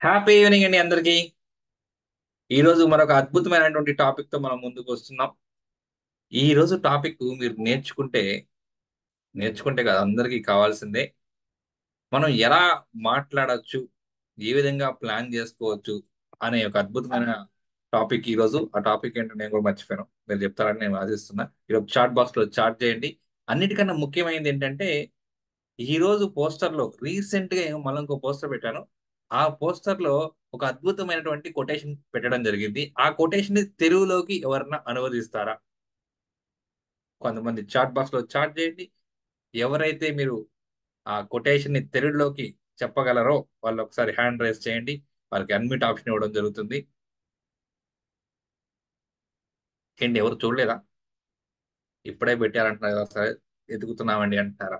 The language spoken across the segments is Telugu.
హ్యాపీ ఈవినింగ్ అండి అందరికి. ఈ రోజు మరొక అద్భుతమైనటువంటి టాపిక్ తో మనం ముందుకు వస్తున్నాం. ఈ రోజు టాపిక్ మీరు నేర్చుకుంటే కదా అందరికీ కావాల్సిందే. మనం ఎలా మాట్లాడొచ్చు, ఏ విధంగా ప్లాన్ చేసుకోవచ్చు అనే ఒక అద్భుతమైన టాపిక్ ఈ రోజు. ఆ టాపిక్ ఏంటో నేను కూడా మర్చిపోయాను, మీరు చెప్తారని నేను ఆశిస్తున్నా. ఈరోజు చాట్ బాక్స్ లో చాట్ చేయండి. అన్నిటికన్నా ముఖ్యమైనది ఏంటంటే, ఈ రోజు పోస్టర్ లో రీసెంట్ గా మళ్ళీ ఇంకో పోస్టర్ పెట్టాను. ఆ పోస్టర్ లో ఒక అద్భుతమైనటువంటి కొటేషన్ పెట్టడం జరిగింది. ఆ కొటేషన్ ని తెలుగులోకి ఎవరన్నా అనువదిస్తారా? కొంతమంది చాట్ బాక్స్ లో చాట్ చేయండి. ఎవరైతే మీరు ఆ కొటేషన్ ని తెలుగులోకి చెప్పగలరో వాళ్ళు ఒకసారి హ్యాండ్ రైజ్ చేయండి. వాళ్ళకి అన్మ్యూట్ ఆప్షన్ ఇవ్వడం జరుగుతుంది. ఏంటి, ఎవరు చూడలేదా? ఇప్పుడే పెట్టారంటున్నారు కదా, సరే ఎదుగుతున్నామండి అంటారా?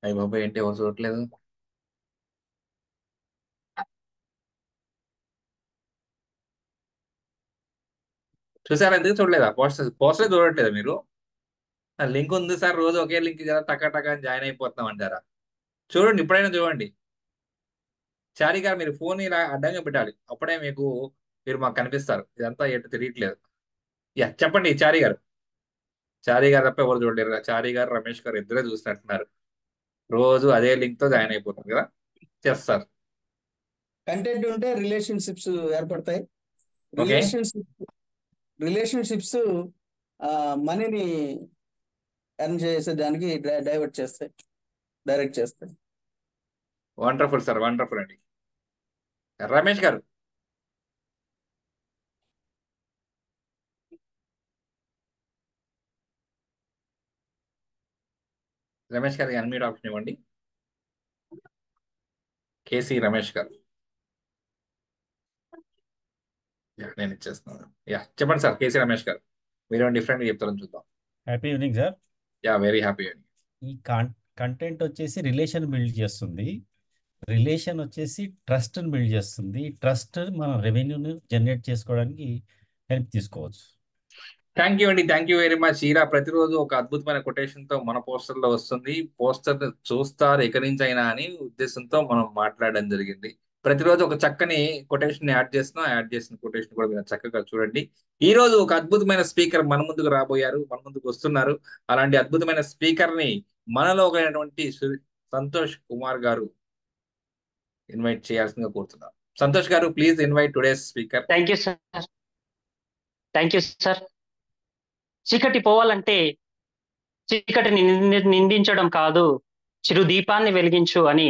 అయ్య బాబాయ్, ఏంటి ఎవరు చూడట్లేదు? చూసారా? ఎందుకు చూడలేదా? పోస్టర్ చూడట్లేదా మీరు? లింక్ ఉంది సార్, రోజు ఒకే లింక్ కదా, టకా టకా అని జాయిన్ అయిపోతున్నాం అంటారా? చూడండి, ఇప్పుడైనా చూడండి. చారీ గారు, మీరు ఫోన్ ఇలా అడ్డంగా పెట్టాలి, అప్పుడే మీరు మాకు కనిపిస్తారు. ఇదంతా ఎటు తెలియట్లేదు. యా, చెప్పండి చారీ గారు. చారీ గారు తప్ప ఎవరు చూడలేరు కదా. చారీ గారు, రమేష్ గారు ఇద్దరే చూసినట్టున్నారు. రోజు అదే లింక్ తో జాయిన్ అయిపోతుంది కదా, చేస్తారు. కంటెంట్ ఉంటే రిలేషన్షిప్స్ ఏర్పడతాయి. ఓకే, రిలేషన్షిప్ రిలేషన్షిప్స్ మనీని ఎర్న్ చేసేదానికి డైరెక్ట్ చేస్తాయి. వండర్ఫుల్ సార్, వండర్ఫుల్ అండి. రమేష్ గారు, రమేష్ గారికి అన్మ్యూట్ ఆప్షన్ ఇవ్వండి. కేసీ రమేష్ గారు. యా, నేను ఇచ్చేస్తున్నాను. యా, చెప్పండి సార్, కేసీ రమేష్ గారు. మీరేమో డిఫరెంట్ చెప్తారని చూద్దాం. Happy evening sir. Yeah, very happy అండి. ఈ కంటెంట్ వచ్చేసి రిలేషన్ బిల్డ్ చేస్తుంది. రిలేషన్ వచ్చేసి ట్రస్ట్ని బిల్డ్ చేస్తుంది. ట్రస్ట్ మనం రెవెన్యూని జనరేట్ చేసుకోవడానికి హెల్ప్ తీసుకోవచ్చు. థ్యాంక్ యూ అండి, థ్యాంక్ యూ వెరీ మచ్. ఇలా ప్రతిరోజు ఒక అద్భుతమైన కొటేషన్ తో మన పోస్టర్ లో వస్తుంది. పోస్టర్ చూస్తారు ఎక్కడి నుంచి అయినా అని ఉద్దేశంతో మనం మాట్లాడడం జరిగింది. ప్రతిరోజు ఒక చక్కని కొటేషన్ యాడ్ చేసిన కొటేషన్ కూడా మీరు చక్కగా చూడండి. ఈ రోజు ఒక అద్భుతమైన స్పీకర్ మన ముందుకు రాబోయారు, మన ముందుకు వస్తున్నారు. అలాంటి అద్భుతమైన స్పీకర్ ని మనలో ఒకరైనటువంటి సంతోష్ కుమార్ గారు ఇన్వైట్ చేయాల్సిందిగా కోరుతున్నాం. సంతోష్ గారు, please invite today's speaker. Thank you sir. Thank you sir. చీకటి పోవాలంటే చీకటిని నిందించడం కాదు, చిరు దీపాన్ని వెలిగించు అని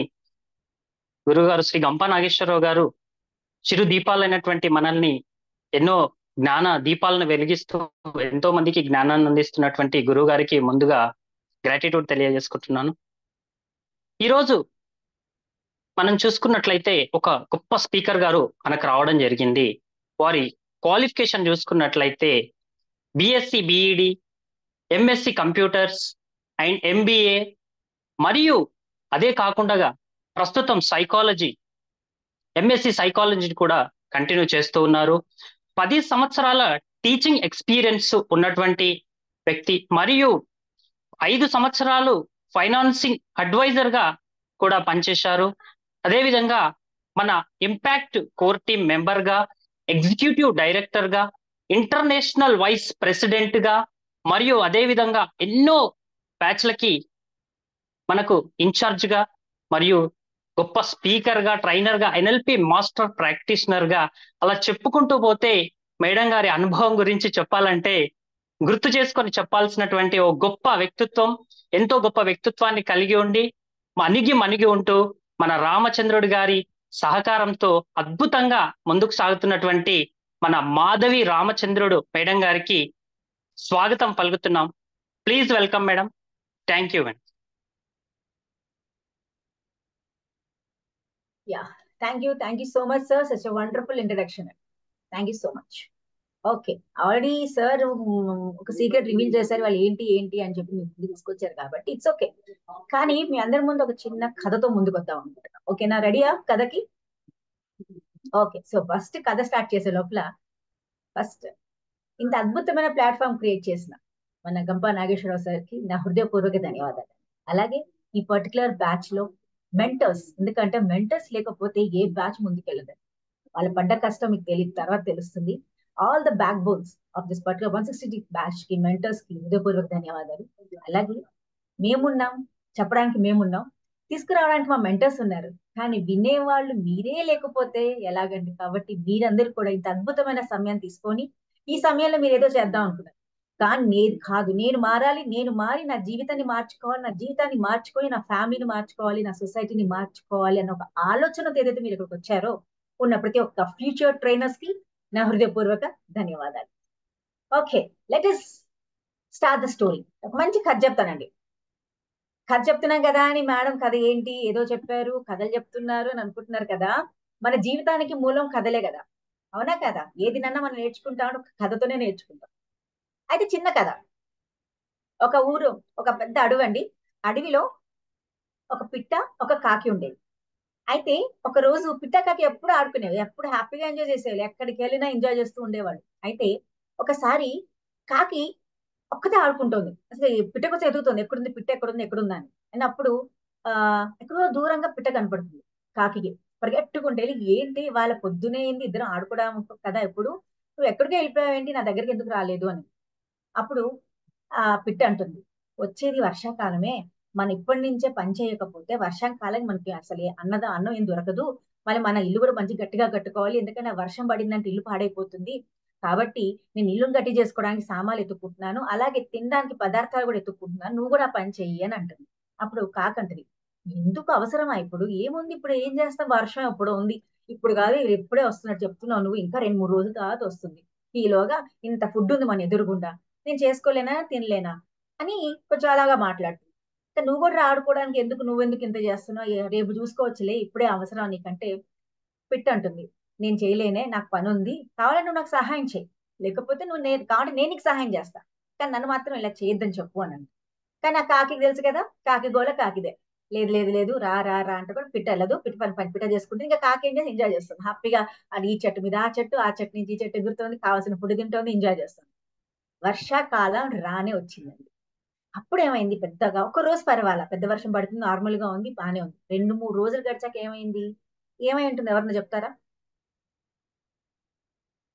గురుగారు శ్రీ గంపా నాగేశ్వరరావు గారు చిరు దీపాలైనటువంటి మనల్ని ఎన్నో జ్ఞాన దీపాలను వెలిగిస్తూ ఎంతో మందికి జ్ఞానాన్ని అందిస్తున్నటువంటి గురువు గారికి ముందుగా గ్రాటిట్యూడ్ తెలియజేసుకుంటున్నాను. ఈరోజు మనం చూసుకున్నట్లయితే ఒక గొప్ప స్పీకర్ గారు మనకు రావడం జరిగింది. వారి క్వాలిఫికేషన్ చూసుకున్నట్లయితే BSc B Ed, MSc computers and MBA, మరియు అదే కాకుండా ప్రస్తుతం సైకాలజీ, ఎంఎస్సి సైకాలజీ కూడా కంటిన్యూ చేస్తూ ఉన్నారు. 10 సంవత్సరాల టీచింగ్ ఎక్స్పీరియన్స్ ఉన్నటువంటి వ్యక్తి, మరియు 5 సంవత్సరాలు ఫైనాన్సింగ్ అడ్వైజర్ గా కూడా పనిచేశారు. అదేవిధంగా మన ఇంపాక్ట్ కోర్ టీమ్ మెంబర్ గా, ఎగ్జిక్యూటివ్ డైరెక్టర్ గా, ఇంటర్నేషనల్ వైస్ ప్రెసిడెంట్ గా, మరియు అదేవిధంగా ఎన్నో బ్యాచ్లకి మనకు ఇన్ఛార్జ్ గా, మరియు గొప్ప స్పీకర్ గా, ట్రైనర్ గా, ఎన్ఎల్పి మాస్టర్ ప్రాక్టీషనర్ గా, అలా చెప్పుకుంటూ పోతే మేడం గారి అనుభవం గురించి చెప్పాలంటే గుర్తు చేసుకొని చెప్పాల్సినటువంటి ఓ గొప్ప వ్యక్తిత్వం, ఎంతో గొప్ప వ్యక్తిత్వాన్ని కలిగి ఉండి మనిగి ఉంటూ మన రామచంద్రుడి గారి సహకారంతో అద్భుతంగా ముందుకు సాగుతున్నటువంటి మన మాధవి రామచంద్రుడు మేడం గారికి స్వాగతం పలుకుతున్నాం. Please welcome madam. Thank you madam. Yeah, thank you so much, sir. Such a wonderful introduction. Thank you so much. Okay, already sir ఒక సీక్రెట్ రివీల్ చేశారు, వాళ్ళు ఏంటి ఏంటి అని చెప్పి మీరు తీసుకొచ్చారు కాబట్టి ఇట్స్ ఓకే. కానీ మీ అందరి ముందు ఒక చిన్న కథతో ముందుకు వద్దాం అనుకుంటున్నాం. ఓకేనా? రెడీయా కథకి? ఓకే, సో ఫస్ట్ కథ స్టార్ట్ చేసే లోపల ఫస్ట్ ఇంత అద్భుతమైన ప్లాట్ఫామ్ క్రియేట్ చేసిన మన గంపా నాగేశ్వరరావు సార్కి నా హృదయపూర్వక ధన్యవాదాలు. అలాగే ఈ పర్టికులర్ బ్యాచ్ లో మెంటర్స్, ఎందుకంటే మెంటర్స్ లేకపోతే ఏ బ్యాచ్ ముందుకెళ్ళదు. వాళ్ళు పడ్డ కష్టం మీకు తెలియదు, తర్వాత తెలుస్తుంది. All the back bones of this particular 160 batch కి, మెంటర్స్ కి హృదయపూర్వక ధన్యవాదాలు. అలాగే మేమున్నాం, చెప్పడానికి మేమున్నాం, తీసుకురావడానికి మా మెంటర్స్ ఉన్నారు, కానీ వినేవాళ్ళు మీరే లేకపోతే ఎలాగండి? కాబట్టి మీరందరూ కూడా ఇంత అద్భుతమైన సమయం తీసుకొని ఈ సమయంలో మీరు ఏదో చేద్దాం అనుకున్నారు, కానీ నేను కాదు, నేను మారాలి, నేను మారి నా జీవితాన్ని మార్చుకోవాలి, నా జీవితాన్ని మార్చుకొని నా ఫ్యామిలీని మార్చుకోవాలి, నా సొసైటీని మార్చుకోవాలి అన్న ఒక ఆలోచనతో ఏదైతే మీరు ఇక్కడికి వచ్చారో, ఉన్న ప్రతి ఒక్క ఫ్యూచర్ ట్రైనర్స్ కి నా హృదయపూర్వక ధన్యవాదాలు. Okay, let us start the story. ఒక మంచి కథ చెప్తానండి. కథ చెప్తున్నాం కదా అని మేడం కథ ఏంటి ఏదో చెప్పారు, కథలు చెప్తున్నారు అని అనుకుంటున్నారు కదా. మన జీవితానికి మూలం కథలే కదా, అవునా కదా? ఏదినన్నా మనం నేర్చుకుంటాం ఒక కథతోనే నేర్చుకుంటాం. అయితే చిన్న కథ. ఒక ఊరు, ఒక పెద్ద అడవి అండి. అడవిలో ఒక పిట్ట, ఒక కాకి ఉండేది. అయితే ఒక రోజు పిట్ట కాకి ఎప్పుడు ఆడుకునేవి, ఎప్పుడు హ్యాపీగా ఎంజాయ్ చేసేవాళ్ళు, ఎక్కడికి వెళ్ళినా ఎంజాయ్ చేస్తూ ఉండేవాళ్ళు. అయితే ఒకసారి కాకి ఒక్కతే ఆడుకుంటోంది. అసలు ఈ పిట్ట కోసం ఎదుగుతుంది, ఎక్కడుంది పిట్ట, ఎక్కడుంది ఎక్కడుందా అని. అని అప్పుడు ఆ ఎక్కడో దూరంగా పిట్ట కనపడుతుంది కాకికి. పరిగెట్టుకుంటే వెళ్ళి, ఏంటి వాళ్ళ పొద్దునే ఏంటి, ఇద్దరం ఆడుకోవడం కదా ఎప్పుడు, నువ్వు ఎక్కడికి వెళ్ళిపోయావేంటి, నా దగ్గరికి ఎందుకు రాలేదు అని. అప్పుడు ఆ పిట్ట అంటుంది, వచ్చేది వర్షాకాలమే, మనం ఇప్పటి నుంచే పని చేయకపోతే వర్షాకాలం మనకి అసలు అన్నం ఏం దొరకదు. మళ్ళీ మన ఇల్లు కూడా మంచి గట్టిగా కట్టుకోవాలి, ఎందుకంటే ఆ వర్షం పడిందంటే ఇల్లు పాడైపోతుంది. కాబట్టి నేను ఇల్లుని గట్టి చేసుకోవడానికి సామాన్లు ఎత్తుకుంటున్నాను, అలాగే తినడానికి పదార్థాలు కూడా ఎత్తుకుంటున్నాను, నువ్వు కూడా పని చెయ్యి అని అంటుంది. అప్పుడు కాకంటది, ఎందుకు అవసరమా ఇప్పుడు, ఏముంది ఇప్పుడు ఏం చేస్తాం, వర్షం ఎప్పుడో ఉంది, ఇప్పుడు కాదు ఇది ఎప్పుడే వస్తున్నట్టు చెప్తున్నావు నువ్వు, ఇంకా 2-3 రోజుల తర్వాత వస్తుంది, ఈలోగా ఇంత ఫుడ్ ఉంది మన ఎదురుగుండా, నేను చేసుకోలేనా తినలేనా అని కొంచెం అలాగా మాట్లాడుతుంది. నువ్వు కూడా ఆడుకోవడానికి ఎందుకు, నువ్వెందుకు ఇంత చేస్తున్నావు, రేపు చూసుకోవచ్చులే, ఇప్పుడే అవసరం నీకంటే. పిట్ట అంటుంది, నేను చేయలేనే, నాకు పని ఉంది, కావాలంటే నువ్వు నాకు సహాయం చేయి, లేకపోతే నువ్వు కావాలంటే నేను నీకు సహాయం చేస్తా, కానీ నన్ను మాత్రం ఇలా చేయొద్దని చెప్పు అని అంది. కానీ ఆ కాకి తెలుసు కదా, కాకి గోల కాకిదే. లేదు లేదు లేదు, రా రా రా అంటే కూడా పిట్ట వెళ్ళదు. పిట్ట పని పిట్ట చేసుకుంటే ఇంకా కాకి ఏం చేసి ఎంజాయ్ చేస్తుంది హ్యాపీగా. అది ఈ చెట్టు మీద ఆ చెట్టు, ఆ చెట్టు నుంచి ఈ చెట్టు ఎగురుతోంది, కావాల్సిన ఫుడ్ తింటోంది, ఎంజాయ్ చేస్తుంది. వర్షాకాలం రానే వచ్చిందండి. అప్పుడు ఏమైంది, పెద్దగా ఒక రోజు పర్వాలా, పెద్ద వర్షం పడుతుంది, నార్మల్ గా ఉంది, బానే ఉంది. 2-3 రోజులు గడిచాక ఏమైంది, ఏమై ఉంటుంది, ఎవరన్నా చెప్తారా?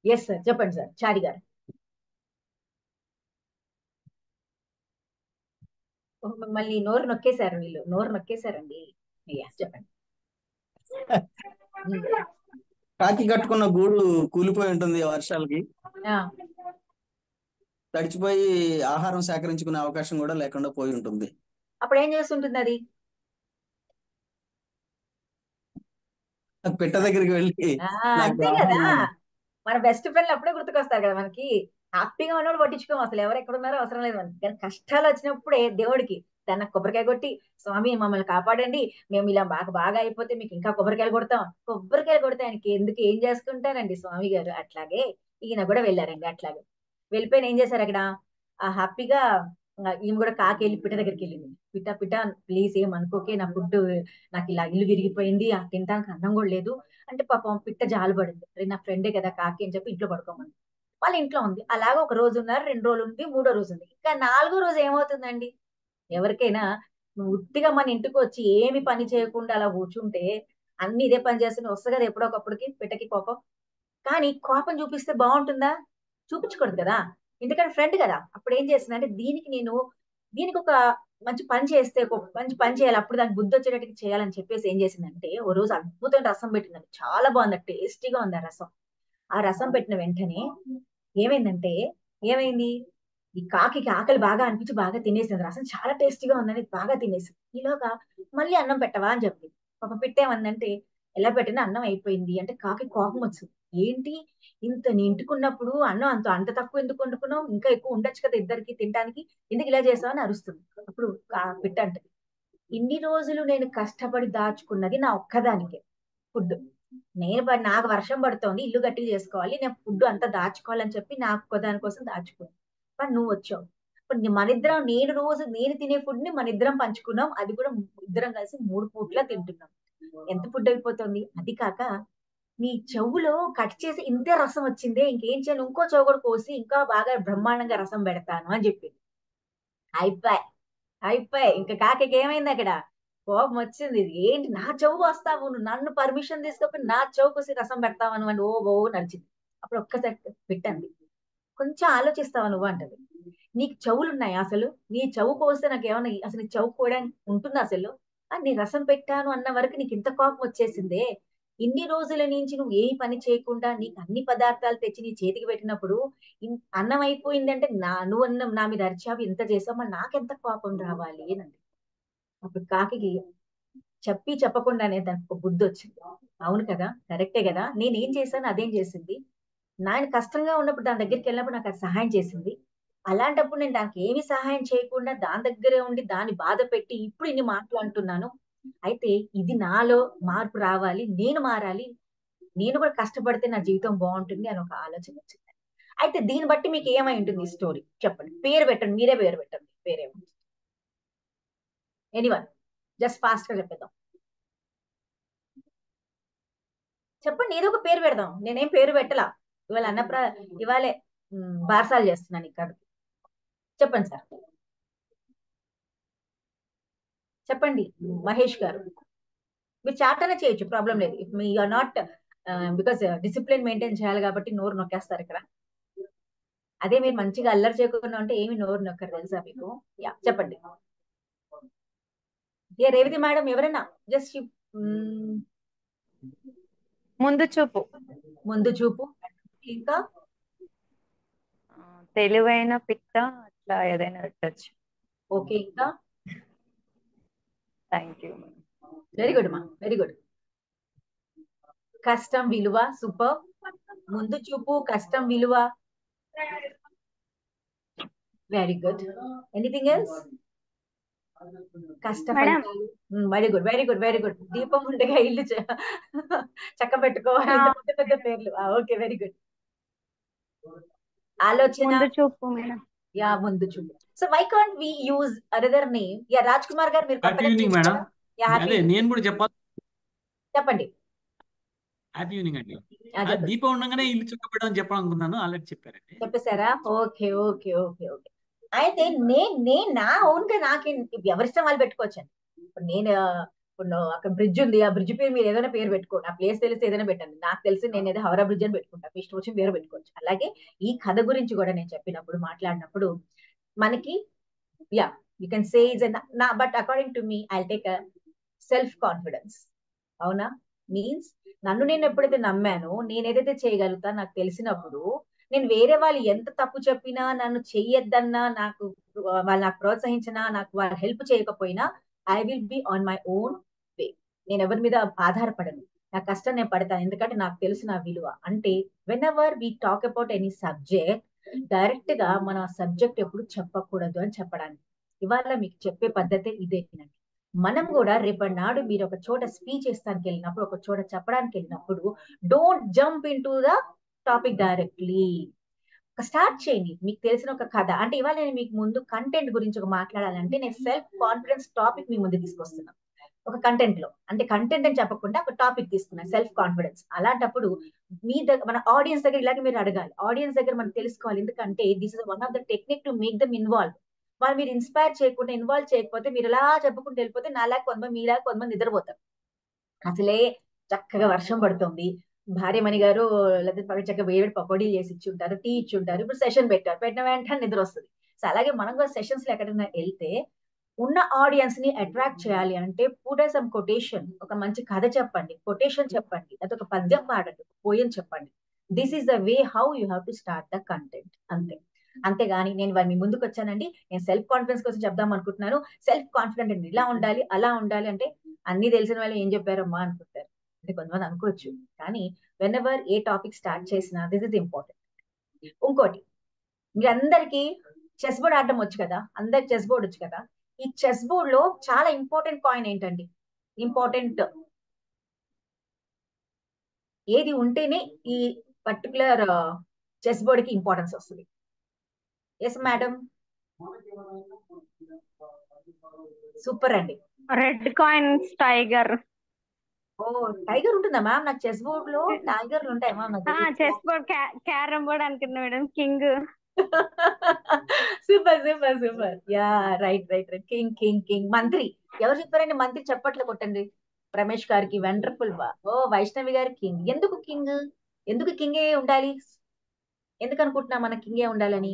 ఎస్ సార్, చెప్పండి సార్, చారి గారు. మళ్ళీ నోరు నొక్కేశారు, వీళ్ళు నోరు నొక్కేశారండి. అయ్యా చెప్పండి. కాకి కట్టుకున్న గూడు కూలిపోయి ఉంటుంది ఆ వర్షాలకి, ఆ, తడిచిపోయి ఆహారం సేకరించుకునే అవకాశం కూడా లేకుండా పోయి ఉంటుంది. అప్పుడు ఏం చేస్తుంటుంది అది? పిట్ట దగ్గరికి వెళ్ళి నాకు అంతే కదా, ఆహారం. మన బెస్ట్ ఫ్రెండ్లు అప్పుడే గుర్తుకొస్తారు కదా మనకి. హ్యాపీగా ఉన్నప్పుడు పట్టించుకోం, అసలు ఎవరు ఎక్కడ ఉన్నారో అవసరం లేదు మనకి. కానీ కష్టాలు వచ్చినప్పుడే దేవుడికి దాన్ని కొబ్బరికాయ కొట్టి, స్వామి మమ్మల్ని కాపాడండి, మేము ఇలా బాగా బాగా అయిపోతే మీకు ఇంకా కొబ్బరికాయలు కొడతాం. కొబ్బరికాయలు కొడితే ఆయనకి ఎందుకు, ఏం చేసుకుంటారండి స్వామి గారు. అట్లాగే ఈయన కూడా వెళ్ళారండి. అట్లాగే వెళ్ళిపోయిన ఏం చేశారు అక్కడ, ఆ హ్యాపీగా ఈమె కూడా కాకి వెళ్ళి పిట్ట దగ్గరికి వెళ్ళింది. పిట్ట పిట్ట ప్లీజ్ ఏం అనుకోకే, నా ఫుడ్, నాకు ఇలా ఇల్లు విరిగిపోయింది, తినడానికి అన్నం కూడా లేదు అంటే, పాపం పిట్ట జాలు పడింది. అరే నా ఫ్రెండే కదా కాకి అని చెప్పి ఇంట్లో పడుకోమంది. వాళ్ళ ఇంట్లో ఉంది. అలాగా ఒక రోజు ఉన్నారు, 2 రోజులు ఉంది, 3వ రోజు ఉంది. ఇంకా 4వ రోజు ఏమవుతుందండి, ఎవరికైనా నువ్వు ఉట్టిగా మన ఇంటికి వచ్చి ఏమి పని చేయకుండా అలా కూర్చుంటే, అన్ని ఇదే పని చేస్తూనే వస్తుంది కదా ఎప్పుడో ఒకప్పటికి పిట్టకి కోపం. కానీ కోపం చూపిస్తే బాగుంటుందా, చూపించకూడదు కదా, ఎందుకంటే ఫ్రెండ్ కదా. అప్పుడు ఏం చేస్తుందంటే, దీనికి ఒక మంచి పని చేస్తే, ఒక మంచి పని చేయాలి, అప్పుడు దానికి బుద్ధి వచ్చేటట్టుగా చేయాలని చెప్పేసి ఏం చేసిందంటే, ఓ రోజు అద్భుతమైన రసం పెట్టిందండి. చాలా బాగుంది, టేస్టీగా ఉంది ఆ రసం. ఆ రసం పెట్టిన వెంటనే ఏమైందంటే, ఏమైంది, ఈ కాకి ఆకలి బాగా అనిపించి బాగా తినేసింది, రసం చాలా టేస్టీగా ఉందని బాగా తినేసింది. ఈలోగా మళ్ళీ అన్నం పెట్టవా అని చెప్పింది. ఒక పెట్టేమందంటే, ఎలా పెట్టినా అన్నం అయిపోయింది అంటే కాకి కోపం వచ్చింది. ఏంటి, ఇంత నీ ఇంటికున్నప్పుడు అన్నం అంత అంత తక్కువ ఎందుకు వండుకున్నావు, ఇంకా ఎక్కువ ఉండొచ్చు కదా ఇద్దరికి తినడానికి, ఎందుకు ఇలా చేసావు అని అరుస్తుంది. అప్పుడు పిట్ట అంటది, ఇన్ని రోజులు నేను కష్టపడి దాచుకున్నది నా ఒక్కదానికే ఫుడ్, నాకు వర్షం పడుతోంది, ఇల్లు గట్టిగా చేసుకోవాలి, నేను ఫుడ్ అంతా దాచుకోవాలని చెప్పి నాకు ఒక్కదాని కోసం దాచుకున్నాను. కానీ నువ్వు వచ్చావు, ఇప్పుడు మనిద్దరం, నేను తినే ఫుడ్ ని మన ఇద్దరం పంచుకున్నాం, అది కూడా ఇద్దరం కలిసి 3 పూట్ల తింటున్నాం, ఎంత ఫుడ్ అయిపోతుంది. అది కాక నీ చెవులో కట్ చేసి ఇంతే రసం వచ్చిందే, ఇంకేం చేయాలి, ఇంకో చెవు కూడా కోసి ఇంకా బాగా బ్రహ్మాండంగా రసం పెడతాను అని చెప్పింది. అయిపోయి అయిపోయి ఇంకా కాకి ఏమైంది అక్కడ, కోపం వచ్చింది. ఏంటి నా చెవు వస్తావు, నువ్వు నన్ను పర్మిషన్ తీసుకోకపోయి నా చెవుకోసి రసం పెడతావు అని ఓ ఓ నడిచింది. అప్పుడు ఒక్కసారి పెట్టండి, కొంచెం ఆలోచిస్తావా నువ్వు అంటది. నీకు చెవులు ఉన్నాయి అసలు, నీ చెవు కోస్తే నాకు ఏమన్నా అసలు నీ చెవు కోయడానికి ఉంటుందా అసలు, నీ రసం పెట్టాను అన్న వరకు నీకు ఇంత కోపం వచ్చేసిందే. ఇన్ని రోజుల నుంచి నువ్వు ఏ పని చేయకుండా నీకు అన్ని పదార్థాలు తెచ్చి నీ చేతికి పెట్టినప్పుడు అన్నం అయిపోయిందంటే నువ్వు అన్నం నా మీద అరిచావు, ఇంత చేసావు, మరి నాకెంత కోపం రావాలి అని అంది. అప్పుడు కాకి చెప్పకుండానే దానికి ఒక బుద్ధి వచ్చింది. అవును కదా, కరెక్టే కదా, నేనేం చేశాను అదేం చేసింది, నాయన కష్టంగా ఉన్నప్పుడు దాని దగ్గరికి వెళ్ళినప్పుడు నాకు అది సహాయం చేసింది. అలాంటప్పుడు నేను దానికి ఏమి సహాయం చేయకుండా దాని దగ్గరే ఉండి దాన్ని బాధ పెట్టి ఇప్పుడు ఇన్ని మాట్లాడుతున్నాను. అయితే ఇది నాలో మార్పు రావాలి, నేను మారాలి, నేను కూడా కష్టపడితే నా జీవితం బాగుంటుంది అని ఒక ఆలోచన వచ్చింది. అయితే దీన్ని బట్టి మీకు ఏమై ఉంటుంది ఈ స్టోరీ చెప్పండి, పేరు పెట్టండి, మీరే పేరు పెట్టండి, పేరేమో ఎనీవన్, జస్ట్ ఫాస్ట్ గా చెప్పేద్దాం. చెప్పండి, ఏదో ఒక పేరు పెడదాం. నేనేం పేరు పెట్టలా, ఇవాళ ఇవాళే బారసాలు చేస్తున్నాను ఇక్కడ. చెప్పండి సార్, చెప్పండి మహేష్ గారు. మీరు చాట్ అనే చేయొచ్చు, ప్రాబ్లం లేదు. ఇఫ్ మీ are not, because discipline maintain చేయాలి కాబట్టి నోరు నొక్కేస్తారు ఇక్కడ. అదే మీరు మంచిగా అల్లరి చేయకుండా ఉంటే ఏమి నోరు నొక్కరు, తెలుసా మీకు? యా చెప్పండి. ఏ రేవతి మేడం, ఎవరైనా జస్ట్ ముందు చూపు. ముందు చూపు, ఇంకా తెలివైన పిట్ట, అట్లా ఏదైనా పెట్టచ్చు. ఓకే, ఇంకా థ్యాంక్ యూ. వెరీ గుడ్ మా, వెరీ గుడ్. కష్టం విలువ, సూపర్. ముందు చూపు, కష్టం విలువ, వెరీ గుడ్. Anything else? కష్ట ఫలితాలు, very good, very good, very good. దీపం ఉండగా ఇల్లు చక్క పెట్టుకోవాలి, ఇంత పెద్ద పెద్ద పేర్లు. Okay, very good. ఆలోచన, ముందు చూపు మేడం. యా ముందు చూపు. So why can't we use another name? Yeah Raj Kumar గారు, మీరు హ్యాపీ ఈవినింగ్ మేడం. అదే నేను కూడా చెప్పాలి. చెప్పండి. హ్యాపీ ఈవినింగ్ అండి. దీపం ఉండగానే ఇల్లు చుక్కబెట్టడం చెప్పాలనుకున్నాను, ఆల్రెడీ చెప్పారండి. చెప్పేశారా? Okay okay okay okay. అయితే నేను నా ఓన్ గా నాకే, ఎవరిష్టం వాళ్ళు పెట్టుకోవచ్చండి. ఇప్పుడు నేను ఇప్పుడు అక్కడ బ్రిడ్జ్ ఉంది, ఆ బ్రిడ్జ్ పేరు మీరు ఏదైనా పేరు పెట్టుకోండి, ఆ ప్లేస్ తెలిసి ఏదైనా పెట్టండి. నాకు తెలిసి నేను ఏదో హవరా బ్రిడ్జ్ అని పెట్టుకుంటా, ఇష్టం వచ్చి పేరు పెట్టుకోవచ్చు. అలాగే ఈ కథ గురించి కూడా నేను చెప్పినప్పుడు మాట్లాడినప్పుడు మనకి yeah you can say is నా, but according to me I take self confidence. అవునా? మీన్స్ నన్ను నేను ఎప్పుడైతే నమ్మానో, నేను ఏదైతే చేయగలుగుతా నాకు తెలిసినప్పుడు, నేను వేరే వాళ్ళు ఎంత తప్పు చెప్పినా, నన్ను చెయ్యొద్దన్నా, వాళ్ళు నాకు ప్రోత్సహించినా, నాకు వాళ్ళు హెల్ప్ చేయకపోయినా, I will be on my own way. నేను ఎవరి మీద ఆధారపడను, నా కష్టం నేను పడతాను, ఎందుకంటే నాకు తెలుసు నా విలువ. అంటే whenever we talk about any subject, direct గా మన సబ్జెక్ట్ ఎప్పుడు చెప్పకూడదు అని చెప్పడానికి ఇవాళ మీకు చెప్పే పద్ధతి ఇదేనండి. మనం కూడా రేపటి నాడు మీరు ఒక చోట స్పీచ్ ఇస్తానికి వెళ్ళినప్పుడు, ఒక చోట చెప్పడానికి వెళ్ళినప్పుడు, don't jump in to the topic directly. Start చేయండి మీకు తెలిసిన ఒక కథ. అంటే ఇవాళ నేను మీకు ముందు కంటెంట్ గురించి ఒక మాట్లాడాలంటే, నేను సెల్ఫ్ కాన్ఫిడెన్స్ టాపిక్ మీ ముందు తీసుకొస్తున్నాను ఒక కంటెంట్ లో. అంటే కంటెంట్ అని చెప్పకుండా ఒక టాపిక్ తీసుకున్నాను, సెల్ఫ్ కాన్ఫిడెన్స్. అలాంటప్పుడు మీ దగ్గర, మన ఆడియన్స్ దగ్గర ఇలాగే మీరు అడగాలి. ఆడియన్స్ దగ్గర మనం తెలుసుకోవాలి, ఎందుకంటే this is one of the technique to make them involve. వాళ్ళు మీరు ఇన్స్పైర్ చేయకుండా, ఇన్వాల్వ్ చేయకపోతే, మీరు ఎలా చెప్పుకుంటూ వెళ్ళిపోతే నాలాగా కొంతమంది, మీలాగా కొంతమంది నిద్రపోతారు. అసలే చక్కగా వర్షం పడుతుంది, భార్యమణి గారు లేదా చక్కగా వేడి పకోడీలు చేసి ఇచ్చి ఉంటారు, టీ ఇచ్చి ఉంటారు, ఇప్పుడు సెషన్ పెట్టిన వెంటనే నిద్ర వస్తుంది. సో అలాగే మనం కూడా సెషన్స్ లో ఎక్కడైనా వెళ్తే ఉన్న ఆడియన్స్ ని అట్రాక్ట్ చేయాలి అంటే, పుట్ సమ్ కొటేషన్, ఒక మంచి కథ చెప్పండి, కొటేషన్ చెప్పండి, అది ఒక పద్యం పాడండి, పోయం చెప్పండి. This is the way how you have to start the content. అంతేగాని నేను మీ ముందుకు వచ్చానండి, నేను సెల్ఫ్ కాన్ఫిడెన్స్ కోసం చెప్దాం అనుకుంటున్నాను, సెల్ఫ్ కాన్ఫిడెంట్ అంటే ఇలా ఉండాలి, అలా ఉండాలి అంటే, అన్ని తెలిసిన వాళ్ళు ఏం చెప్పారమ్మా అనుకుంటారు. అంటే కొంతమంది అనుకోవచ్చు, కానీ when ever A topic start చేసినా దిస్ ఇస్ ఇంపార్టెంట్. ఇంకోటి, మీరందరికీ చెస్ బోర్డ్ ఆడడం వచ్చు కదా, అందరికి చెస్ బోర్డ్ వచ్చు కదా. ఈ చెస్ బోర్డ్ లో చాలా ఇంపార్టెంట్ కాయిన్ ఏంటండి? ఇంపార్టెంట్ ఏది ఉంటేనే ఈ పర్టికులర్ చెస్ బోర్డ్ కి ఇంపార్టెన్స్ వస్తుంది? ఎస్ మేడం, సూపర్ అండి. Red coins, tiger. Oh tiger ఉంటుందా మ్యామ్? నాకు చెస్ బోర్డ్ లో టైగర్లు ఉంటాయి ma'am. Chess board, carrom board అనుకున్నా madam, king. Super super super. Yeah, right right right. King king king. మంత్రి ఎవరు చెప్పారండి? మంత్రి చప్పట్లు కొట్టండి రమేష్ గారికి. వండర్ఫుల్ బా. ఓ వైష్ణవి గారి కింగ్. ఎందుకు కింగ్? ఎందుకు కింగే ఉండాలి? ఎందుకు అనుకుంటున్నా మన కింగే ఉండాలని?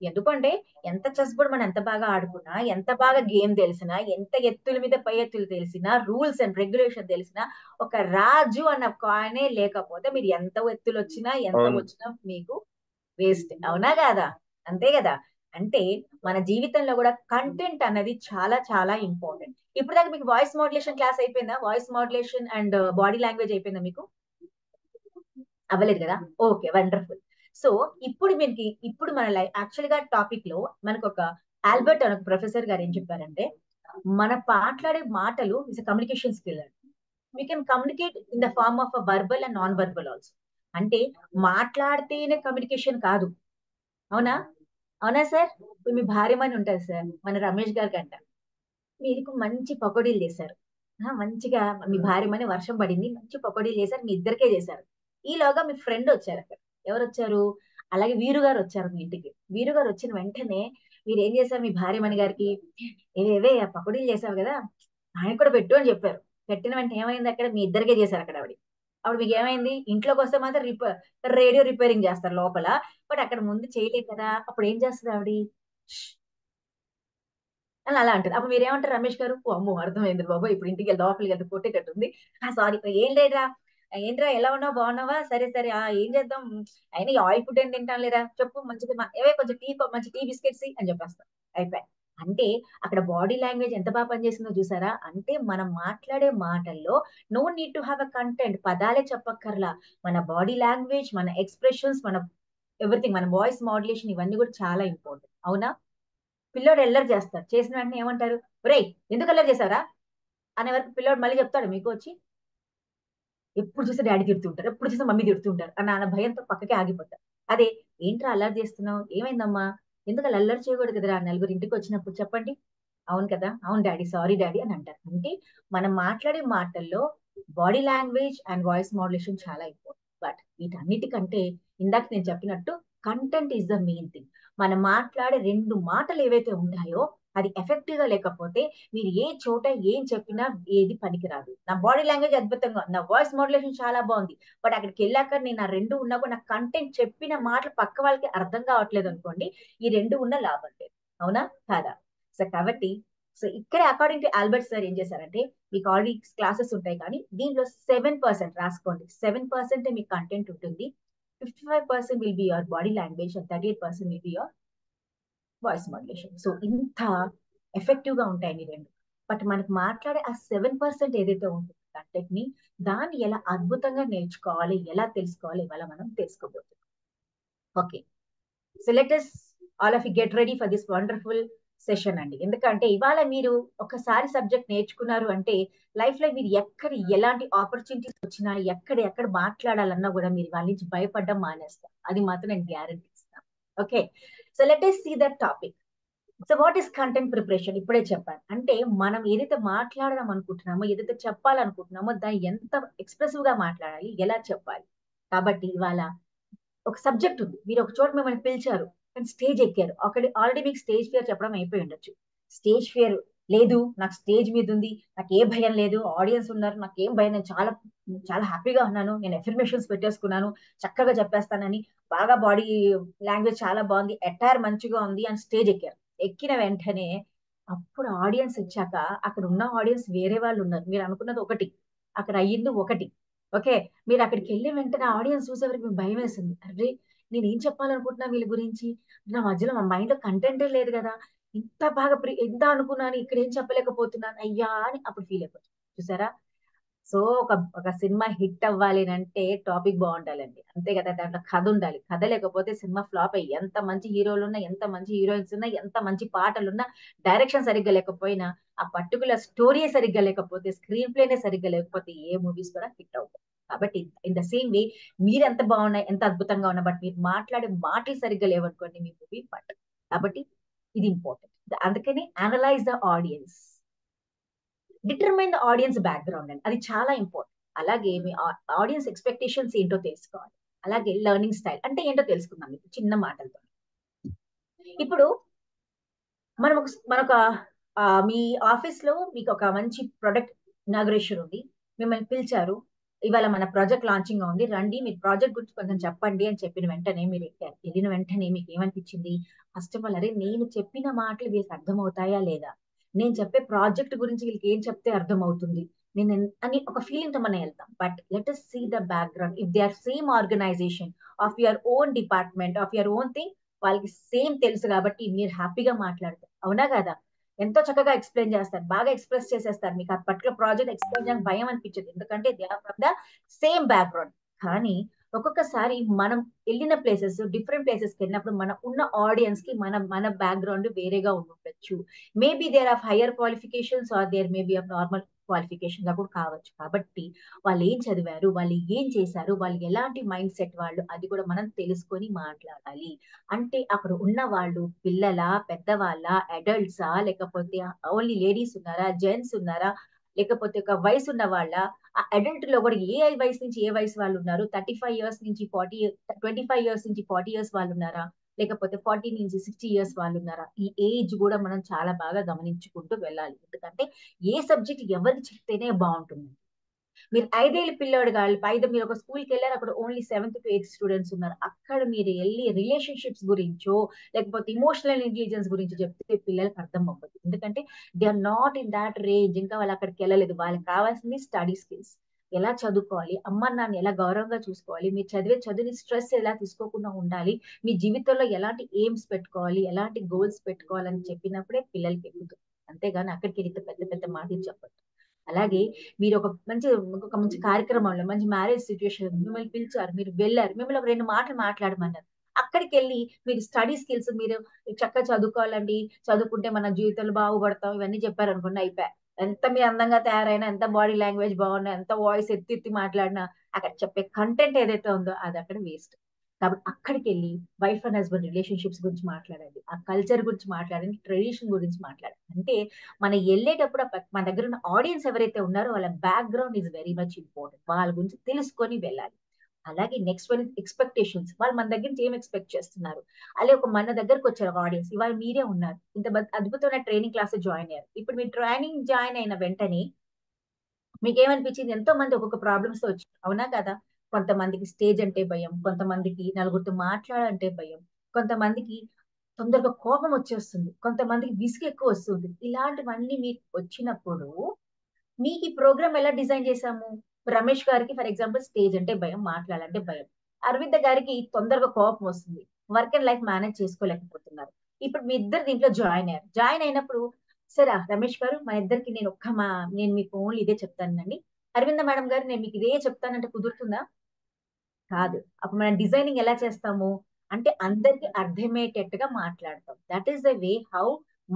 ఎందుకంటే ఎంత చెస్ బోర్డ్ మనం ఎంత బాగా ఆడుకున్నా, ఎంత బాగా గేమ్ తెలిసినా, ఎంత ఎత్తుల మీద పై ఎత్తులు తెలిసినా, రూల్స్ అండ్ రెగ్యులేషన్ తెలిసినా, ఒక రాజు అన్న కాయనే లేకపోతే మీరు ఎంత ఎత్తులు వచ్చినా ఎంత అవును. వచ్చినా మీకు వేస్ట్. అవునా కాదా? అంతే కదా. అంటే మన జీవితంలో కూడా కంటెంట్ అన్నది చాలా చాలా ఇంపార్టెంట్. ఇప్పుడు దాకా మీకు వాయిస్ మోడ్యులేషన్ క్లాస్ అయిపోయిందా? Voice modulation and body language అయిపోయిందా మీకు? అవ్వలేదు కదా. Okay, wonderful. సో ఇప్పుడు మన యాక్చువల్ గా టాపిక్ లో మనకు ఒక ఆల్బర్ట్ అనే ప్రొఫెసర్ గారు ఏం చెప్పారంటే, మన మాట్లాడే మాటలు ఇస్ కమ్యూనికేషన్ స్కిల్ అండి. We can communicate in the form of verbal and non verbal also. అంటే మాట్లాడితేనే కమ్యూనికేషన్ కాదు. అవునా? అవునా సార్? ఇప్పుడు మీ భార్యమని ఉంటుంది సార్, మన రమేష్ గారికి అంట, మీకు మంచి పకోడీలు చేశారు. మంచిగా మీ భార్యమని వర్షం పడింది, మంచి పకోడీలు చేశారు, మీ ఇద్దరికే చేశారు. ఈలోగా మీ ఫ్రెండ్ వచ్చారు. అక్కడ ఎవరు వచ్చారు? అలాగే వీరు గారు వచ్చారు మీ ఇంటికి. వీరు గారు వచ్చిన వెంటనే మీరు ఏం చేశారు? మీ భార్యమణి గారికి ఏవే పకోడీలు చేశావు కదా, ఆయన కూడా పెట్టు అని చెప్పారు. పెట్టిన వెంటనే ఏమైంది? అక్కడ మీ ఇద్దరికే చేశారు అక్కడ ఆవిడ. అప్పుడు మీకు ఏమైంది? ఇంట్లోకి వస్తే మాత్రం రేడియో రిపేరింగ్ చేస్తారు లోపల, బట్ అక్కడ ముందు చేయలేదు కదా. అప్పుడు ఏం చేస్తుంది ఆవిడ? అని అలా అంటది. అప్పుడు మీరేమంటారు రమేష్ గారు? ఓ అమ్మో, అర్థమైంది బాబు, ఇప్పుడు ఇంటికి లోపలికి వెళ్తే కొట్టేటట్టుంది. సారీ, ఏం లేదురా, ఏంట్రా ఎలా ఉన్నావు, బాగున్నావా, సరే సరే, ఏం చేద్దాం, అయినా ఈ ఆయిల్ ఫుడ్ ఏం తింటాం లేరా, చెప్పు మంచిగా, ఏవే కొంచెం మంచి టీ బిస్కెట్స్ అని చెప్పేస్తాం. అయిపోయి. అంటే అక్కడ బాడీ లాంగ్వేజ్ ఎంత బాగా పనిచేసిందో చూసారా? అంటే మనం మాట్లాడే మాటల్లో no need to have a content, పదాలే చెప్పక్కర్లా. మన బాడీ లాంగ్వేజ్, మన ఎక్స్ప్రెషన్స్, మన ఎవ్రీథింగ్, మన వాయిస్ మాడ్యులేషన్, ఇవన్నీ కూడా చాలా ఇంపార్టెంట్. అవునా? పిల్లోడు ఎల్లరి చేస్తాడు, చేసిన వెంటనే ఏమంటారు? రేయ్, ఎందుకు అల్లరి చేశారా అనే వరకు పిల్లోడు మళ్ళీ చెప్తాడు మీకు వచ్చి? ఎప్పుడు చూస్తే డాడీ తిడుతుంటారు, ఎప్పుడు చూస్తే మమ్మీ తిడుతుంటారు అన్న భయంతో పక్కకే ఆగిపోతారు. అదే, ఏంట్రా అల్లరి చేస్తున్నావు, ఏమైందమ్మా, ఎందుకు అలా అల్లరి చేయకూడదు కదరా నలుగురు ఇంటికి వచ్చినప్పుడు, చెప్పండి. అవును కదా, అవును డాడీ, సారీ డాడీ అని అంటారు. అంటే మనం మాట్లాడే మాటల్లో body language and voice modulation చాలా ఇంపార్టెంట్. బట్ వీటన్నిటికంటే ఇందాక నేను చెప్పినట్టు content is the main thing. మనం మాట్లాడే రెండు మాటలు ఏవైతే ఉంటాయో అది ఎఫెక్టివ్ గా లేకపోతే మీరు ఏ చోట ఏం చెప్పినా ఏది పనికిరాదు. నా బాడీ లాంగ్వేజ్ అద్భుతంగా, నా వాయిస్ మాడ్యులేషన్ చాలా బాగుంది, బట్ అక్కడికి వెళ్ళాక నేను ఆ రెండు ఉన్నా కూడా నా కంటెంట్ చెప్పిన మాటలు పక్క వాళ్ళకి అర్థం కావట్లేదు అనుకోండి, ఈ రెండు ఉన్న లాభం లేదు. అవునా కాదా? సో కాబట్టి ఇక్కడ అకార్డింగ్ టు ఆల్బర్ట్ సార్ ఏం చేశారంటే, మీకు ఆల్రెడీ క్లాసెస్ ఉంటాయి కానీ దీంట్లో 7% రాసుకోండి. 7% మీకు కంటెంట్ ఉంటుంది, 55% will be your body language and 38% will be your voice modulation. So ఇంత ఎఫెక్టివ్ గా ఉంటాయి ఈ రెండు. బట్ మనకు మాట్లాడే ఆ 7% ఏదైతే ఉంటుందో కంటెంట్ ని, దాన్ని ఎలా అద్భుతంగా నేర్చుకోవాలి, ఎలా తెలుసుకోవాలి, ఇవాళ మనం తెలుసుకోబోతున్నాం. Okay, so let us all of you get ready for this wonderful session అండి. ఎందుకంటే ఇవాళ మీరు ఒకసారి సబ్జెక్ట్ నేర్చుకున్నారు అంటే లైఫ్ లో మీరు ఎక్కడ ఎలాంటి ఆపర్చునిటీస్ వచ్చినా, ఎక్కడ మాట్లాడాలన్నా కూడా మీరు వాళ్ళ నుంచి భయపడడం మానేస్తారు. అది మాత్రం నేను గ్యారంటీ ఇస్తాను. Okay, so let us see that topic. So what is content preparation? ఇప్పుడే చెప్పాను. అంటే మనం ఏదైతే మాట్లాడదాం అనుకుంటున్నామో, ఏదైతే చెప్పాలనుకుంటున్నామో దాన్ని ఎంత ఎక్స్ప్రెసివ్ గా మాట్లాడాలి, ఎలా చెప్పాలి. కాబట్టి ఇవాళ ఒక సబ్జెక్ట్ ఉంది, మీరు ఒక చోట మిమ్మల్ని పిలిచారు కానీ స్టేజ్ ఎక్కారు, ఆల్రెడీ మీకు స్టేజ్ ఫియర్ చెప్పడం అయిపోయి ఉండొచ్చు. స్టేజ్ ఫియర్ లేదు, నాకు స్టేజ్ మీద ఉంది, నాకు ఏ భయం లేదు, ఆడియన్స్ ఉన్నారు, నాకు ఏం భయం, నేను చాలా చాలా హ్యాపీగా ఉన్నాను, నేను ఎఫర్మేషన్స్ పెట్టేసుకున్నాను, చక్కగా చెప్పేస్తానని, బాగా బాడీ లాంగ్వేజ్ చాలా బాగుంది, అటైర్ మంచిగా ఉంది అని స్టేజ్ ఎక్కారు. ఎక్కిన వెంటనే అప్పుడు ఆడియన్స్ వచ్చాక అక్కడ ఉన్న ఆడియన్స్ వేరే వాళ్ళు ఉన్నారు, మీరు అనుకున్నది ఒకటి, అక్కడ అయ్యింది ఒకటి. ఓకే, మీరు అక్కడికి వెళ్ళిన వెంటనే ఆడియన్స్ చూసేవరకు మీకు భయం వేసింది. అరే, నేను ఏం చెప్పాలనుకుంటున్నా వీళ్ళ గురించి, నా మధ్యలో మా మైండ్ లో కంటెంటే లేదు కదా, ఇంత బాగా ఎంత అనుకున్నాను, ఇక్కడ ఏం చెప్పలేకపోతున్నాను అయ్యా అని అప్పుడు ఫీల్ అయిపోతుంది. చూసారా? సో ఒక సినిమా హిట్ అవ్వాలి అంటే టాపిక్ బాగుండాలండి, అంతే కదా, దాంట్లో కథ ఉండాలి. కథ లేకపోతే సినిమా ఫ్లాప్ అయ్యి, ఎంత మంచి హీరోలు ఉన్నా, ఎంత మంచి హీరోయిన్స్ ఉన్నా, ఎంత మంచి పాటలు ఉన్నా, డైరెక్షన్ సరిగ్గా లేకపోయినా, ఆ పర్టికులర్ స్టోరీ సరిగ్గా లేకపోతే, స్క్రీన్ ప్లేనే సరిగ్గా లేకపోతే ఏ మూవీస్ కూడా హిట్ అవుతాయి. కాబట్టి ఇన్ ద సేమ్ వే మీరు ఎంత బాగున్నాయి, ఎంత అద్భుతంగా ఉన్నా, బట్ మీరు మాట్లాడే మాటలు సరిగ్గా లేవనుకోండి, మీ మూవీ బట్. కాబట్టి ఇది ఇంపార్టెంట్. అందుకని analyse the audience, determine the audience background అండి, అది చాలా ఇంపార్టెంట్. అలాగే మీ ఆడియన్స్ ఎక్స్పెక్టేషన్స్ ఏంటో తెలుసుకోవాలి. అలాగే లెర్నింగ్ స్టైల్ అంటే ఏంటో తెలుసుకుందాం ఇప్పుడు చిన్న మాటలతో. ఇప్పుడు మనం మనొక మీ ఆఫీస్ లో మీకు ఒక మంచి ప్రొడక్ట్ ఇనాగ్రేషన్ ఉంది, మిమ్మల్ని పిలిచారు, ఇవాళ మన ప్రాజెక్ట్ లాంచింగ్ ఉంది, రండి మీరు ప్రాజెక్ట్ గురించి కొంచెం చెప్పండి అని చెప్పిన వెంటనే మీరు ఎక్కారు. వెళ్ళిన వెంటనే మీకు ఏమనిపించింది? ఫస్ట్ ఆఫ్ ఆల్, అరే నేను చెప్పిన మాటలు వీళ్ళకి అర్థమవుతాయా లేదా, నేను చెప్పే ప్రాజెక్ట్ గురించి వీళ్ళకి ఏం చెప్తే అర్థమవుతుంది నేను అని ఒక ఫీలింగ్ తో మనం వెళ్తాం. But let us see the background. If they are same organisation of your own department of your own thing, వాళ్ళకి సేమ్ తెలుసు కాబట్టి మీరు హ్యాపీగా మాట్లాడతారు. అవునా కదా? ఎంతో చక్కగా ఎక్స్ప్లెయిన్ చేస్తారు, బాగా ఎక్స్ప్రెస్ చేసేస్తారు, మీకు ఆ పర్టికులర్ ప్రాజెక్ట్ ఎక్స్ప్లెయిన్ చేయడానికి భయం అనిపించదు, ఎందుకంటే they are from the same background. కానీ ఒక్కొక్కసారి మనం వెళ్ళిన ప్లేసెస్, డిఫరెంట్ ప్లేసెస్ కి వెళ్ళినప్పుడు మన ఉన్న ఆడియన్స్ కి మన బ్యాక్గ్రౌండ్ వేరేగా ఉండొచ్చు. Maybe there of higher qualifications are there maybe of normal qualification గా కూడా కావచ్చు. కాబట్టి వాళ్ళు ఏం చదివారు, వాళ్ళు ఏం చేశారు, వాళ్ళు ఎలాంటి మైండ్ సెట్ వాళ్ళు, అది కూడా మనం తెలుసుకొని మాట్లాడాలి. అంటే అక్కడ ఉన్న వాళ్ళు పిల్లలా, పెద్దవాళ్ళ, అడల్ట్సా, లేకపోతే ఓన్లీ లేడీస్ ఉన్నారా, జెంట్స్ ఉన్నారా, లేకపోతే ఒక వయసు ఉన్న వాళ్ళ, ఆ అడల్ట్ లో కూడా ఏ వయసు నుంచి ఏ వయసు వాళ్ళు ఉన్నారు, 35 years నుంచి 25 years నుంచి 40 years వాళ్ళు ఉన్నారా, లేకపోతే 40 నుంచి 60 years వాళ్ళు ఉన్నారా, ఈ ఏజ్ కూడా మనం చాలా బాగా గమనించుకుంటూ వెళ్ళాలి. ఎందుకంటే ఏ సబ్జెక్ట్ ఎవరికి చెప్తేనే బాగుంటుంది. మీరు 5 ఏళ్ళ పిల్లోడు కాదు, మీరు ఒక స్కూల్కి వెళ్ళారు, అక్కడ only 7th to 8th students ఉన్నారు, అక్కడ మీరు వెళ్ళి రిలేషన్షిప్స్ గురించో లేకపోతే ఇమోషనల్ ఇంటెలిజెన్స్ గురించి చెప్తే పిల్లలకు అర్థం అవ్వదు. ఎందుకంటే they are not in that range, ఇంకా వాళ్ళు అక్కడికి వెళ్ళలేదు. వాళ్ళకి కావాల్సింది స్టడీ స్కిల్స్, ఎలా చదువుకోవాలి, అమ్మ నాన్న ఎలా గౌరవంగా చూసుకోవాలి, మీరు చదివే చదువుని స్ట్రెస్ ఎలా తీసుకోకుండా ఉండాలి, మీ జీవితంలో ఎలాంటి ఎయిమ్స్ పెట్టుకోవాలి, ఎలాంటి గోల్స్ పెట్టుకోవాలని చెప్పినప్పుడే పిల్లలకి ఎక్కుతుంది. అంతేగాని అక్కడికి వెళ్తే పెద్ద పెద్ద మాటలు చెప్పదు. అలాగే మీరు ఒక మంచి కార్యక్రమంలో, మంచి మ్యారేజ్ సిచ్యువేషన్ మిమ్మల్ని పిలిచారు, మీరు వెళ్ళారు, మిమ్మల్ని ఒక 2 మాటలు మాట్లాడమన్నారు, అక్కడికి వెళ్ళి మీరు స్టడీ స్కిల్స్ మీరు చక్కగా చదువుకోవాలండి, చదువుకుంటే మన జీవితంలో బాగుపడతాం, ఇవన్నీ చెప్పారు అనుకోండి, అయిపోయా. ఎంత మీరు అందంగా తయారైనా, ఎంత బాడీ లాంగ్వేజ్ బాగున్నా, ఎంత వాయిస్ ఎత్తి మాట్లాడినా, అక్కడ చెప్పే కంటెంట్ ఏదైతే ఉందో అది అక్కడ వేస్ట్. కాబట్టి అక్కడికి వెళ్ళి వైఫ్ అండ్ హస్బెండ్ రిలేషన్షిప్స్ గురించి మాట్లాడండి, ఆ కల్చర్ గురించి మాట్లాడండి, ట్రెడిషన్ గురించి మాట్లాడండి. అంటే మనం వెళ్ళేటప్పుడు మన దగ్గర ఉన్న ఆడియన్స్ ఎవరైతే ఉన్నారో వాళ్ళ background is very much important, వాళ్ళ గురించి తెలుసుకొని వెళ్ళాలి. అలాగే నెక్స్ట్ వన్ ఎక్స్పెక్టేషన్స్. వాళ్ళు మన దగ్గర నుంచి ఏం ఎక్స్పెక్ట్ చేస్తున్నారు, అలాగే మన దగ్గరకు వచ్చారు ఆడియన్స్, ఇవాళ మీరే ఉన్నారు, ఇంత అద్భుతమైన ట్రైనింగ్ క్లాస్ జాయిన్ అయ్యారు. ఇప్పుడు మీరు ట్రైనింగ్ జాయిన్ అయిన వెంటనే మీకు ఏమనిపించింది? ఎంతో మంది ఒక్కొక్క ప్రాబ్లమ్స్ తో వచ్చారు, అవునా కదా? కొంతమందికి స్టేజ్ అంటే భయం, కొంతమందికి నలుగురితో మాట్లాడాలంటే భయం, కొంతమందికి తొందరగా కోపం వచ్చేస్తుంది, కొంతమందికి విసుగు ఎక్కువ వస్తుంది. ఇలాంటివన్నీ మీకు వచ్చినప్పుడు మీకు ఈ ప్రోగ్రామ్ ఎలా డిజైన్ చేశాము? రమేష్ గారికి ఫర్ ఎగ్జాంపుల్ స్టేజ్ అంటే భయం, మాట్లాడాలంటే భయం. అరవింద్ గారికి తొందరగా కోపం వస్తుంది, వర్క్ అండ్ లైఫ్ మేనేజ్ చేసుకోలేకపోతున్నారు. ఇప్పుడు మీ ఇద్దరు దీంట్లో జాయిన్ అయ్యారు. జాయిన్ అయినప్పుడు సరే రమేష్ గారు, మన ఇద్దరికి నేను మీకు ఓన్లీ ఇదే చెప్తానండి, అరవింద మేడం గారు నేను మీకు ఇదే చెప్తానంటే కుదురుతుందా? కాదు. అప్పుడు మనం డిజైనింగ్ ఎలా చేస్తాము అంటే అందరికి అర్థమయ్యేటట్టుగా మాట్లాడతాం. That is the way how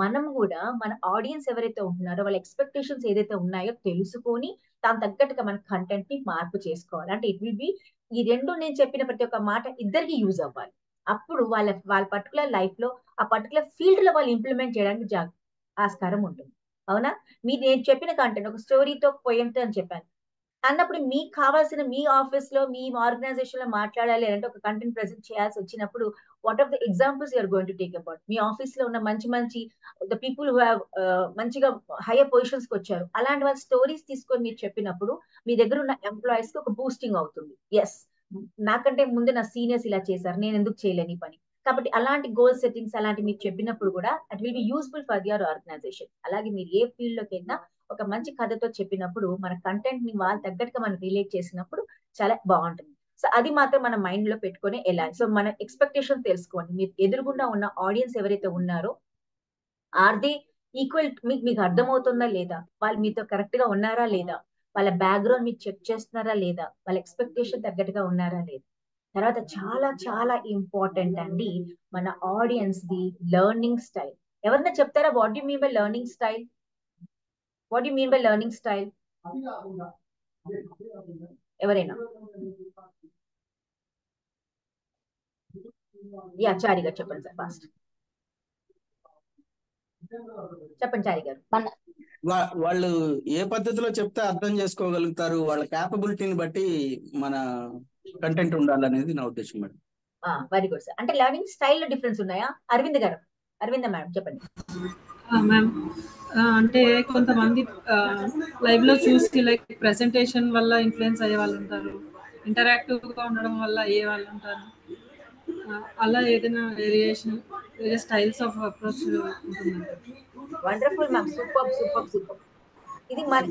మనం కూడా మన ఆడియన్స్ ఎవరైతే ఉంటున్నారో వాళ్ళ ఎక్స్పెక్టేషన్స్ ఏదైతే ఉన్నాయో తెలుసుకొని దాని తగ్గట్టుగా మన కంటెంట్ ని మార్పు చేసుకోవాలి. అంటే ఇట్ విల్ బి ఈ రెండు నేను చెప్పిన ప్రతి ఒక్క మాట ఇద్దరికి యూజ్ అవ్వాలి. అప్పుడు వాళ్ళ పర్టికులర్ లైఫ్ లో ఆ పర్టికులర్ ఫీల్డ్ లో వాళ్ళు ఇంప్లిమెంట్ చేయడానికి ఆస్కారం ఉంటుంది. అవునా? నేను చెప్పిన కంటెంట్ ఒక స్టోరీతో పోయంతో అని చెప్పాను అన్నప్పుడు మీకు కావాల్సిన మీ ఆఫీస్ లో మీ ఆర్గనైజేషన్ లో మాట్లాడాలి అంటే ఒక కంటెంట్ ప్రెజెంట్ చేయాల్సి వచ్చినప్పుడు what of the examples you're going to take about? మీ ఆఫీస్ లో ఉన్న మంచి ద పీపుల్ హు హావ్ మంచిగా హైయర్ పొజిషన్స్ కి వచ్చారు, అలాంటి వాళ్ళ స్టోరీస్ తీసుకొని మీరు చెప్పినప్పుడు మీ దగ్గర ఉన్న ఎంప్లాయీస్ కి ఒక బూస్టింగ్ అవుతుంది. ఎస్, నాకంటే ముందు నా సీనియర్స్ ఇలా చేశారు, నేను ఎందుకు చేయలేని పని. కాబట్టి అలాంటి గోల్ సెట్టింగ్స్ అలాంటి మీకు చెప్పినప్పుడు కూడా it will be useful for your organisation. అలాగే మీరు ఏ ఫీల్డ్ లోకి వెళ్ళినా ఒక మంచి కథతో చెప్పినప్పుడు మన కంటెంట్ ని వాళ్ళు తగ్గట్టుగా మనం రిలేట్ చేసినప్పుడు చాలా బాగుంటుంది. సో అది మాత్రం మన మైండ్ లో పెట్టుకొని వెళ్ళాలి. సో మన ఎక్స్పెక్టేషన్ తెలుసుకోండి, మీరు ఎదురుగుండా ఉన్న ఆడియన్స్ ఎవరైతే ఉన్నారో ఆర్ దే ఈక్వల్, మీకు అర్థమవుతుందా లేదా, వాళ్ళు మీతో కరెక్ట్ గా ఉన్నారా లేదా, వాళ్ళ బ్యాక్గ్రౌండ్ మీరు చెక్ చేస్తున్నారా లేదా, వాళ్ళ ఎక్స్పెక్టేషన్ తగ్గట్టుగా ఉన్నారా లేదా. తర్వాత చాలా చాలా ఇంపార్టెంట్ అండి మన ఆడియన్స్ ది లెర్నింగ్ స్టైల్. ఎవరన్నా చెప్తారా what you mean by learning style? What you mean by learning style? ఎవరైనా? యా, చారి గారు చెప్పండి సార్, ఫాస్ట్ చెప్పండి చారి గారు. వాళ్ళు ఏ పద్ధతిలో చెప్తే అర్థం చేసుకోగలుగుతారు, వాళ్ళ క్యాపబిలిటీని బట్టి మన కంటెంట్ ఉండాలనేది నా ఉద్దేశం మేడం. Very good sir. అంటే లెర్నింగ్ స్టైల్లో డిఫరెన్స్ ఉన్నాయా? అరవింద్ మేడం చెప్పండి. మ్యామ్ అంటే కొంతమంది లైవ్ లో చూసి లైక్ ప్రెసెంటేషన్ వల్ల ఇన్ఫ్లుయెన్స్ అయ్యే వాళ్ళు ఉంటారు, ఇంటరాక్టివ్ గా ఉండడం వల్ల అయ్యే వాళ్ళు ఉంటారు. అలా ఏదైనా వేరే స్టైల్స్ ఆఫ్ అప్రోచ్ ఉంటుంది. Wonderful ma'am, super. ఇది మన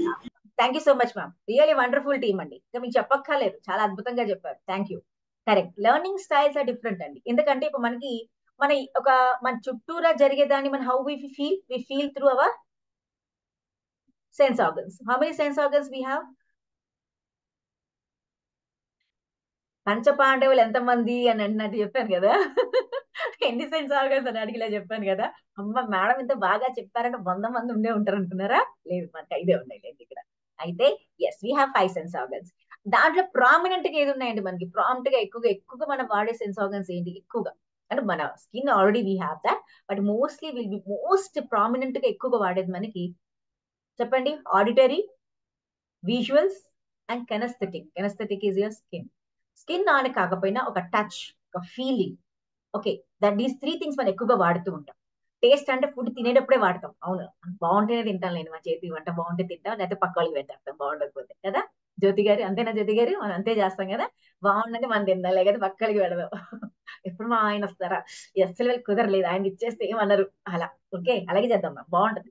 thank you so much ma'am, really wonderful team అండి. ఇంకా మీకు చెప్పక్కర్లేదు, చాలా అద్భుతంగా చెప్పారు. Thank you. Correct, learning styles are different అండి. ఎందుకంటే ఇప్పుడు మన చుట్టూరా జరిగేదాన్ని మన how we feel through our sense organs. How many sense organs we have? పంచపాండవులు ఎంతమంది అని అన్నట్టు చెప్పాను కదా. ఎన్ని సెన్స్ ఆర్గన్స్ అని అడిగిలా చెప్పాను కదా. అమ్మ మేడం ఇంత బాగా చెప్పారంటే 100 మంది ఉండే ఉంటారు అనుకున్నారా? లేదు, మనకి 5 ఉన్నాయి ఇక్కడ. అయితే yes, we have 5 sense organs. దాంట్లో ప్రామినెంట్ గా ఏది ఉన్నాయండి? మనకి ప్రాంప్ట్ గా ఎక్కువగా మనం వాడే సెన్స్ ఆర్గన్స్ ఏంటి? ఎక్కువగా అంటే మన skin already we have that, but mostly will be most prominent గా ఎక్కువగా వాడేది మనకి చెప్పండి. Auditory, visuals and kinesthetic. Kinesthetic is your skin on కాకపోయినా ఒక టచ్, ఒక ఫీలింగ్. ఓకే, దీస్ 3 థింగ్స్ మనం ఎక్కువగా వాడుతూ ఉంటాం. టేస్ట్ అంటే ఫుడ్ తినేటప్పుడే వాడతాం. అవును, బాగుంటేనే తింటాం. లేని మా చేతి వంట బాగుంటే తింటాం, లేకపోతే పక్క వాళ్ళకి పెట్టేస్తాం బాగుండకపోతే కదా. జ్యోతి గారు అంతేనా? జ్యోతి గారు మనం అంతే చేస్తాం కదా. బాగుండదు మనం తిందాం, లేకపోతే పక్కలకి పెడదాం. ఎప్పుడు మా ఆయన వస్తారా? అసలు కుదరలేదు, ఆయన ఇచ్చేస్తే ఏమన్నారు అలా. ఓకే, అలాగే చేద్దాం, బాగుంటది.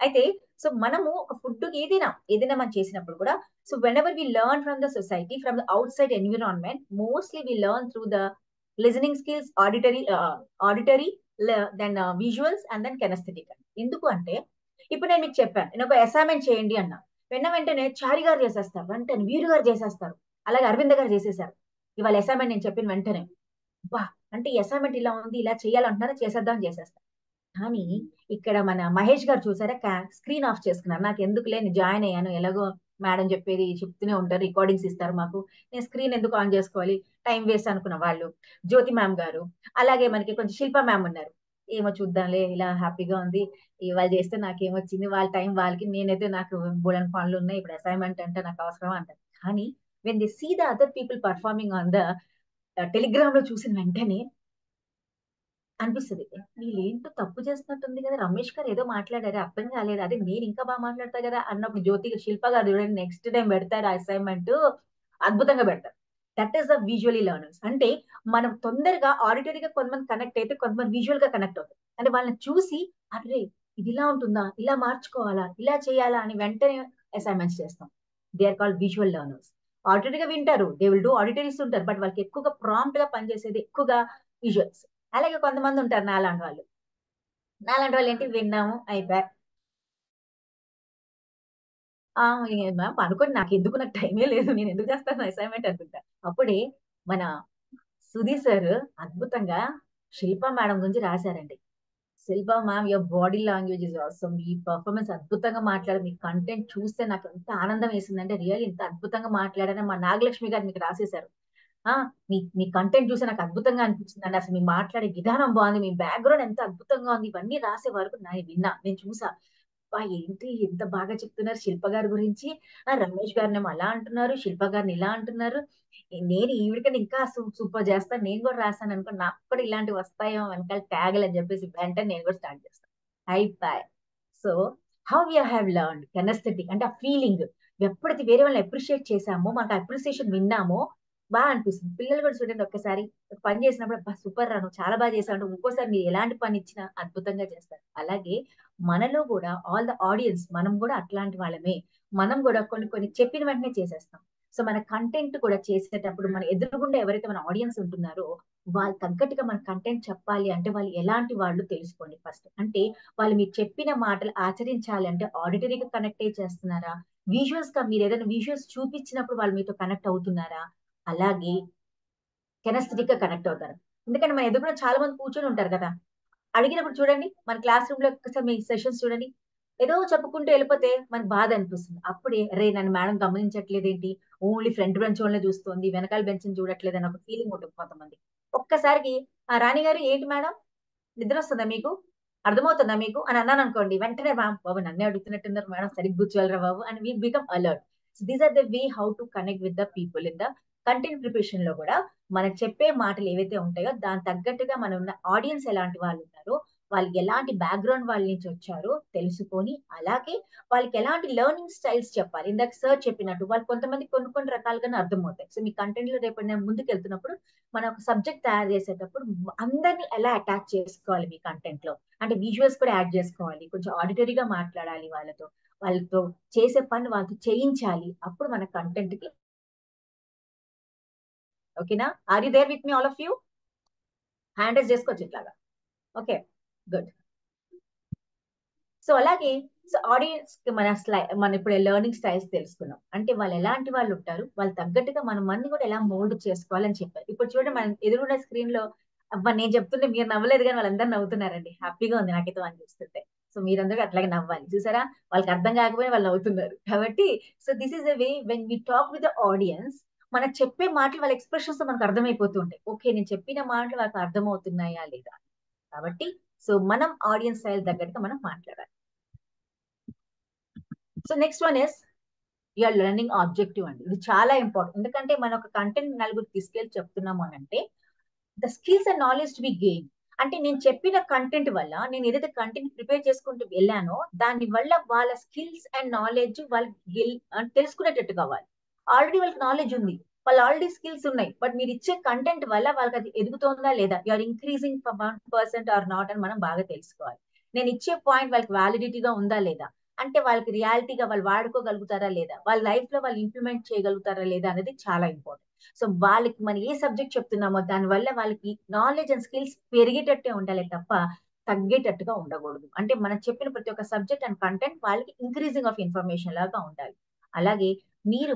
అయితే సో మనము ఒక ఫుడ్ ఏదైనా మనం చేసినప్పుడు కూడా, so whenever we learn from the society, from the outside environment, mostly we learn through the listening skills, auditory, then visuals and then kinesthetic. ఎందుకు అంటే ఇప్పుడు నేను మీకు చెప్పాను, నేను ఒక అసైన్మెంట్ చేయండి అన్నా, వెంటనే చారి గారు చేసేస్తారు, వెంటనే వీరు గారు చేసేస్తారు, అలాగే అరవింద్ గారు చేసేసారు. ఇవాళ అసైన్మెంట్ నేను చెప్పిన వెంటనే బా అంటే ఈ అసైన్మెంట్ ఇలా ఉంది, ఇలా చేయాలంటున్నారా, చేసేద్దాం చేసేస్తారు. కానీ ఇక్కడ మన మహేష్ గారు చూసారా, స్క్రీన్ ఆఫ్ చేసుకున్నారు. నాకు ఎందుకులే, నేను జాయిన్ అయ్యాను, ఎలాగో మేడం చెప్పేది చెప్తూనే ఉంటారు, రికార్డింగ్స్ ఇస్తారు మాకు, నేను స్క్రీన్ ఎందుకు ఆన్ చేసుకోవాలి, టైం వేస్ట్ అనుకున్న వాళ్ళు. జ్యోతి మ్యామ్ గారు, అలాగే మనకి కొంచెం శిల్ప మ్యామ్ ఉన్నారు. ఏమో చూద్దాంలే, ఇలా హ్యాపీగా ఉంది, ఇవాళ చేస్తే నాకేమొచ్చింది, వాళ్ళ టైం వాళ్ళకి, నేనైతే నాకు బోలెని పనులు ఉన్నాయి, ఇప్పుడు అసైన్మెంట్ అంటే నాకు అవసరం అంటారు. కానీ when they see the other people performing on the Telegram లో చూసిన వెంటనే అనిపిస్తుంది, వీళ్ళు ఏంటో తప్పు చేస్తున్నట్టుంది కదా, రమేష్ గారు ఏదో మాట్లాడారు అర్థం కాలేదు, అదే నేను ఇంకా బాగా మాట్లాడతా కదా అన్నప్పుడు జ్యోతి శిల్ప గారు చూడండి నెక్స్ట్ టైం పెడతారు అసైన్మెంట్, అద్భుతంగా పెడతారు. That is the visually learners. అంటే మనం తొందరగా ఆడిటరీగా కొంతమంది కనెక్ట్ అయితే, కొంతమంది విజువల్ గా కనెక్ట్ అవుతారు. అంటే వాళ్ళని చూసి అరే ఇది ఇలా ఉంటుందా, ఇలా మార్చుకోవాలా, ఇలా చేయాలా అని వెంటనే అసైన్మెంట్స్ చేస్తాం. They are called visual learners. ఆడిటరీగా వింటారు, దే విల్ డూ ఆడిటరీస్ ఉంటారు, బట్ వాళ్ళకి ఎక్కువగా ప్రాంప్ట్ గా పనిచేసేది ఎక్కువగా విజువల్స్. అలాగే కొంతమంది ఉంటారు నాలాంటి వాళ్ళు ఏంటి, విన్నాము అయిపోయా మ్యామ్ అనుకోండి, నాకు టైమే లేదు, నేను ఎందుకు చేస్తాను అసైన్మెంట్ అనుకుంటా. అప్పుడే మన సుధీర్ సార్ అద్భుతంగా శిల్ప మేడం గురించి రాశారండి. Shilpa ma'am, your body language is awesome, మీ పర్ఫార్మెన్స్ అద్భుతంగా మాట్లాడారు, మీ కంటెంట్ చూస్తే నాకు ఎంత ఆనందం వేసిందంటే, రియల్ ఇంత అద్భుతంగా మాట్లాడారని మా నాగలక్ష్మి గారు మీకు రాసేశారు. మీ కంటెంట్ చూసి నాకు అద్భుతంగా అనిపించింది అండి, అసలు మీ మాట్లాడే విధానం బాగుంది, మీ బ్యాక్గ్రౌండ్ ఎంత అద్భుతంగా ఉంది, ఇవన్నీ రాసే వరకు నేను చూసా, ఏంటి ఎంత బాగా చెప్తున్నారు శిల్ప గారి గురించి, రమేష్ గారిని అలా అంటున్నారు, శిల్ప గారిని ఇలా అంటున్నారు, నేను ఈవిడికని ఇంకా సూపర్ చేస్తాను, నేను కూడా రాశాను అనుకో, నాకు కూడా ఇలాంటివి వస్తాయో వెనకాల ట్యాగులు అని చెప్పేసి వెంటనే నేను కూడా స్టార్ట్ చేస్తాను. అయిపోయి so how you have learned kinesthetic అంటే ఆ ఫీలింగ్, ఎప్పుడైతే వేరే వాళ్ళని అప్రిషియేట్ చేసామో, మనకు అప్రిసియేషన్ విన్నామో బాగా అనిపిస్తుంది. పిల్లలు కూడా చూడండి, ఒక్కసారి పని చేసినప్పుడు సూపర్ రా, నువ్వు చాలా బాగా చేసావు, ఇంకోసారి మీరు ఎలాంటి పని ఇచ్చినా అద్భుతంగా చేస్తారు. అలాగే మనలో కూడా ఆల్ ద ఆడియన్స్, మనం కూడా అట్లాంటి వాళ్ళమే, మనం కూడా కొన్ని చెప్పిన వెంటనే చేసేస్తాం. సో మన కంటెంట్ కూడా చేసేటప్పుడు మన ఎదురుగుండా ఎవరైతే మన ఆడియన్స్ ఉంటున్నారో వాళ్ళు తగ్గట్టుగా మన కంటెంట్ చెప్పాలి అంటే వాళ్ళు ఎలాంటి వాళ్ళు తెలుసుకోండి ఫస్ట్. అంటే వాళ్ళు మీరు చెప్పిన మాటలు ఆచరించాలి అంటే ఆడిటరీగా కనెక్ట్ అయ్యి చేస్తున్నారా, విజువల్స్ గా మీరు ఏదైనా విజువల్స్ చూపించినప్పుడు వాళ్ళు మీతో కనెక్ట్ అవుతున్నారా, అలాగే కెనస్థెటిక్ గా కనెక్ట్ అవుతారు. ఎందుకంటే మన ఎదురుగా చాలా మంది కూర్చొని ఉంటారు కదా, అడిగినప్పుడు చూడండి మన క్లాస్ రూమ్ లో ఒక్కసారి మీ సెషన్స్ చూడండి, ఏదో చెప్పుకుంటూ వెళ్ళిపోతే మనకు బాధ అనిపిస్తుంది. అప్పుడే రే నన్ను మేడం గమనించట్లేదు ఏంటి, ఓన్లీ ఫ్రంట్ బెంచ్ వాళ్ళనే చూస్తుంది, వెనకాల బెంచ్ చూడట్లేదు అని ఒక ఫీలింగ్ ఉంటుంది కొంతమంది. ఒక్కసారికి ఆ రాణి గారు ఏంటి మేడం నిద్ర వస్తుందా మీకు, అర్థమవుతుందా మీకు అని అన్నాను అనుకోండి, వెంటనే బాబు నన్నే అడుగుతున్నట్టున్నారు మేడం, సరిగ్గా కూర్చోవాలరా బాబు అని we become alert. So these are the way how to connect with the people in the content preparation లో కూడా మనం చెప్పే మాటలు ఏవైతే ఉంటాయో దాని తగ్గట్టుగా మనం ఉన్న ఆడియన్స్ ఎలాంటి వాళ్ళు ఉన్నారో, వాళ్ళకి ఎలాంటి బ్యాక్గ్రౌండ్ వాళ్ళ నుంచి వచ్చారో తెలుసుకొని, అలాగే వాళ్ళకి ఎలాంటి లెర్నింగ్ స్టైల్స్ చెప్పాలి. ఇందాక సార్ చెప్పినట్టు వాళ్ళు కొంతమంది కొన్ని రకాలుగానే అర్థమవుతాయి. సో మీ కంటెంట్ లో రేపు నేను ముందుకు వెళ్తున్నప్పుడు మనం ఒక సబ్జెక్ట్ తయారు చేసేటప్పుడు అందరినీ ఎలా అటాచ్ చేసుకోవాలి మీ కంటెంట్ లో, అంటే విజువల్స్ కూడా యాడ్ చేసుకోవాలి, కొంచెం ఆడిటరీగా మాట్లాడాలి, వాళ్ళతో చేసే పని వాళ్ళతో చేయించాలి. అప్పుడు మన కంటెంట్ కి ఓకేనా? Are you there with me all of you? Hand raise చేసుకోవచ్చు ఇట్లాగా. Okay, good. సో అలాగే ఆడియన్స్ కి మన ఇప్పుడు లెర్నింగ్ స్టైల్స్ తెలుసుకున్నాం. అంటే వాళ్ళు ఎలాంటి వాళ్ళు ఉంటారు, వాళ్ళు తగ్గట్టుగా మనం మంది కూడా ఎలా మోల్డ్ చేసుకోవాలని చెప్పారు. ఇప్పుడు చూడండి, మన ఎదురున్న స్క్రీన్ లో అబ్బా నేను చెప్తుంటే మీరు నవ్వలేదు కానీ వాళ్ళందరూ నవ్వుతున్నారండి. హ్యాపీగా ఉంది నాకైతే వాళ్ళు చూస్తుంటే. సో మీరందరూ అట్లాగే నవ్వాలి. చూసారా, వాళ్ళకి అర్థం కాకపోయినా వాళ్ళు నవ్వుతున్నారు. కాబట్టి so this is the way when we talk with the audience, మనం చెప్పే మాటలు వాళ్ళ ఎక్స్ప్రెషన్స్ తో మనకు అర్థమైపోతూ ఉంటాయి. ఓకే, నేను చెప్పిన మాటలు వాళ్ళకి అర్థమవుతున్నాయా లేదా. కాబట్టి సో మనం ఆడియన్స్ స్టైల్ తగ్గట్టుగా మనం మాట్లాడాలి. So next one is you're learning objective అండి. ఇది చాలా ఇంపార్టెంట్. ఎందుకంటే మనం ఒక కంటెంట్ నలుగురు తీసుకెళ్ళి చెప్తున్నాము అని అంటే the skills and knowledge to be gain. అంటే నేను చెప్పిన కంటెంట్ వల్ల, నేను ఏదైతే కంటెంట్ ప్రిపేర్ చేసుకుంటూ వెళ్ళానో దాని వల్ల వాళ్ళ స్కిల్స్ అండ్ నాలెడ్జ్ వాళ్ళకి తెలుసుకునేటట్టు కావాలి. ఆల్రెడీ వాళ్ళకి నాలెడ్జ్ ఉంది, వాళ్ళు ఆల్రెడీ స్కిల్స్ ఉన్నాయి, బట్ మీరు ఇచ్చే కంటెంట్ వల్ల వాళ్ళకి అది ఎదుగుతుందా లేదా, యూఆర్ ఇంక్రీజింగ్ 1% ఆర్ నాట్ అని మనం బాగా తెలుసుకోవాలి. నేను ఇచ్చే పాయింట్ వాళ్ళకి వ్యాలిడిటీగా ఉందా లేదా, అంటే వాళ్ళకి రియాలిటీగా వాళ్ళు వాడుకోగలుగుతారా లేదా, వాళ్ళ లైఫ్ లో వాళ్ళు ఇంప్లిమెంట్ చేయగలుగుతారా లేదా అనేది చాలా ఇంపార్టెంట్. సో వాళ్ళకి మనం ఏ సబ్జెక్ట్ చెప్తున్నామో దాని వల్ల వాళ్ళకి నాలెడ్జ్ అండ్ స్కిల్స్ పెరిగేటట్టే ఉండాలి తప్ప తగ్గేటట్టుగా ఉండకూడదు. అంటే మనం చెప్పిన ప్రతి ఒక్క సబ్జెక్ట్ అండ్ కంటెంట్ వాళ్ళకి ఇంక్రీజింగ్ ఆఫ్ ఇన్ఫర్మేషన్ లాగా ఉండాలి. అలాగే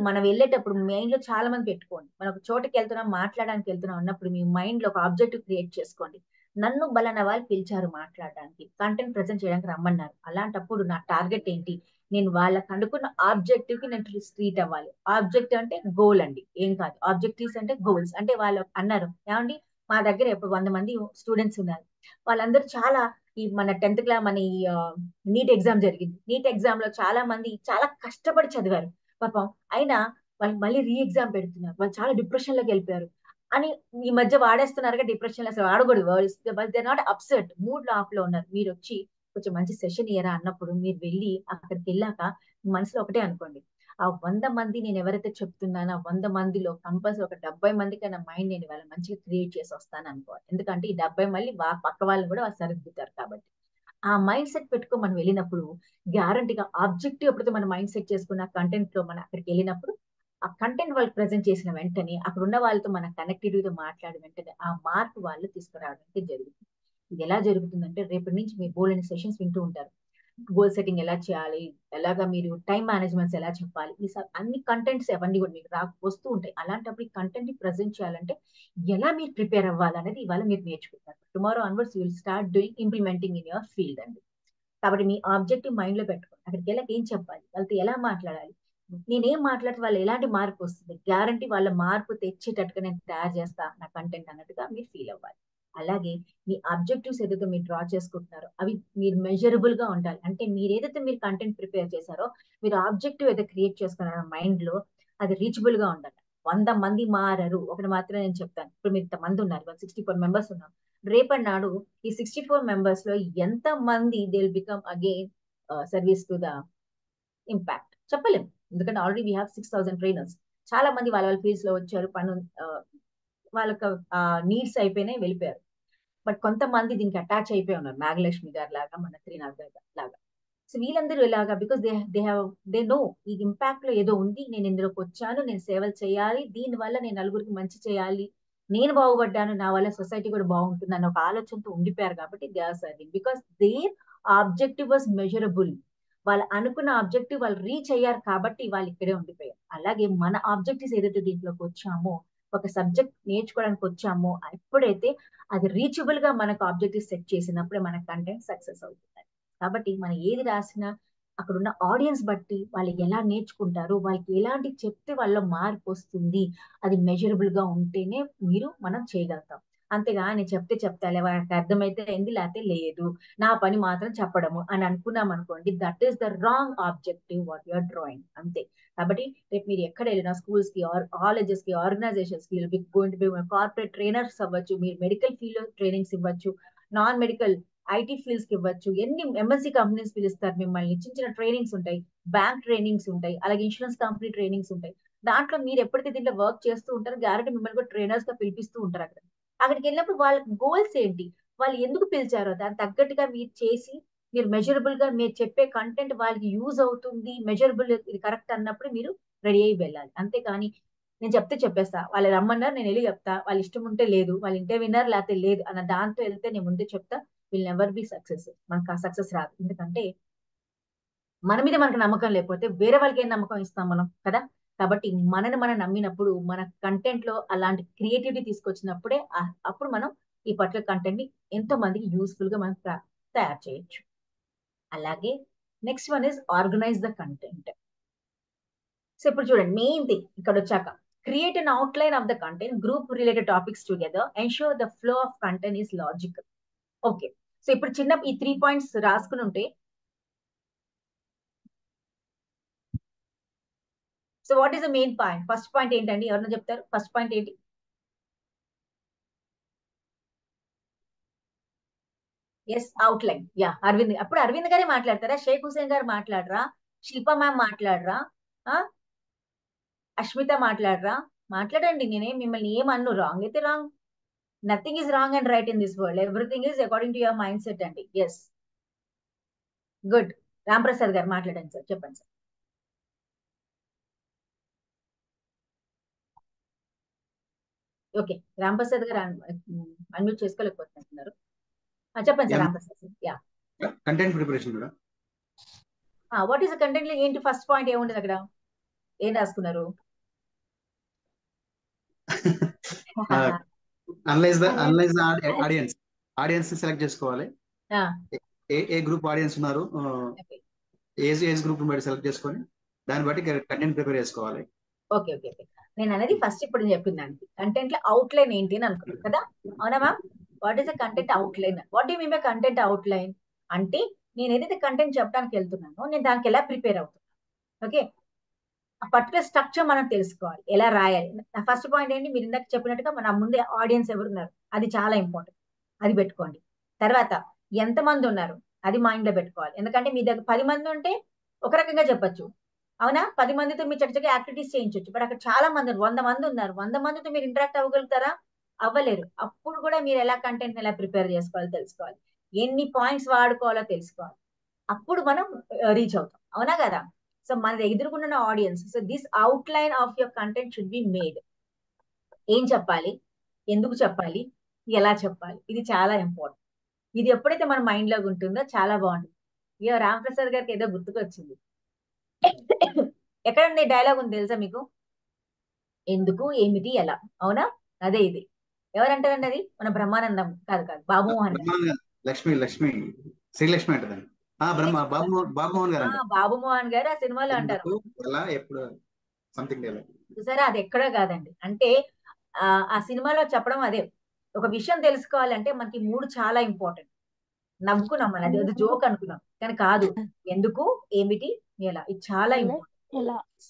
మనం వెళ్ళేటప్పుడు మైండ్ లో చాలా మంది పెట్టుకోండి. మనం ఒక చోటకి వెళ్తున్నాం, మాట్లాడడానికి వెళ్తున్నాం అన్నప్పుడు మీ మైండ్ లో ఒక ఆబ్జెక్టివ్ క్రియేట్ చేసుకోండి. నన్ను బలన వాళ్ళు పిలిచారు మాట్లాడడానికి, కంటెంట్ ప్రెజెంట్ చేయడానికి రమ్మన్నారు, అలాంటప్పుడు నా టార్గెట్ ఏంటి, నేను వాళ్ళకి అనుకున్న ఆబ్జెక్టివ్ కి నేను స్ట్రీట్ అవ్వాలి. ఆబ్జెక్టివ్ అంటే గోల్ అండి, ఏం కాదు. ఆబ్జెక్టివ్స్ అంటే గోల్స్. అంటే వాళ్ళు అన్నారు ఏమండి, మా దగ్గర ఇప్పుడు 100 మంది స్టూడెంట్స్ ఉన్నారు, వాళ్ళందరూ చాలా ఈ మన 10th క్లాస్ మన ఈ నీట్ ఎగ్జామ్ జరిగింది. నీట్ ఎగ్జామ్ లో చాలా మంది చాలా కష్టపడి చదివారు పాపం, అయినా వాళ్ళు మళ్ళీ రీ ఎగ్జామ్ పెడుతున్నారు, వాళ్ళు చాలా డిప్రెషన్ లోకి వెళ్ళిపోయారు అని ఈ మధ్య వాడేస్తున్నారు. డిప్రెషన్ అసలు వాడకూడదు. They not upset, mood of లో ఉన్నారు. మీరు వచ్చి కొంచెం మంచి సెషన్ ఇయరా అన్నప్పుడు మీరు వెళ్ళి అక్కడికి వెళ్ళాక మనసులో ఒకటే అనుకోండి, ఆ 100 మంది నేను ఎవరైతే చెప్తున్నానో 100 మందిలో కంపల్సరీ ఒక 70 మందికైనా మైండ్ నేను వాళ్ళ మంచిగా క్రియేట్ చేసి వస్తాను అనుకోవాలి. ఎందుకంటే ఈ 70 మళ్ళీ పక్క వాళ్ళు కూడా వాళ్ళు సరిదిద్దుతారు. కాబట్టి ఆ మైండ్ సెట్ పెట్టుకో మనం వెళ్ళినప్పుడు గ్యారంటీగా ఆబ్జెక్టివ్ ఎప్పుడైతే మనం మైండ్ సెట్ చేసుకున్న కంటెంట్ లో మనం అక్కడికి వెళ్ళినప్పుడు ఆ కంటెంట్ వాళ్ళు ప్రెజెంట్ చేసిన వెంటనే అక్కడ ఉన్న వాళ్ళతో మన కనెక్టివిటీతో మాట్లాడిన వెంటనే ఆ మార్పు వాళ్ళు తీసుకురావడానికి జరుగుతుంది. ఇది ఎలా జరుగుతుందంటే రేపటి నుంచి మీరు గోల్ అండ్ సెషన్స్ వింటూ ఉంటారు. గోల్ సెట్టింగ్ ఎలా చేయాలి, ఎలాగా మీరు టైం మేనేజ్మెంట్స్ ఎలా చెప్పాలి, ఈ అన్ని కంటెంట్స్ అవన్నీ కూడా మీకు వస్తూ ఉంటాయి. అలాంటప్పుడు ఈ కంటెంట్ ని ప్రెజెంట్ చేయాలంటే ఎలా మీరు ప్రిపేర్ అవ్వాలనేది ఇవాళ మీరు నేర్చుకుంటారు. Tomorrow onwards you will start doing implementing in your field అండి. కాబట్టి మీ ఆబ్జెక్టివ్ మైండ్ లో పెట్టుకోండి. అక్కడికి వెళ్ళక ఏం చెప్పాలి, వాళ్ళతో ఎలా మాట్లాడాలి, నేనేం మాట్లాడితే వాళ్ళు ఎలాంటి మార్పు వస్తుంది, గ్యారంటీ వాళ్ళ మార్పు తెచ్చేటట్టుగా నేను తయారు చేస్తా నా కంటెంట్ అన్నట్టుగా మీరు ఫీల్ అవ్వాలి. అలాగే మీ ఆబ్జెక్టివ్స్ ఏదైతే మీరు డ్రా చేసుకుంటున్నారో అవి మీరు మెజరబుల్ గా ఉండాలి. అంటే మీరు ఏదైతే మీరు కంటెంట్ ప్రిపేర్ చేశారో మీరు ఆబ్జెక్టివ్ ఏదైతే క్రియేట్ చేసుకున్నారో మైండ్ లో అది రీచబుల్ గా ఉండాలి. 100 మంది మారరు, ఒకటి మాత్రం నేను చెప్తాను. ఇప్పుడు మీరు ఇంతమంది ఉన్నారు, 64 మెంబర్స్ ఉన్నారు. రేపటి నాడు ఈ 64 మెంబర్స్ లో ఎంత మంది they will become again service to the impact చెప్పలేము. ఎందుకంటే ఆల్రెడీ వీ హ్యావ్ 6000 ట్రైనర్స్. చాలా మంది వాళ్ళ ఫీల్డ్స్ లో వచ్చారు, వాళ్ళకి నీడ్స్ అయిపోయినాయి, వెళ్ళిపోయారు. బట్ కొంతమంది దీనికి అటాచ్ అయిపోయి ఉన్నారు, నాగలక్ష్మి గారు లాగా, మన త్రినాథ్ గారు లాగా. సో వీళ్ళందరూ ఎలాగా, బికాస్ దే నో ఈ ఇంపాక్ట్ లో ఏదో ఉంది, నేను ఇందులోకి వచ్చాను, నేను సేవలు చేయాలి, దీని వల్ల నేను నలుగురికి మంచి చేయాలి, నేను బాగుపడ్డాను, నా వల్ల సొసైటీ కూడా బాగుంటుంది అన్న ఒక ఆలోచనతో ఉండిపోయారు. కాబట్టి they are serving because their objective was measurable. వాళ్ళు అనుకున్న ఆబ్జెక్టివ్ వాళ్ళు రీచ్ అయ్యారు కాబట్టి వాళ్ళు ఇక్కడే ఉండిపోయారు. అలాగే మన ఆబ్జెక్టివ్స్ ఏదైతే దీంట్లోకి వచ్చామో, ఒక సబ్జెక్ట్ నేర్చుకోవడానికి వచ్చామో, ఎప్పుడైతే అది రీచబుల్ గా మనకు ఆబ్జెక్టివ్ సెట్ చేసినప్పుడే మన కంటెంట్ సక్సెస్ అవుతుంది. కాబట్టి మనం ఏది రాసినా అక్కడ ఉన్న ఆడియన్స్ బట్టి వాళ్ళు ఎలా నేర్చుకుంటారు, వాళ్ళకి ఎలాంటి చెప్తే వాళ్ళ మార్పు వస్తుంది, అది మెజరబుల్ గా ఉంటేనే మనం చేయగలుగుతాం. అంతేగా నేను చెప్తాలే వాళ్ళకి అర్థమైతే అయింది లేకపోతే లేదు, నా పని మాత్రం చెప్పడము అని అనుకున్నాం అనుకోండి, that is the wrong objective what you're drawing. అంతే. కాబట్టి రేపు మీరు ఎక్కడ వెళ్ళినా స్కూల్స్ కి కాలేజెస్ కి ఆర్గనైజేషన్స్ కి going to be corporate trainers అవ్వచ్చు, మీరు మెడికల్ ఫీల్డ్ లో ట్రైనింగ్స్ ఇవ్వచ్చు, నాన్ మెడికల్ ఐటీ ఫీల్డ్స్ కి ఇవ్వచ్చు, ఎన్ని ఎంఎన్సీ కంపెనీస్ పిలుస్తారు మిమ్మల్ని, చిన్న చిన్న ట్రైనింగ్స్ ఉంటాయి, బ్యాంక్ ట్రైనింగ్స్ ఉంటాయి, అలాగే ఇన్సూరెన్స్ కంపెనీ ట్రైనింగ్స్ ఉంటాయి. దాంట్లో మీరు ఎప్పుడైతే దీంట్లో వర్క్ చేస్తూ ఉంటారో గ్యారెంటీ మిమ్మల్ని కూడా ట్రైనర్స్ గా పిలిపిస్తూ ఉంటారు. అక్కడికి వెళ్ళినప్పుడు వాళ్ళ గోల్స్ ఏంటి, వాళ్ళు ఎందుకు పిలిచారో దానికి తగ్గట్టుగా మీరు చేసి, మీరు మెజరబుల్ గా మీరు చెప్పే కంటెంట్ వాళ్ళకి యూజ్ అవుతుంది, మెజరబుల్ ఇది కరెక్ట్ అన్నప్పుడు మీరు రెడీ అయ్యి వెళ్ళాలి. అంతేకాని నేను చెప్పేస్తా, వాళ్ళు రమ్మన్నారు నేను వెళ్ళి చెప్తా, వాళ్ళు ఇష్టం ఉంటే లేదు, వాళ్ళు ఇంటే విన్నారు లేకపోతే లేదు అన్న దాంతో వెళ్తే నేను ముందే చెప్తా, విల్ నెవర్ బి సక్సెస్. మనకు ఆ సక్సెస్ రాదు. ఎందుకంటే మన మీద మనకు నమ్మకం లేకపోతే వేరే వాళ్ళకి ఏం నమ్మకం ఇస్తాం మనం కదా. కాబట్టి మనని మనం నమ్మినప్పుడు, మన కంటెంట్ లో అలాంటి క్రియేటివిటీ తీసుకొచ్చినప్పుడే అప్పుడు మనం ఈ పర్టికులర్ కంటెంట్ ని ఎంతో మందికి యూస్ఫుల్ గా మనం తయారు చేయొచ్చు. అలాగే next one is organise the content. So ఇప్పుడు చూడండి, మెయిన్ థింగ్ ఇక్కడ వచ్చాక, create an outline of the content, group related topics together, ensure the flow of content is logical. Okay, so ఇప్పుడు చిన్న ఈ 3 పాయింట్స్ రాసుకుని ఉంటే, so what is the main point? First point ఏంటండి, ఎవరైనా చెప్తారు? ఫస్ట్ పాయింట్ ఏంటి? Yes, outline. యా, అరవింద్. అప్పుడు అరవింద్ గారే మాట్లాడతారా? షేక్ హుసేన్ గారు మాట్లాడరా? శిల్ప మ్యామ్ మాట్లాడరా? అష్మిత మాట్లాడరా? మాట్లాడండి, నేనేం మిమ్మల్ని ఏమన్ను. రాంగ్ అయితే wrong. Nothing is wrong and right in this world, everything is according to your mindset అండి. Yes, good. రామ్ ప్రసాద్ గారు మాట్లాడండి సార్, చెప్పండి సార్. ఓకే, రామ్ ప్రసాద్ గారు అన్మ్యూట్ చేసుకోలేకపోతున్నారు. చెప్పండి sir, Ram Prasad sir. Yeah, content preparation కూడా. వాట్ ఈస్ ద కంటెంట్ లో ఏంటి ఫస్ట్ పాయింట్ ఏముండదు అక్కడ? ఏం రాసుకున్నారు? అనలైజ్ ద ఆడియన్స్ సెలెక్ట్ చేసుకోవాలి. ఏ గ్రూప్ ఆడియన్స్ ఉన్నారు, ఏజ్ గ్రూప్ సెలెక్ట్ చేసుకొని దాన్ని బట్టి కంటెంట్ ప్రిపేర్ చేసుకోవాలి. ఓకే ఓకే ఓకే, నేను అనేది ఫస్ట్ ఇప్పుడు చెప్పిన దానికి కంటెంట్ లో అవుట్లైన్ ఏంటి అని అనుకున్నాను కదా, అవునా ma'am? What is the content outline? What you mean by content outline అంటే, నేను ఏదైతే కంటెంట్ చెప్పడానికి వెళ్తున్నానో నేను దానికి ఎలా ప్రిపేర్ అవుతున్నాను. ఓకే, ఆ పర్టికులర్ స్ట్రక్చర్ మనం తెలుసుకోవాలి, ఎలా రాయాలి. ఫస్ట్ పాయింట్ ఏంటి, మీరు ఇందాక చెప్పినట్టుగా మన ముందే ఆడియన్స్ ఎవరున్నారు అది చాలా ఇంపార్టెంట్, అది పెట్టుకోండి. తర్వాత ఎంతమంది ఉన్నారు అది మైండ్ లో పెట్టుకోవాలి. ఎందుకంటే మీ దగ్గర 10 మంది ఉంటే ఒక రకంగా చెప్పొచ్చు, అవునా? 10 మందితో మీరు చక్కగా యాక్టివిటీస్ చేయించవచ్చు. బట్ అక్కడ చాలా మంది 100 మంది ఉన్నారు, 100 మందితో మీరు ఇంటరాక్ట్ అవ్వగలుగుతారా? అవ్వలేరు. అప్పుడు కూడా మీరు ఎలా కంటెంట్ ఎలా ప్రిపేర్ చేసుకోవాలో తెలుసుకోవాలి, ఎన్ని పాయింట్స్ వాడుకోవాలో తెలుసుకోవాలి. అప్పుడు మనం రీచ్ అవుతాం, అవునా కదా? సో మన ఎదుర్కొన్న audience, so this outline of your content should be made. ఏం చెప్పాలి, ఎందుకు చెప్పాలి, ఎలా చెప్పాలి, ఇది చాలా ఇంపార్టెంట్. ఇది ఎప్పుడైతే మన మైండ్ లో ఉంటుందో చాలా బాగుంటుంది. ఇక రామప్రసాద్ గారికి ఏదో గుర్తుకొచ్చింది. ఎక్కడండి డైలాగ్ ఉంది తెలుసా మీకు? ఎందుకు, ఏమిటి, ఎలా. అవునా? అదే ఇది. ఎవరంటారండి అది? మన బ్రహ్మానందం కాదు, బాబుమోహన్ గారు. లక్ష్మి శ్రీలక్ష్మి అంటదండి. బాబుమోహన్ గారు అంటారు. బాబుమోహన్ గారు ఆ సినిమాలో అంటారు. చూసారా, అది ఎక్కడో కాదండి. అంటే ఆ సినిమాలో చెప్పడం అదే. ఒక విషయం తెలుసుకోవాలంటే మనకి 3 చాలా ఇంపార్టెంట్. నవ్వుకున్నాం, మన అది జోక్ అనుకున్నాం, కానీ కాదు. ఎందుకు, ఏమిటి, ఎలా, ఇది చాలా important.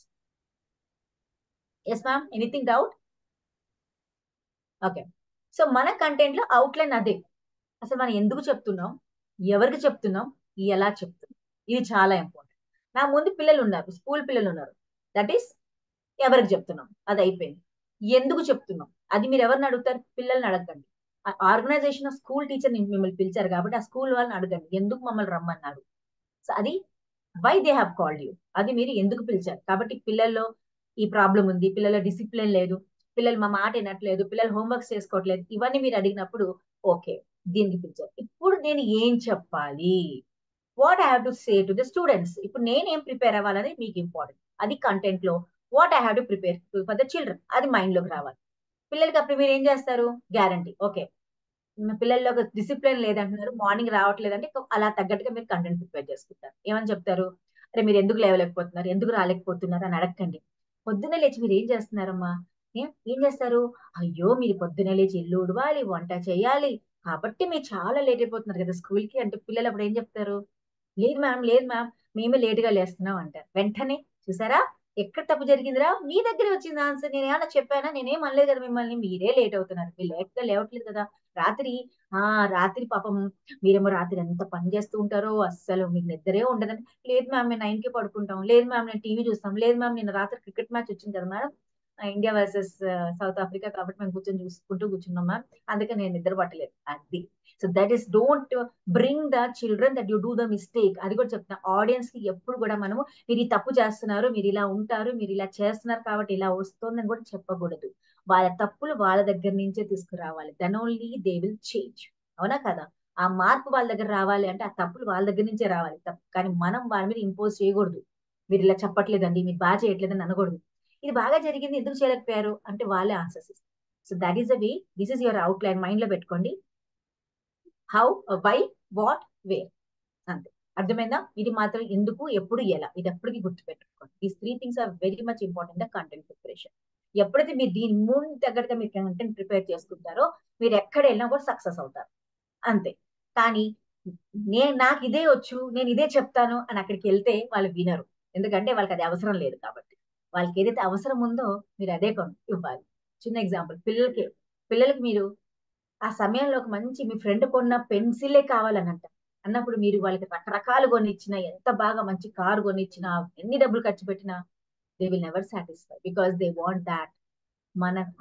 Yes ma'am, anything doubt? Okay, so మన కంటెంట్ లో అవుట్లైన్ అదే. అసలు మనం ఎందుకు చెప్తున్నాం, ఎవరికి చెప్తున్నాం, ఎలా చెప్తున్నాం, ఇది చాలా ఇంపార్టెంట్. నా ముందు పిల్లలు ఉన్నారు, స్కూల్ పిల్లలు ఉన్నారు, దట్ ఈస్ ఎవరికి చెప్తున్నాం, అది అయిపోయింది. ఎందుకు చెప్తున్నాం అది మీరు ఎవరిని అడుగుతారు? పిల్లల్ని అడగండి. ఆర్గనైజేషన్ ఆఫ్ స్కూల్ టీచర్ మిమ్మల్ని పిలిచారు కాబట్టి ఆ స్కూల్ వాళ్ళని అడగండి, ఎందుకు మమ్మల్ని రమ్మన్నారు. సో అది why they have called you, అది మీరు ఎందుకు పిలిచారు. కాబట్టి పిల్లల్లో ఈ ప్రాబ్లం ఉంది, పిల్లల డిసిప్లిన్ లేదు, పిల్లలు మా మాట వినట్లేదు, పిల్లలు హోంవర్క్స్ చేసుకోవట్లేదు, ఇవన్నీ మీరు అడిగినప్పుడు ఓకే దీనికి పిలిచారు. ఇప్పుడు నేను ఏం చెప్పాలి, what I have to say to the students. ఇప్పుడు నేనేం ప్రిపేర్ అవ్వాలని మీకు ఇంపార్టెంట్. అది కంటెంట్ లో what I have to prepare for the children, అది మైండ్ లోకి రావాలి. పిల్లలకి అప్పుడు మీరు ఏం చేస్తారు? గ్యారంటీ, ఓకే పిల్లల్లో ఒక డిసిప్లిన్ లేదంటున్నారు, మార్నింగ్ రావట్లేదంటే అలా తగ్గట్టుగా మీరు కంటెంట్ ప్రిపేర్ చేసుకుంటారు. ఏమని చెప్తారు? అరే మీరు ఎందుకు లేవలేకపోతున్నారు, ఎందుకు రాలేకపోతున్నారు అని అడగండి. పొద్దున్నే లేచి మీరు ఏం చేస్తున్నారమ్మా, ఏం చేస్తారు, అయ్యో మీరు పొద్దున లేచి ఇల్లు ఉడవాలి, వంట చేయాలి, కాబట్టి మీరు చాలా లేట్ అయిపోతున్నారు కదా స్కూల్ కి అంటే పిల్లలు అప్పుడు ఏం చెప్తారు, లేదు మ్యామ్ మేమే లేట్ గా లేస్తున్నాం అంటారు. వెంటనే చూసారా ఎక్కడ తప్పు జరిగిందిరా, మీ దగ్గరే వచ్చింది ఆన్సర్, నేను ఏమన్నా చెప్పానా, నేనేం అనలేదు కదా మిమ్మల్ని, మీరే లేట్ అవుతున్నారు, మీరు లేట్ గా లేవట్లేదు కదా. రాత్రి రాత్రి పాపం మీరేమో రాత్రి ఎంత పని చేస్తూ ఉంటారో అస్సలు మీకు నిద్రే ఉండదని, లేదు మ్యామ్ మేము 9కి పడుకుంటాం, లేదు మ్యామ్ నేను టీవీ చూస్తాం, లేదు మ్యామ్ నిన్న రాత్రి క్రికెట్ మ్యాచ్ వచ్చింది కదా madam, India versus south Africa, కాబట్టి మేము చూసుకుంటూ కూర్చున్నాం మ్యామ్, అందుకే నేను నిద్ర పట్టలేదు. అది so that is don't bring the children that you do the mistake. అది కూడా చెప్తున్నా ఆడియన్స్ కి ఎప్పుడు కూడా మనము మీరు ఈ తప్పు చేస్తున్నారు, మీరు ఇలా ఉంటారు, మీరు ఇలా చేస్తున్నారు కాబట్టి ఇలా వస్తుందని కూడా చెప్పకూడదు. వాళ్ళ తప్పులు వాళ్ళ దగ్గర నుంచే తీసుకురావాలి, then only they will change. అవునా కదా, ఆ మార్పు వాళ్ళ దగ్గర రావాలి అంటే ఆ తప్పులు వాళ్ళ దగ్గర నుంచే రావాలి, కానీ మనం వాళ్ళ మీద ఇంపోజ్ చేయకూడదు. మీరు ఇలా చెప్పట్లేదండి, మీరు బాగా చేయట్లేదని అనకూడదు. ఇది బాగా జరిగింది ఎందుకు చేయలేకపోయారు అంటే వాళ్ళే ఆన్సర్స్ ఇస్తారు. So that is the way, this is your out line, mind లో పెట్టుకోండి. హౌ, వై, వాట్, వేర్, అంతే. అర్థమైందా? ఇది మాత్రం ఎందుకు, ఎప్పుడు, ఎలా, ఇది ఎప్పటికీ గుర్తుపెట్టుకోండి. These 3 things are very much important the content preparation. ఎప్పుడైతే మీరు దీని మూడు తగ్గట్టుగా మీరు కంటెంట్ ప్రిపేర్ చేసుకుంటారో మీరు ఎక్కడ వెళ్ళినా కూడా సక్సెస్ అవుతారు, అంతే. కానీ నాకు ఇదే వచ్చు, నేను ఇదే చెప్తాను అని అక్కడికి వెళ్తే వాళ్ళు వినరు, ఎందుకంటే వాళ్ళకి అది అవసరం లేదు కాబట్టి. వాళ్ళకి ఏదైతే అవసరం ఉందో మీరు అదే ఇవ్వాలి. చిన్న ఎగ్జాంపుల్, పిల్లలకి మీరు ఆ సమయంలో ఒక మంచి మీ ఫ్రెండ్ కొన్న పెన్సిలే కావాలని అంటారు అన్నప్పుడు మీరు వాళ్ళకి రకరకాలు కొనిచ్చినా, ఎంత బాగా మంచి కారు కొనిచ్చినా, ఎన్ని డబ్బులు ఖర్చు పెట్టినా they will never satisfy because they want that.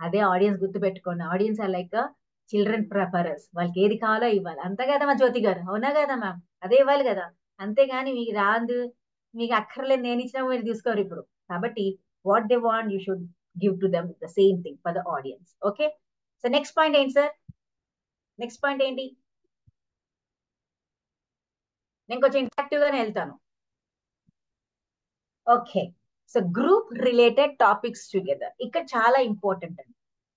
అదే ఆడియన్స్ గుర్తుపెట్టుకోండి, ఆడియన్స్ ఆర్ లైక్ చిల్డ్రన్ ప్రిఫరర్స్, వాళ్ళకి ఏది కావాలో ఇవ్వాలి, అంతే కదా మా జ్యోతి గారు, అవునా కదా మ్యామ్, అదే ఇవ్వాలి కదా. అంతేగాని మీకు రాదు, మీకు అక్కర్లేదు నేను ఇచ్చినా మీరు తీసుకోరు ఇప్పుడు. కాబట్టి what they want you should give to them the same thing for the audience. Okay, so next point ఏంటి సార్, నెక్స్ట్ పాయింట్ ఏంటి? నేను కొంచెం ఇంటరాక్టివ్ గానే వెళ్తాను. Okay, so group related topics together, ఇక్కడ చాలా ఇంపార్టెంట్ అండి.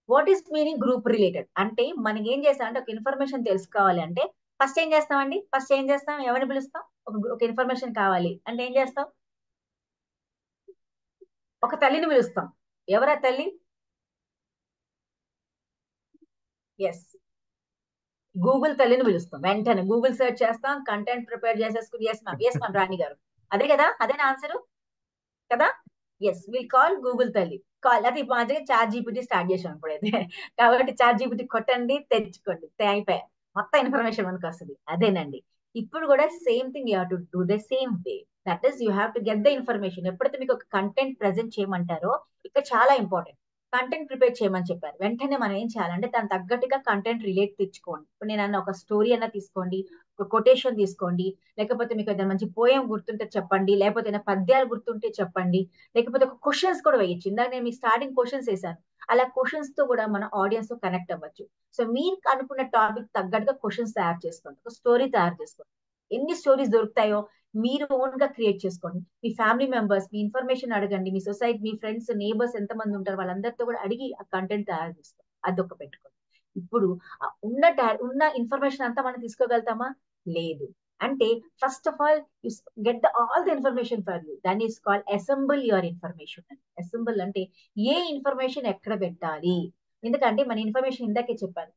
What is meaning group related అంటే, మనకి ఏం చేస్తామంటే ఒక ఇన్ఫర్మేషన్ తెలుసుకోవాలి అంటే ఫస్ట్ ఏం చేస్తామండి, ఫస్ట్ ఏం చేస్తాం, ఎవరిని పిలుస్తాం, ఒక ఇన్ఫర్మేషన్ కావాలి అంటే ఏం చేస్తాం, ఒక తల్లిని పిలుస్తాం. ఎవరా తల్లి? ఎస్, గూగుల్ తల్లిని పిలుస్తాం. వెంటనే గూగుల్ సెర్చ్ చేస్తాం, కంటెంట్ ప్రిపేర్ చేసేసుకుని ఎస్ మ్యామ్ రాణి గారు, అదే కదా, అదేనా ఆన్సర్ కదా. ఎస్, విల్ కాల్ గూగుల్ తల్లి, కాల్ అది మాదిరిగా చాట్ జీపీటీ స్టార్ట్ చేసాం ఇప్పుడైతే. కాబట్టి చాట్ జీపీటీ కొట్టండి, తెచ్చుకోండి, అయిపోయాయి, మొత్తం ఇన్ఫర్మేషన్ మనకు వస్తుంది. అదేనండి, ఇప్పుడు కూడా same thing you have to do the same way, that is you have to get the information. ఎప్పుడైతే మీకు ఒక కంటెంట్ ప్రెజెంట్ చేయమంటారో ఇక్కడ చాలా ఇంపార్టెంట్, కంటెంట్ ప్రిపేర్ చేయమని చెప్పారు, వెంటనే మనం ఏం చేయాలంటే దాని తగ్గట్టుగా కంటెంట్ రిలేట్ తెచ్చుకోండి. ఇప్పుడు నేను అన్న ఒక స్టోరీ అన్న తీసుకోండి, ఒక కొటేషన్ తీసుకోండి, లేకపోతే మీకు ఏదైనా మంచి పోయం గుర్తుంటే చెప్పండి, లేకపోతే ఏదైనా పద్యాలు గుర్తుంటే చెప్పండి, లేకపోతే ఒక క్వశ్చన్స్ కూడా వేయచ్చు. ఇందాక నేను మీ స్టార్టింగ్ క్వశ్చన్స్ వేసాను, అలా క్వశ్చన్స్ తో కూడా మన ఆడియన్స్ తో కనెక్ట్ అవ్వచ్చు. సో మీరు అనుకున్న టాపిక్ తగ్గట్టుగా క్వశ్చన్స్ తయారు చేసుకోండి, ఒక స్టోరీ తయారు చేసుకోండి. ఎన్ని స్టోరీస్ దొరుకుతాయో మీరు ఓన్ గా క్రియేట్ చేసుకోండి. మీ ఫ్యామిలీ మెంబర్స్ మీ ఇన్ఫర్మేషన్ అడగండి, మీ సొసైటీ, మీ ఫ్రెండ్స్, నేబర్స్ ఎంతమంది ఉంటారు వాళ్ళందరితో కూడా అడిగి ఆ కంటెంట్ తయారు చేసుకోండి, అదొక పెట్టుకోండి. ఇప్పుడు ఉన్న ఇన్ఫర్మేషన్ అంతా మనం తీసుకోగలుగుతామా? లేదు. అంటే first of all you get all the information for you, that is called assemble your information. Assemble అంటే ఏ ఇన్ఫర్మేషన్ ఎక్కడ పెట్టాలి, ఎందుకంటే మన ఇన్ఫర్మేషన్ ఇందాకే చెప్పాను,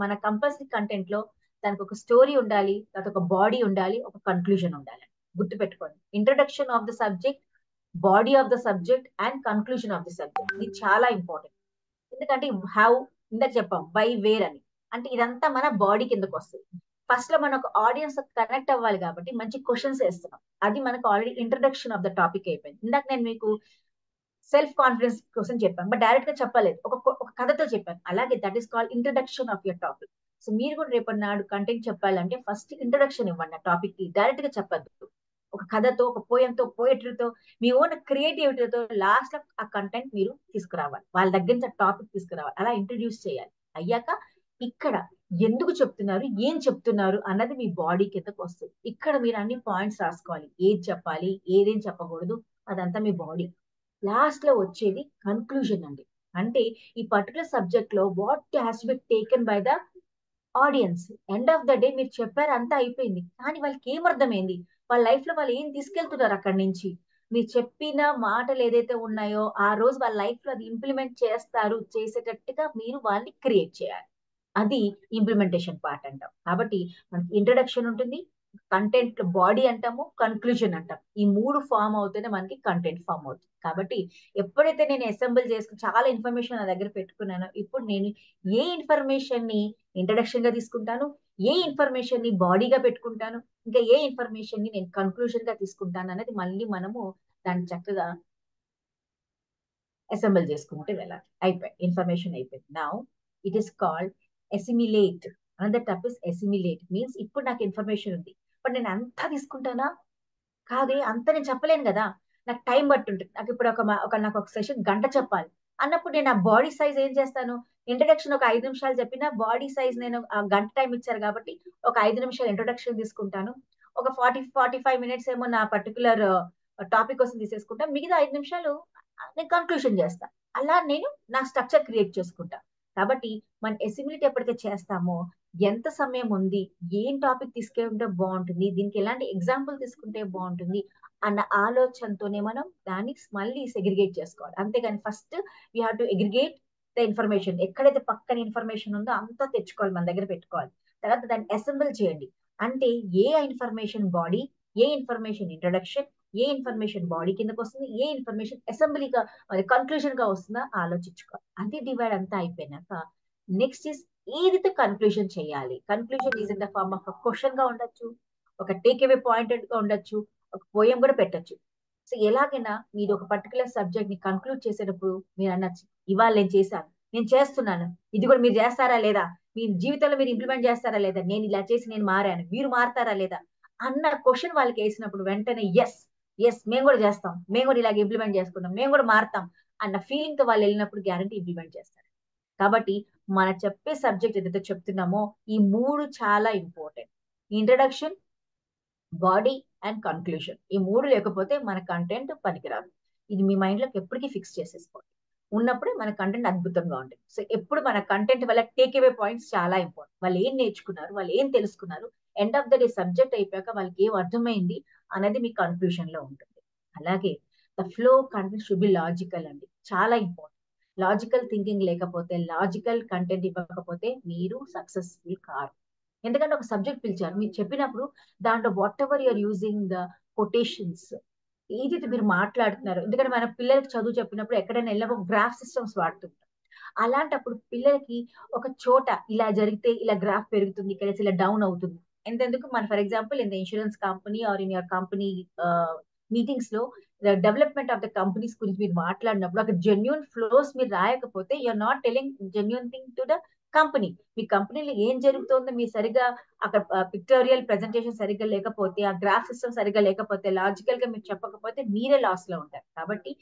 మన కంపల్సరీ కంటెంట్ లో దానికి ఒక స్టోరీ ఉండాలి, తర్వాత ఒక బాడీ ఉండాలి, ఒక కన్క్లూజన్ ఉండాలి. గుర్తుపెట్టుకోండి, introduction of the subject, body of the subject and conclusion of the subject, ఇది చాలా ఇంపార్టెంట్. ఎందుకంటే హౌ ఇందాక చెప్పాం, వై, వేర్ అని, అంటే ఇదంతా మన బాడీ కిందకు వస్తుంది. ఫస్ట్ లో మనకు ఆడియన్స్ కనెక్ట్ అవ్వాలి కాబట్టి మంచి క్వశ్చన్స్ వేస్తున్నాం, అది మనకు already introduction of the topic అయిపోయింది. ఇందాక నేను మీకు సెల్ఫ్ కాన్ఫిడెన్స్ కోసం చెప్పాను, బట్ డైరెక్ట్ గా చెప్పలేదు, ఒక కథతో చెప్పాను. అలాగే that is called introduction of your topic. So మీరు కూడా రేపటి నాడు కంటెంట్ చెప్పాలంటే ఫస్ట్ ఇంట్రొడక్షన్ ఇవ్వండి, ఆ టాపిక్ కి డైరెక్ట్ గా చెప్పద్దు, ఒక కథతో, ఒక పోయంతో, పోయట్రీతో, మీ ఓన్ క్రియేటివిటీతో లాస్ట్ లో ఆ కంటెంట్ మీరు తీసుకురావాలి, వాళ్ళ దగ్గర నుంచి టాపిక్ తీసుకురావాలి, అలా ఇంట్రడ్యూస్ చేయాలి. అయ్యాక ఇక్కడ ఎందుకు చెప్తున్నారు, ఏం చెప్తున్నారు అన్నది మీ బాడీ కిందకు వస్తుంది. ఇక్కడ మీరు అన్ని పాయింట్స్ రాసుకోవాలి, ఏది చెప్పాలి, ఏదేం చెప్పకూడదు, అదంతా మీ బాడీ. లాస్ట్ లో వచ్చేది కన్క్లూజన్ అండి, అంటే ఈ పర్టికులర్ సబ్జెక్ట్ లో what has to be taken by the audience. End of the day మీరు చెప్పారు, అంతా అయిపోయింది, కానీ వాళ్ళకి ఏం అర్థమైంది, వాళ్ళ లైఫ్ లో వాళ్ళు ఏం తీసుకెళ్తున్నారు అక్కడి నుంచి, మీరు చెప్పిన మాటలు ఏదైతే ఉన్నాయో ఆ రోజు వాళ్ళ లైఫ్ లో అది ఇంప్లిమెంట్ చేసేటట్టుగా మీరు వాళ్ళని క్రియేట్ చేయాలి. అది ఇంప్లిమెంటేషన్ పార్ట్ అంటాం. కాబట్టి మనకి ఇంట్రడక్షన్ ఉంటుంది, కంటెంట్ బాడీ అంటాము, కన్క్లూజన్ అంటాం. ఈ 3 ఫామ్ అవుతేనే మనకి కంటెంట్ ఫామ్ అవుతుంది. కాబట్టి ఎప్పుడైతే నేను అసెంబుల్ చేసుకుని చాలా ఇన్ఫర్మేషన్ నా దగ్గర పెట్టుకున్నానో, ఇప్పుడు నేను ఏ ఇన్ఫర్మేషన్ ని ఇంట్రడక్షన్ గా తీసుకుంటాను, ఏ ఇన్ఫర్మేషన్ ని బాడీగా పెట్టుకుంటాను, ఇంకా ఏ ఇన్ఫర్మేషన్ ని నేను కన్క్లూజన్ గా తీసుకుంటాను అనేది మళ్ళీ మనము దాన్ని చక్కగా అసెంబుల్ చేసుకుంటే వెళ్ళాలి. అయిపోయి ఇన్ఫర్మేషన్ అయిపోయింది. Now it is called assimilate. Another term is assimilate. Means ఇప్పుడు నాకు ఇన్ఫర్మేషన్ ఉంది, బట్ నేను అంతా తీసుకుంటానా? కాదే, అంత నేను చెప్పలేను కదా, నాకు టైం బట్టి ఉంటుంది. నాకు ఇప్పుడు నాకు ఒక సెషన్ గంట చెప్పాలి అన్నప్పుడు నేను ఆ బాడీ సైజ్ ఏం చేస్తాను, ఇంట్రడక్షన్ ఒక 5 నిమిషాలు చెప్పినా బాడీ సైజ్ నేను ఆ గంట టైం ఇచ్చారు కాబట్టి ఒక 5 నిమిషాలు ఇంట్రొడక్షన్ తీసుకుంటాను, ఒక 45 మినిట్స్ ఏమో నా పర్టికులర్ టాపిక్ కోసం తీసేసుకుంటా, మిగతా 5 నిమిషాలు నేను కన్క్లూషన్ చేస్తా. అలా నేను నా స్ట్రక్చర్ క్రియేట్ చేసుకుంటా. కాబట్టి మనం అసిమిలేట్ ఎప్పుడైతే చేస్తామో, ఎంత సమయం ఉంది, ఏం టాపిక్ తీసుకుంటే బాగుంటుంది, దీనికి ఎలాంటి ఎగ్జాంపుల్ తీసుకుంటే బాగుంటుంది అన్న ఆలోచనతోనే మనం దాన్ని మళ్ళీ సెగ్రిగేట్ చేసుకోవాలి. అంతేగాని first we have to aggregate the information. ఎక్కడైతే పక్కన ఇన్ఫర్మేషన్ ఉందో అంతా తెచ్చుకోవాలి, మన దగ్గర పెట్టుకోవాలి. తర్వాత దాన్ని అసెంబుల్ చేయండి. అంటే ఏ ఇన్ఫర్మేషన్ బాడీ, ఏ ఇన్ఫర్మేషన్ ఇంట్రొడక్షన్, ఏ ఇన్ఫర్మేషన్ బాడీ కిందకి వస్తుంది, ఏ ఇన్ఫర్మేషన్ అసెంబ్లీగా మరి కన్క్లూజన్ గా వస్తుందా ఆలోచించుకోవాలి. అది డివైడ్ అంతా అయిపోయినాక నెక్స్ట్ ఇస్ ఏదైతే కన్క్లూజన్ చేయాలి. Conclusion is in the form of question గా ఉండొచ్చు, ఒక టేక్ అవే పాయింటెడ్ గా ఉండొచ్చు, ఒక పోయం కూడా పెట్టచ్చు. సో ఎలాగైనా మీరు ఒక పర్టికులర్ సబ్జెక్ట్ ని కన్క్లూడ్ చేసేటప్పుడు మీరు అనొచ్చు, ఇవాళ నేను చేశాను, నేను చేస్తున్నాను, ఇది కూడా మీరు చేస్తారా లేదా, మీ జీవితంలో మీరు ఇంప్లిమెంట్ చేస్తారా లేదా, నేను ఇలా చేసి నేను మారాను, మీరు మారతారా లేదా అన్న క్వశ్చన్ వాళ్ళకి వేసినప్పుడు వెంటనే ఎస్ మేము కూడా చేస్తాం, మేము కూడా ఇలాగ ఇంప్లిమెంట్ చేసుకుంటాం, మేము కూడా మారుతాం అన్న ఫీలింగ్ తో వాళ్ళు వెళ్ళినప్పుడు గ్యారంటీ ఇంప్లిమెంట్ చేస్తారు. కాబట్టి మన చెప్పే సబ్జెక్ట్ ఏదైతే చెప్తున్నామో ఈ 3 చాలా important. Introduction, body and conclusion. ఈ 3 లేకపోతే మన కంటెంట్ పనికిరాదు. ఇది మీ మైండ్ లోకి ఎప్పటికీ ఫిక్స్ చేసేసుకోండి. ఉన్నప్పుడే మన కంటెంట్ అద్భుతంగా ఉంటుంది. సో ఎప్పుడు మన కంటెంట్ వల్ల టేక్ అవే పాయింట్స్ చాలా ఇంపార్టెంట్. వాళ్ళు ఏం నేర్చుకున్నారు, వాళ్ళు ఏం తెలుసుకున్నారు, end of the day subject అయిపోయాక వాళ్ళకి ఏం అర్థమైంది అనేది మీ కన్క్లూజన్ లో ఉంటుంది. అలాగే the flow content should be logical అండి, చాలా ఇంపార్టెంట్. లాజికల్ థింకింగ్ లేకపోతే, లాజికల్ కంటెంట్ ఇవ్వకపోతే మీరు సక్సెస్ఫుల్ కారు. ఎందుకంటే ఒక సబ్జెక్ట్ పిలిచారు, మీరు చెప్పినప్పుడు దాంట్లో whatever you're using the quotations ఏదైతే మీరు మాట్లాడుతున్నారు, ఎందుకంటే మన పిల్లలకి చదువు చెప్పినప్పుడు ఎక్కడైనా వెళ్ళినప్పుడు గ్రాఫ్ సిస్టమ్స్ వాడుతుంటాం. అలాంటప్పుడు పిల్లలకి ఒక చోట ఇలా జరిగితే ఇలా గ్రాఫ్ పెరుగుతుంది, ఇక్కడ ఇలా డౌన్ అవుతుంది. ఎంతెందుకు మన for example in the insurance company or in your company meetings లో డెవలప్మెంట్ ఆఫ్ ద కంపెనీస్ గురించి మీరు మాట్లాడినప్పుడు అక్కడ జెన్యున్ ఫ్లోస్ మీరు రాయకపోతే you're not telling genuine thing to the company. మీ కంపెనీలో ఏం జరుగుతుందో మీరు సరిగా అక్కడ పిక్టోరియల్ ప్రెజెంటేషన్ సరిగ్గా లేకపోతే, ఆ గ్రాఫ్ సిస్టమ్ సరిగ్గా లేకపోతే, లాజికల్ గా మీరు చెప్పకపోతే మీరే లాస్ లో ఉంటారు. కాబట్టి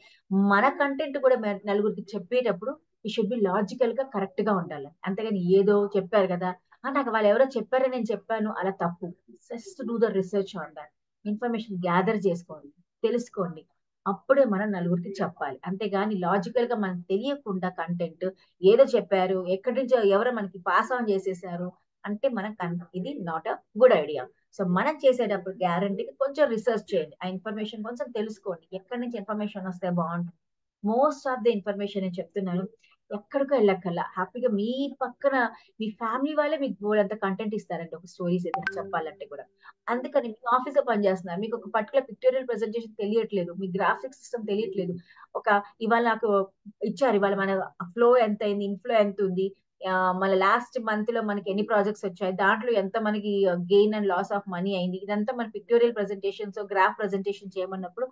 మన కంటెంట్ కూడా నలుగురికి చెప్పేటప్పుడు ఈ షుడ్ బి లాజికల్ గా కరెక్ట్ గా ఉండాలి. అంతేగాని ఏదో చెప్పారు కదా, నాకు వాళ్ళు ఎవరో చెప్పారని నేను చెప్పాను, అలా తప్పు. Just do the research on that. Information gather చేసుకోండి, తెలుసుకోండి, అప్పుడే మనం నలుగురికి చెప్పాలి. అంతేగాని లాజికల్ గా మనకు తెలియకుండా కంటెంట్ ఏదో చెప్పారు, ఎక్కడి నుంచో ఎవరో మనకి పాస్ ఆన్ చేసేసారు అంటే ఇది not a good idea. So మనం చేసేటప్పుడు గ్యారంటీగా కొంచెం రీసెర్చ్ చేయండి, ఆ ఇన్ఫర్మేషన్ కొంచెం తెలుసుకోండి, ఎక్కడి నుంచి ఇన్ఫర్మేషన్ వస్తే బాగుంటుంది. మోస్ట్ ఆఫ్ ద ఇన్ఫర్మేషన్ నేను చెప్తున్నాను, ఎక్కడికో వెళ్ళక్కల్లా హ్యాపీగా మీ పక్కన మీ ఫ్యామిలీ వాళ్ళే మీకు బోల్డంత కంటెంట్ ఇస్తారండి ఒక స్టోరీస్ ఏదైనా చెప్పాలంటే కూడా. అందుకని మీ ఆఫీస్ లో పనిచేస్తున్నారు, మీకు ఒక పర్టికులర్ పిక్టోరియల్ ప్రెజెంటేషన్ తెలియట్లేదు, మీ గ్రాఫిక్స్ సిస్టమ్ తెలియట్లేదు, ఇవాళ నాకు ఇచ్చారు, ఇవాళ మన ఫ్లో ఎంత అయింది, ఇన్ఫ్లో ఎంత ఉంది, మన లాస్ట్ మంత్ లో మనకి ఎన్ని ప్రాజెక్ట్స్ వచ్చాయి, దాంట్లో ఎంత మనకి gain and loss of money అయింది, ఇదంతా మన పిక్టోరియల్ ప్రెజెంటేషన్స్ గ్రాఫ్ ప్రెజెంటేషన్ చేయమన్నప్పుడు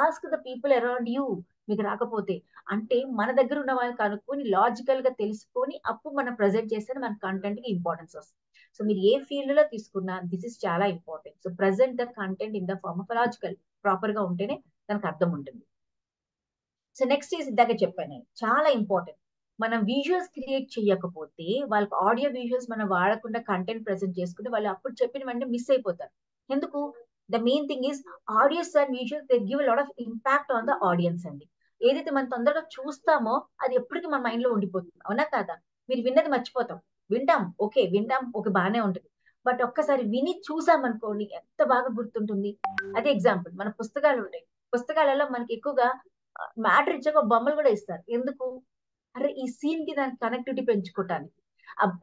ask the people around you. మీకు రాకపోతే అంటే మన దగ్గర ఉన్న వాళ్ళని కనుక్కొని లాజికల్ గా తెలుసుకొని అప్పుడు మనం ప్రజెంట్ చేస్తే మన కంటెంట్ కి ఇంపార్టెన్స్ వస్తుంది. సో మీరు ఏ ఫీల్డ్ లో తీసుకున్నా దిస్ ఇస్ చాలా important. So present the content in the form of logical proper గా ఉంటేనే దానికి అర్థం ఉంటుంది. సో నెక్స్ట్ ఈజ్ ఇందాక చెప్పాను, చాలా ఇంపార్టెంట్. మనం విజువల్స్ క్రియేట్ చేయకపోతే, వాళ్ళకి ఆడియో విజువల్స్ మనం వాడకుండా కంటెంట్ ప్రెజెంట్ చేసుకుంటే వాళ్ళు అప్పుడు చెప్పిన వెంటనే మిస్ అయిపోతారు. ఎందుకు? The main thing is audios and visuals they give lot of impact on the audience అండి. ఏదైతే మనం తొందరగా చూస్తామో అది ఎప్పటికీ మన మైండ్ లో ఉండిపోతుంది, అవునా కాదా? మీరు విన్నది మర్చిపోతాం, వింటాం ఓకే బాగానే ఉంటుంది, బట్ ఒక్కసారి విని చూసామనుకోండి ఎంత బాగా గుర్తుంటుంది. అదే ఎగ్జాంపుల్ మన పుస్తకాలు ఉంటాయి, పుస్తకాలలో మనకి ఎక్కువగా మ్యాటర్ ఇచ్చాక బొమ్మలు కూడా ఇస్తారు. ఎందుకు? అరే ఈ సీన్ కి దానికి కనెక్టివిటీ పెంచుకోవటానికి.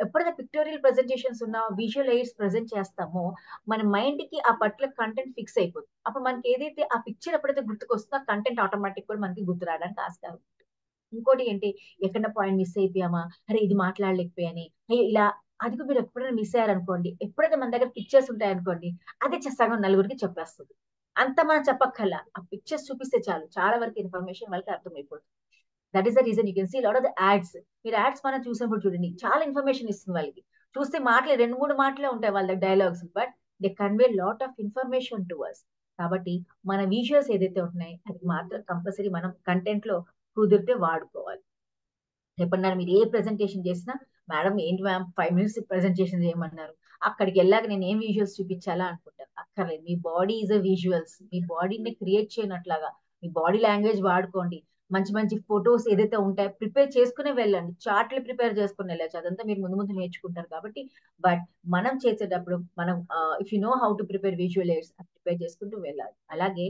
ఎప్పుడైతే పిక్టోరియల్ ప్రెజెంటేషన్స్ ఉన్న విజువల్ ఎయిడ్స్ ప్రెజెంట్ చేస్తామో మన మైండ్ కి ఆ పర్టికులర్ కంటెంట్ ఫిక్స్ అయిపోతుంది. అప్పుడు మనకి ఏదైతే ఆ పిక్చర్ ఎప్పుడైతే గుర్తుకొస్తుందో ఆ కంటెంట్ ఆటోమేటిక్ కూడా మనకి గుర్తు రావడానికి ఆస్కారం ఉంటుంది. ఇంకోటి ఏంటి, ఎక్కడ పాయింట్ మిస్ అయిపోయామా, అరే ఇది మాట్లాడలేకపోయాని, అయ్యో ఇలా. అది కూడా మీరు ఎప్పుడైనా మిస్ అయ్యారనుకోండి, ఎప్పుడైతే మన దగ్గర పిక్చర్స్ ఉంటాయనుకోండి, అదే సగం నలుగురికి చెప్పేస్తుంది. అంత మనం చెప్పక్కర్లా, ఆ పిక్చర్స్ చూపిస్తే చాలు, చాలా వరకు ఇన్ఫర్మేషన్ వాళ్ళకి అర్థమైపోతుంది. That is the reason you can see lot of the ads. మీరు యాడ్స్ మనం చూసినప్పుడు చూడండి, చాలా ఇన్ఫర్మేషన్ ఇస్తుంది వాళ్ళకి. చూస్తే మాటలే 2-3 మాటలే ఉంటాయి వాళ్ళ dialogues, but they convey lot of information to us. కాబట్టి మన విజువల్స్ ఏదైతే ఉన్నాయి అది మాత్రం కంపల్సరీ మనం కంటెంట్ లో కుదిరితే వాడుకోవాలి. ఎప్పుడన్నా మీరు ఏ ప్రెజెంటేషన్ చేసినా, మేడం ఏంటి మ్యామ్ 5 minutes ప్రెజెంటేషన్ చేయమన్నారు, అక్కడికి వెళ్ళాక నేను ఏం విజువల్స్ చూపించాలా అనుకుంటారు. అక్కర్లేదు, మీ బాడీ ఈజ్ అ విజువల్స్. మీ బాడీని క్రియేట్ చేయనట్లాగా మీ బాడీ లాంగ్వేజ్ వాడుకోండి. మంచి మంచి ఫొటోస్ ఏదైతే ఉంటాయో ప్రిపేర్ చేసుకునే వెళ్ళండి. చార్ట్లు ప్రిపేర్ చేసుకుని వెళ్ళచ్చు, అదంతా మీరు ముందు ముందు నేర్చుకుంటారు కాబట్టి. బట్ మనం చేసేటప్పుడు మనం if you know how to prepare visual AIDS prepare చేసుకుంటూ వెళ్ళాలి. అలాగే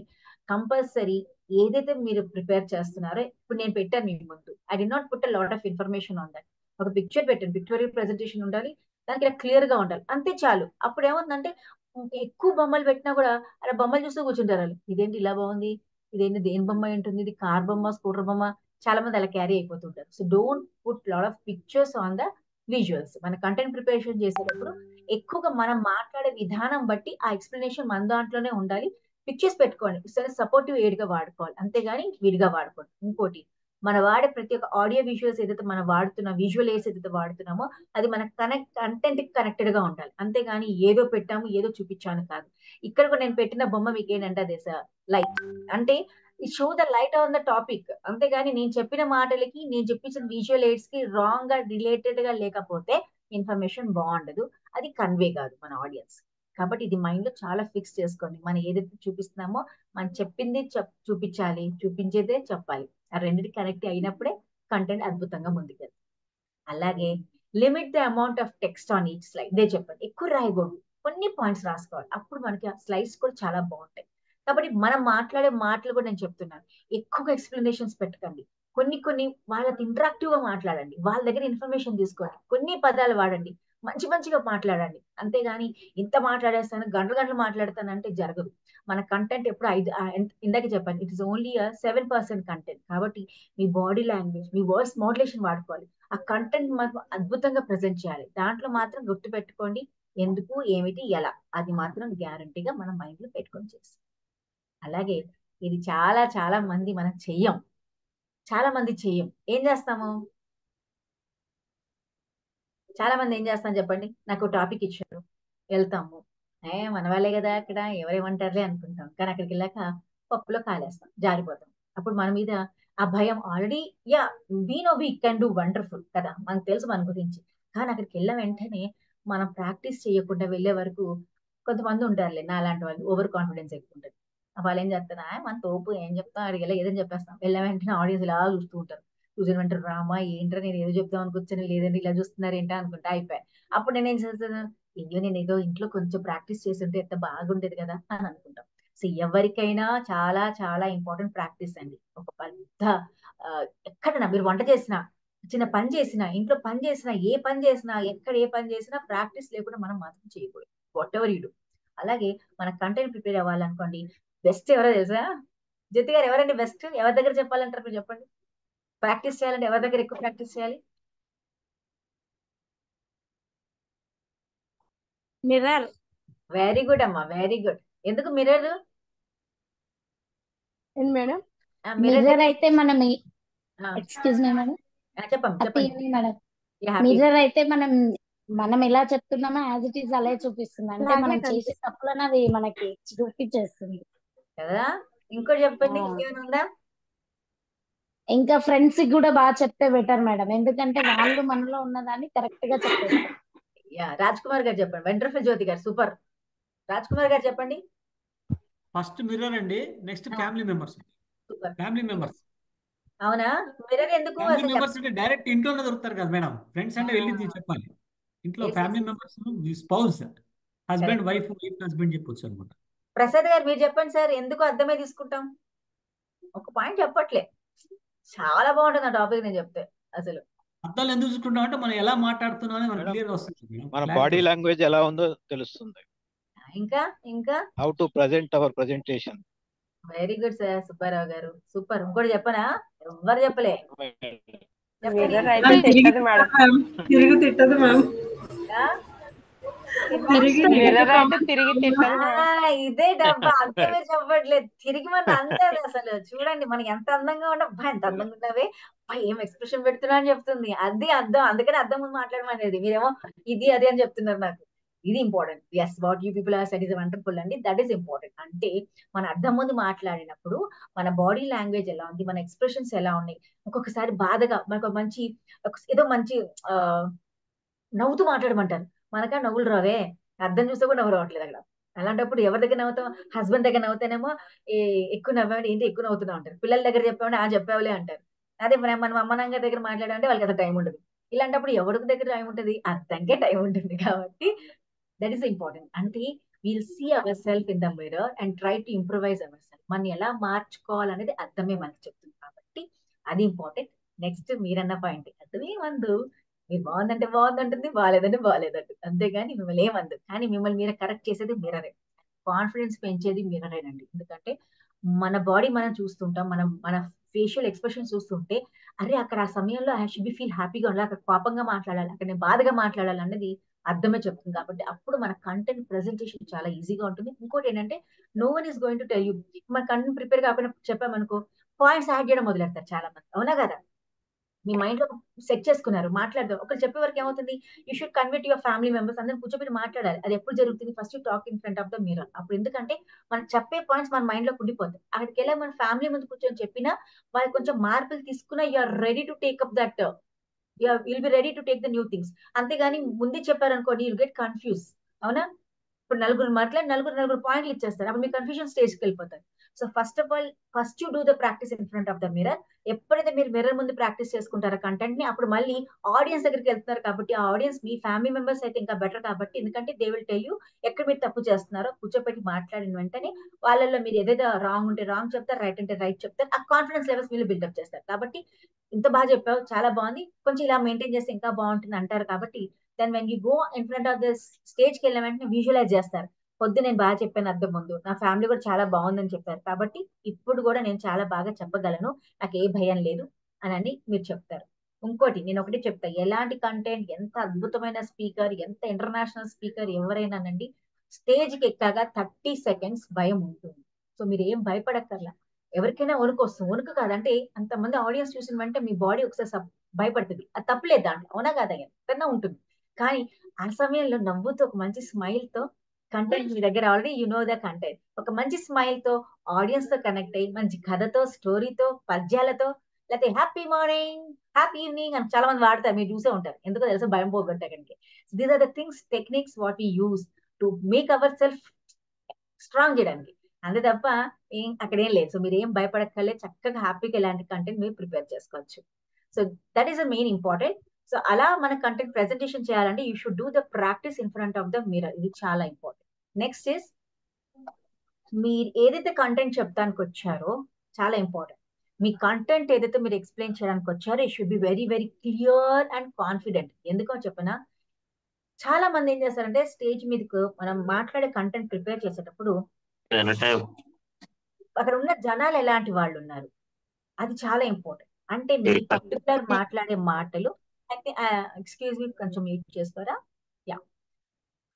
కంపల్సరీ ఏదైతే మీరు ప్రిపేర్ చేస్తున్నారో, ఇప్పుడు నేను పెట్టాను మీ ముందు, I did not put a lot of information on that. ఒక పిక్చర్ పెట్టండి, పిక్టోరియల్ ప్రెజెంటేషన్ ఉండాలి, దానికి ఇలా క్లియర్ గా ఉండాలి, అంతే చాలు. అప్పుడు ఏముందంటే ఎక్కువ బొమ్మలు పెట్టినా కూడా అలా బొమ్మలు చూస్తూ కూర్చుంటారు వాళ్ళు. ఇదేంటి ఇలా బాగుంది, ఇదేంటి దేని బొమ్మ ఉంటుంది, ఇది కార్ బొమ్మ స్కూటర్ బొమ్మ, చాలా మంది అలా క్యారీ అయిపోతుంటారు. So don't put lot of pictures on the visuals. మన కంటెంట్ ప్రిపరేషన్ చేసేటప్పుడు ఎక్కువగా మనం మాట్లాడే విధానం బట్టి ఆ ఎక్స్ప్లెనేషన్ మన దాంట్లోనే ఉండాలి. పిక్చర్స్ పెట్టుకోండి, సరే సపోర్టివ్ ఎయిడ్ గా వాడుకోవాలి, అంతేగాని విడిగా వాడుకోండి. ఇంకోటి, మన వాడే ప్రతి ఒక్క ఆడియో విజువల్స్ ఏదైతే మనం వాడుతున్నాం, విజువల్ ఎయిడ్స్ ఏదైతే వాడుతున్నామో అది మన కంటెంట్ కి కనెక్టెడ్ గా ఉండాలి, అంతేగాని ఏదో పెట్టాము ఏదో చూపించాను కాదు. ఇక్కడ కూడా నేను పెట్టిన బొమ్మ మీకు ఏంటంటే అదే సార్ లైట్, అంటే show the light on the topic, అంతేగాని నేను చెప్పిన మాటలకి నేను చెప్పించిన విజువల్ ఎయిడ్స్ కి రాంగ్ గా రిలేటెడ్ గా లేకపోతే ఇన్ఫర్మేషన్ బాగుండదు, అది కన్వే కాదు మన ఆడియన్స్. కాబట్టి ఇది మైండ్ లో చాలా ఫిక్స్ చేసుకోండి. మనం ఏదైతే చూపిస్తున్నామో మనం చెప్పింది చూపించాలి, చూపించేదే చెప్పాలి. ఆ రెండింటి కనెక్ట్ అయినప్పుడే కంటెంట్ అద్భుతంగా ముందుకెళ్తుంది. అలాగే limit the amount of text on each slide. ఇదే చెప్పండి, ఎక్కువ రాయకూడదు, కొన్ని పాయింట్స్ రాసుకోవాలి, అప్పుడు మనకి ఆ స్లైడ్స్ కూడా చాలా బాగుంటాయి. కాబట్టి మనం మాట్లాడే మాటలు కూడా నేను చెప్తున్నాను, ఎక్కువగా ఎక్స్ప్లెనేషన్స్ పెట్టకండి. కొన్ని వాళ్ళకి ఇంటరాక్టివ్ గా మాట్లాడండి, వాళ్ళ దగ్గర ఇన్ఫర్మేషన్ తీసుకోండి, కొన్ని పదాలు వాడండి, మంచి మంచిగా మాట్లాడండి. అంతేగాని ఇంత మాట్లాడేస్తాను గంటలు గంటలు మాట్లాడతానంటే జరగదు. మన కంటెంట్ ఎప్పుడు ఇందాక చెప్పాను, ఇట్ ఇస్ ఓన్లీ 7% కంటెంట్. కాబట్టి మీ బాడీ లాంగ్వేజ్, మీ వాయిస్ మోడ్యులేషన్ వాడుకోవాలి, ఆ కంటెంట్ మాత్రం అద్భుతంగా ప్రెజెంట్ చేయాలి. దాంట్లో మాత్రం గుర్తు పెట్టుకోండి, ఎందుకు ఏమిటి ఎలా, అది మాత్రం గ్యారంటీగా మన మైండ్ లో పెట్టుకొని చేస్తాం. అలాగే ఇది చాలా చాలా మంది మనం చెయ్యం, చాలా మంది చెయ్యం. ఏం చేస్తాము, చాలా మంది ఏం చేస్తాం చెప్పండి, నాకు టాపిక్ ఇచ్చారు వెళ్తాము, మన వాళ్ళే కదా అక్కడ ఎవరేమంటారులే అనుకుంటాం, కానీ అక్కడికి వెళ్ళాక పప్పులో కాలేస్తాం, జారిపోతాం. అప్పుడు మన మీద ఆ భయం already, yeah we can do wonderful కదా, మనకు తెలుసు మన గురించి. కానీ అక్కడికి వెళ్ళిన వెంటనే మనం ప్రాక్టీస్ చేయకుండా వెళ్ళే వరకు కొంతమంది ఉంటారులే నా లాంటి వాళ్ళు, ఓవర్ కాన్ఫిడెన్స్ ఎక్కువ ఉంటుంది. వాళ్ళు ఏం చేస్తారా, మన తోపు ఏం చెప్తాం, అడిగి ఏదని చెప్పేస్తాం. వెళ్ళిన వెంటనే ఆడియన్స్ ఇలా చూస్తూ ఉంటారు, చూసిన వెంటనే రామా ఏంట్రా నేను ఏదో చెప్దాం అనుకొచ్చాను, లేదండి ఇలా చూస్తున్నారు ఏంటా అనుకుంటా అయిపోయాయి. అప్పుడు నేను ఏం చేస్తాను, అయ్యో నేను ఏదో ఇంట్లో కొంచెం ప్రాక్టీస్ చేస్తుంటే ఎంత బాగుండేది కదా అని అనుకుంటాం. సో ఎవరికైనా చాలా చాలా ఇంపార్టెంట్ ప్రాక్టీస్ అండి. ఒక పెద్ద ఎక్కడైనా మీరు వంట చేసినా, చిన్న పని చేసినా, ఇంట్లో పని చేసినా, ఏ పని చేసినా, ఎక్కడ ఏ పని చేసినా ప్రాక్టీస్ లేకుండా మనం మాత్రం చేయకూడదు, వాట్ ఎవర్ యూ డూ. అలాగే మన కంటెంట్ ప్రిపేర్ అవ్వాలనుకోండి, బెస్ట్ ఎవరో తెలుసా, జ్యోతి గారు ఎవరండి బెస్ట్, ఎవరి దగ్గర చెప్పాలంటారు మీరు చెప్పండి, ప్రాక్టీస్ చేయాలంటే ఎవరి దగ్గర ఎక్కువ ప్రాక్టీస్ చేయాలి? మిర్రర్. వెరీ గుడ్ అమ్మా, వెరీ గుడ్. ఎందుకు మిర్రర్? మేడం మిర్రర్ అయితే మనం ఎక్స్క్యూజ్ మీ మేడం, చెప్పండి మేడం. మిర్రర్ అయితే మనం ఎలా చెప్తున్నామో యాజ్ ఇట్ ఈస్ అలా చూపిస్తుంది, అంటే మనం చేసే తప్పులను అది మనకి చూపించేస్తుంది కదా. ఇంకోటి చెప్పండి, ఇంకేమైనా ఉందా? ఇంకా ఫ్రెండ్స్ కి కూడా బాగా చెప్తే బెటర్ మేడం, ఎందుకంటే వాళ్ళు మనలో ఉన్నదాన్ని కరెక్ట్ గా చెప్పేస్తారు. రాజ్ కుమార్ గారు చెప్పండి. వండర్ఫుల్ జ్యోతి గారు, సూపర్. రాజ్ కుమార్ గారు చెప్పండి. ఫస్ట్ మిర్రర్ అండి, next family members. Family members. అవునా, మిర్రర్ ఎందుకు? ఫ్యామిలీ మెంబర్స్ అంటే డైరెక్ట్ ఇంట్లోనే దొరుకుతారు కదా మేడం, ఫ్రెండ్స్ అంటే వెళ్ళి చెప్పాలి. ఇంట్లో family members, spouse, husband wife, wife husband చెప్పొచ్చు అనమాట. ప్రసాద్ గారు మీరు చెప్పండి సార్, ఎందుకు అర్థమే తీసుకుంటాం? ఒక పాయింట్ చెప్పట్లే. చాలా బాగుంటుంది ఆ టాపిక్ నేను చెప్తే అసలు. అర్థాలు ఎందుకు చూసుకుంటాం అంటే మనం ఎలా మాట్లాడుతున్నాం అని మనకు క్లియర్ గా వస్తుంది, మన క్లారిటీ బాడీ వస్తుంది. లాంగ్వేజ్ ఎలా ఉందో తెలుస్తుంది. ఇంకా how to present our presentation. Very good sir Subbarao గారు, సూపర్. ఇంకోటి చెప్పనా, ఎవ్వరు చెప్పలే. చెప్పండి. మిర్రర్ అయితే తిట్టదు మేడం. తిరిగి తిట్టదు మ్యామ్. ఆ? మిర్రర్ అయితే తిరిగి తిట్టదు మేడం. ఇదే డబ్బా, అంతే మీరు చెప్పట్లేదు. తిరిగి మన అంతే అసలు. చూడండి మనకి ఎంత అందంగా ఉండే, అబ్బా ఎంత అందంగా ఉన్నావే, అబ్బా ఏం ఎక్స్ప్రెషన్ పెడుతున్నా అని చెప్తుంది. అది అర్థం, అందుకని అర్థం ముందు మాట్లాడమనేది. మీరేమో ఇది అది అని చెప్తున్నారు నాకు. ఇది important. Yes, what you people are said is wonderful అండి. That is important. అంటే మన అర్థం ముందు మాట్లాడినప్పుడు మన బాడీ లాంగ్వేజ్ ఎలా ఉంది, మన ఎక్స్ప్రెషన్స్ ఎలా ఉన్నాయి. ఒక్కొక్కసారి బాధగా మనకు మంచి ఏదో మంచి నవ్వుతూ మాట్లాడమంటారు, మనకా నవ్వులు రావే, అర్థం చూస్తే కూడా నవ్వు రావట్లేదు అక్కడ. అలాంటప్పుడు ఎవరి దగ్గర నవ్వుతాం? హస్బెండ్ దగ్గర నవ్వుతానేమో ఎక్కువ నవ్వాడు, ఏంటి ఎక్కువ నవ్వుతున్నావు అంటారు. పిల్లల దగ్గర చెప్పామంటే ఆ చెప్పావులే అంటారు. అదే మనం అమ్మ నాన్న దగ్గర మాట్లాడాలంటే వాళ్ళకి అంత టైం ఉండదు. ఇలాంటప్పుడు ఎవరికి దగ్గర టైం ఉంటుంది? అర్థంకే టైం ఉంటుంది. కాబట్టి దట్ ఈస్ ఇంపార్టెంట్. అంటే we'll see our self in the mirror and try to improvise our self. మనం ఎలా మార్చుకోవాలనేది అర్థమే మనకి చెప్తుంది. కాబట్టి అది ఇంపార్టెంట్. నెక్స్ట్ మీరన్న పాయింట్, అర్థమే మందు. మీరు బాగుందంటే బాగుందంటుంది, బాగాలేదంటే బాగాలేదంటుంది, అంతేగాని మిమ్మల్ని ఏమందు. కానీ మిమ్మల్ని మీరు కరెక్ట్ చేసేది మిర్రరే. కాన్ఫిడెన్స్ పెంచేది మిర్రరేనండి. ఎందుకంటే మన బాడీ మనం చూస్తుంటాం, మన ఫేషియల్ ఎక్స్ప్రెషన్ చూస్తుంటే అరే అక్కడ ఆ సమయంలో ఐ షుడ్ బి ఫీల్ హ్యాపీగా ఉండాలి, అక్కడ కోపంగా మాట్లాడాలి, అక్కడ నేను బాధగా మాట్లాడాలి అన్నది అర్థమే చెప్తుంది. కాబట్టి అప్పుడు మన కంటెంట్ ప్రెజెంటేషన్ చాలా ఈజీగా ఉంటుంది. ఇంకోటి ఏంటంటే no one is going to tell you. మన కంటెంట్ ప్రిపేర్ కాకపోయినా చెప్పామనుకో పాయింట్స్ యాడ్ చేయడం మొదలెడతారు చాలా మంది, అవునా కదా? మీ మైండ్ లో సెట్ చేసుకున్నారు, మాట్లాడదాం. ఒకరు చెప్పే వరకు ఏమవుతుంది, you should convert your family members అందరం కూర్చోబెట్టి మాట్లాడాలి. అది ఎప్పుడు జరుగుతుంది? First talk in front of the mirror. అప్పుడు ఎందుకంటే మనం చెప్పే పాయింట్స్ మన మైండ్ లో ఉండిపోతాయి. అక్కడికి వెళ్ళి మన ఫ్యామిలీ ముందు కూర్చొని చెప్పినా వాళ్ళు కొంచెం మార్పులు తీసుకున్నా you are ready to take up that, will be ready to take the new things. అంతేగాని ముందే చెప్పారనుకోండి యుల్ గెట్ కన్ఫ్యూజ్, అవునా? ఇప్పుడు నలుగురు మాట్లాడి నలుగురు పాయింట్లు ఇచ్చేస్తారు, అప్పుడు మీ కన్ఫ్యూజన్ స్టేజ్కి వెళ్ళిపోతారు. So first of all first you do the practice in front of the mirror. ఎప్పుడైతే మీరు మిర్రర్ ముందు ప్రాక్టీస్ చేసుకుంటారో కంటెంట్ ని, అప్పుడు మళ్ళీ ఆడియన్స్ దగ్గరికి వెళ్తున్నారు. కాబట్టి ఆ ఆడియన్స్ మీ ఫ్యామిలీ మెంబర్స్ అయితే ఇంకా బెటర్. కాబట్టి ఎందుకంటే దే విల్ టెల్ యూ ఎక్కడ మీరు తప్పు చేస్తున్నారో. కూర్చోపెట్టి మాట్లాడిన వెంటనే వాళ్ళల్లో మీరు ఏదైతే రాంగ్ ఉంటే రాంగ్ చెప్తారు, రైట్ అంటే రైట్ చెప్తారు. ఆ కాన్ఫిడెన్స్ లెవెల్స్ వీళ్ళు బిల్డప్ చేస్తారు. కాబట్టి ఇంత బాగా చెప్పావు, చాలా బాగుంది, కొంచెం ఇలా మెయింటైన్ చేస్తే ఇంకా బాగుంటుంది అంటారు. కాబట్టి then when you go in front of the స్టేజ్కి వెళ్ళిన వెంటనే విజువలైజ్ చేస్తారు. పొద్దు నేను బాగా చెప్పాను అర్థం ముందు, నా ఫ్యామిలీ కూడా చాలా బాగుందని చెప్పారు. కాబట్టి ఇప్పుడు కూడా నేను చాలా బాగా చెప్పగలను, నాకు ఏ భయం లేదు అని మీరు చెప్తారు. ఇంకోటి నేను ఒకటి చెప్తా, ఎలాంటి కంటెంట్, ఎంత అద్భుతమైన స్పీకర్, ఎంత ఇంటర్నేషనల్ స్పీకర్ ఎవరైనానండి, స్టేజ్కి ఎక్కాక 30 seconds భయం ఉంటుంది. సో మీరు ఏం భయపడక్కర్లా. ఎవరికైనా వణుకు వస్తుంది, వణుకు కాదంటే అంతమంది ఆడియన్స్ చూసిన వెంటనే మీ బాడీ ఒకసారి భయపడుతుంది. అది తప్పులేదు దాంట్లో, అవునా కాదా? ఎంతైనా ఉంటుంది. కానీ ఆ సమయంలో నవ్వుతూ ఒక మంచి స్మైల్ తో, కంటెంట్ మీ దగ్గర already you know the content, ఒక మంచి స్మైల్ తో ఆడియన్స్ తో కనెక్ట్ అయ్యి మంచి కథతో, స్టోరీతో, పద్యాలతో, లేకపోతే హ్యాపీ మార్నింగ్, హ్యాపీ ఈవినింగ్ అని చాలా మంది వాడతారు, మీరు చూసే ఉంటారు. ఎందుకో తెలుసా? భయం పోగొట్టడానికి. These are the things, techniques what we use to make our self strong చేయడానికి. అంతే తప్ప అక్కడ ఏం లేదు. సో మీరు ఏం భయపడక్కర్లేదు, చక్కగా హ్యాపీగా ఇలాంటి కంటెంట్ మీరు ప్రిపేర్ చేసుకోవచ్చు. So that is the main important. So అలా మన కంటెంట్ ప్రెజెంటేషన్ చేయాలంటే you should do the practice in front of the mirror. ఇది చాలా ఇంపార్టెంట్. నెక్స్ట్ ఇస్, మీరు ఏదైతే కంటెంట్ చెప్తానికి వచ్చారో చాలా ఇంపార్టెంట్. మీ కంటెంట్ ఏదైతే మీరు ఎక్స్ప్లెయిన్ చేయడానికి వచ్చారో it should be very very clear and confident. ఎందుకో చెప్పనా, చాలా మంది ఏం చేస్తారంటే స్టేజ్ మీదకు మనం మాట్లాడే కంటెంట్ ప్రిపేర్ చేసేటప్పుడు అక్కడ ఉన్న జనాలు ఎలాంటి వాళ్ళు ఉన్నారు, అది చాలా ఇంపార్టెంట్. అంటే మీ పర్టికులర్ మాట్లాడే మాటలు, అయితే ఎక్స్క్యూజ్ మీ కొంచెం మ్యూట్ చేస్తారా? యా,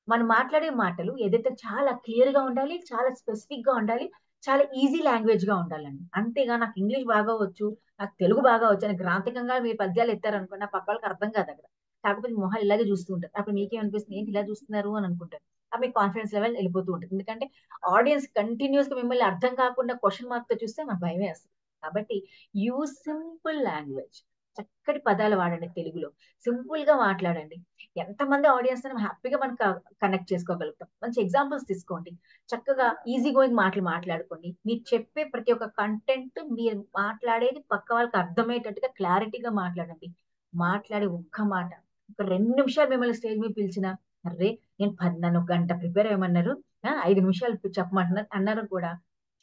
మనం మాట్లాడే మాటలు ఏదైతే చాలా క్లియర్ గా ఉండాలి, చాలా స్పెసిఫిక్ గా ఉండాలి, చాలా ఈజీ లాంగ్వేజ్ గా ఉండాలండి. అంతేగా నాకు ఇంగ్లీష్ బాగా వచ్చు, నాకు తెలుగు బాగా వచ్చు అని గ్రాంథికంగా మీరు పద్యాలు ఎత్తారనుకో నా పక్క వాళ్ళకి అర్థం కాదు అక్కడ. కాకపోతే మొహాలు ఇలాగే చూస్తూ ఉంటారు. అప్పుడు మీకేమనిపిస్తుంది, ఏంటి ఇలా చూస్తున్నారు అని అనుకుంటారు. అప్పుడు మీ కాన్ఫిడెన్స్ లెవెల్ వెళ్ళిపోతూ ఉంటుంది. ఎందుకంటే ఆడియన్స్ కంటిన్యూస్ గా మిమ్మల్ని అర్థం కాకుండా క్వశ్చన్ మార్క్ తో చూస్తే నాకు భయమే వస్తుంది. కాబట్టి యూజ్ సింపుల్ లాంగ్వేజ్, చక్కటి పదాలు వాడండి, తెలుగులో సింపుల్ గా మాట్లాడండి. ఎంతమంది ఆడియన్స్ హ్యాపీగా మనం కనెక్ట్ చేసుకోగలుగుతాం. మంచి ఎగ్జాంపుల్స్ తీసుకోండి, చక్కగా ఈజీ గోయింగ్ మాటలు మాట్లాడుకోండి. మీరు చెప్పే ప్రతి ఒక్క కంటెంట్, మీరు మాట్లాడేది పక్క వాళ్ళకి అర్థమయ్యేటట్టుగా క్లారిటీగా మాట్లాడండి. మాట్లాడే ఒక్క మాట, ఒక 2 నిమిషాలు మిమ్మల్ని స్టేజ్ మీద పిలిచిన, అరే నన్ను 1 గంట ప్రిపేర్ అయ్యమన్నారు, 5 నిమిషాలు చెప్పమంటున్నారు అన్నారు కూడా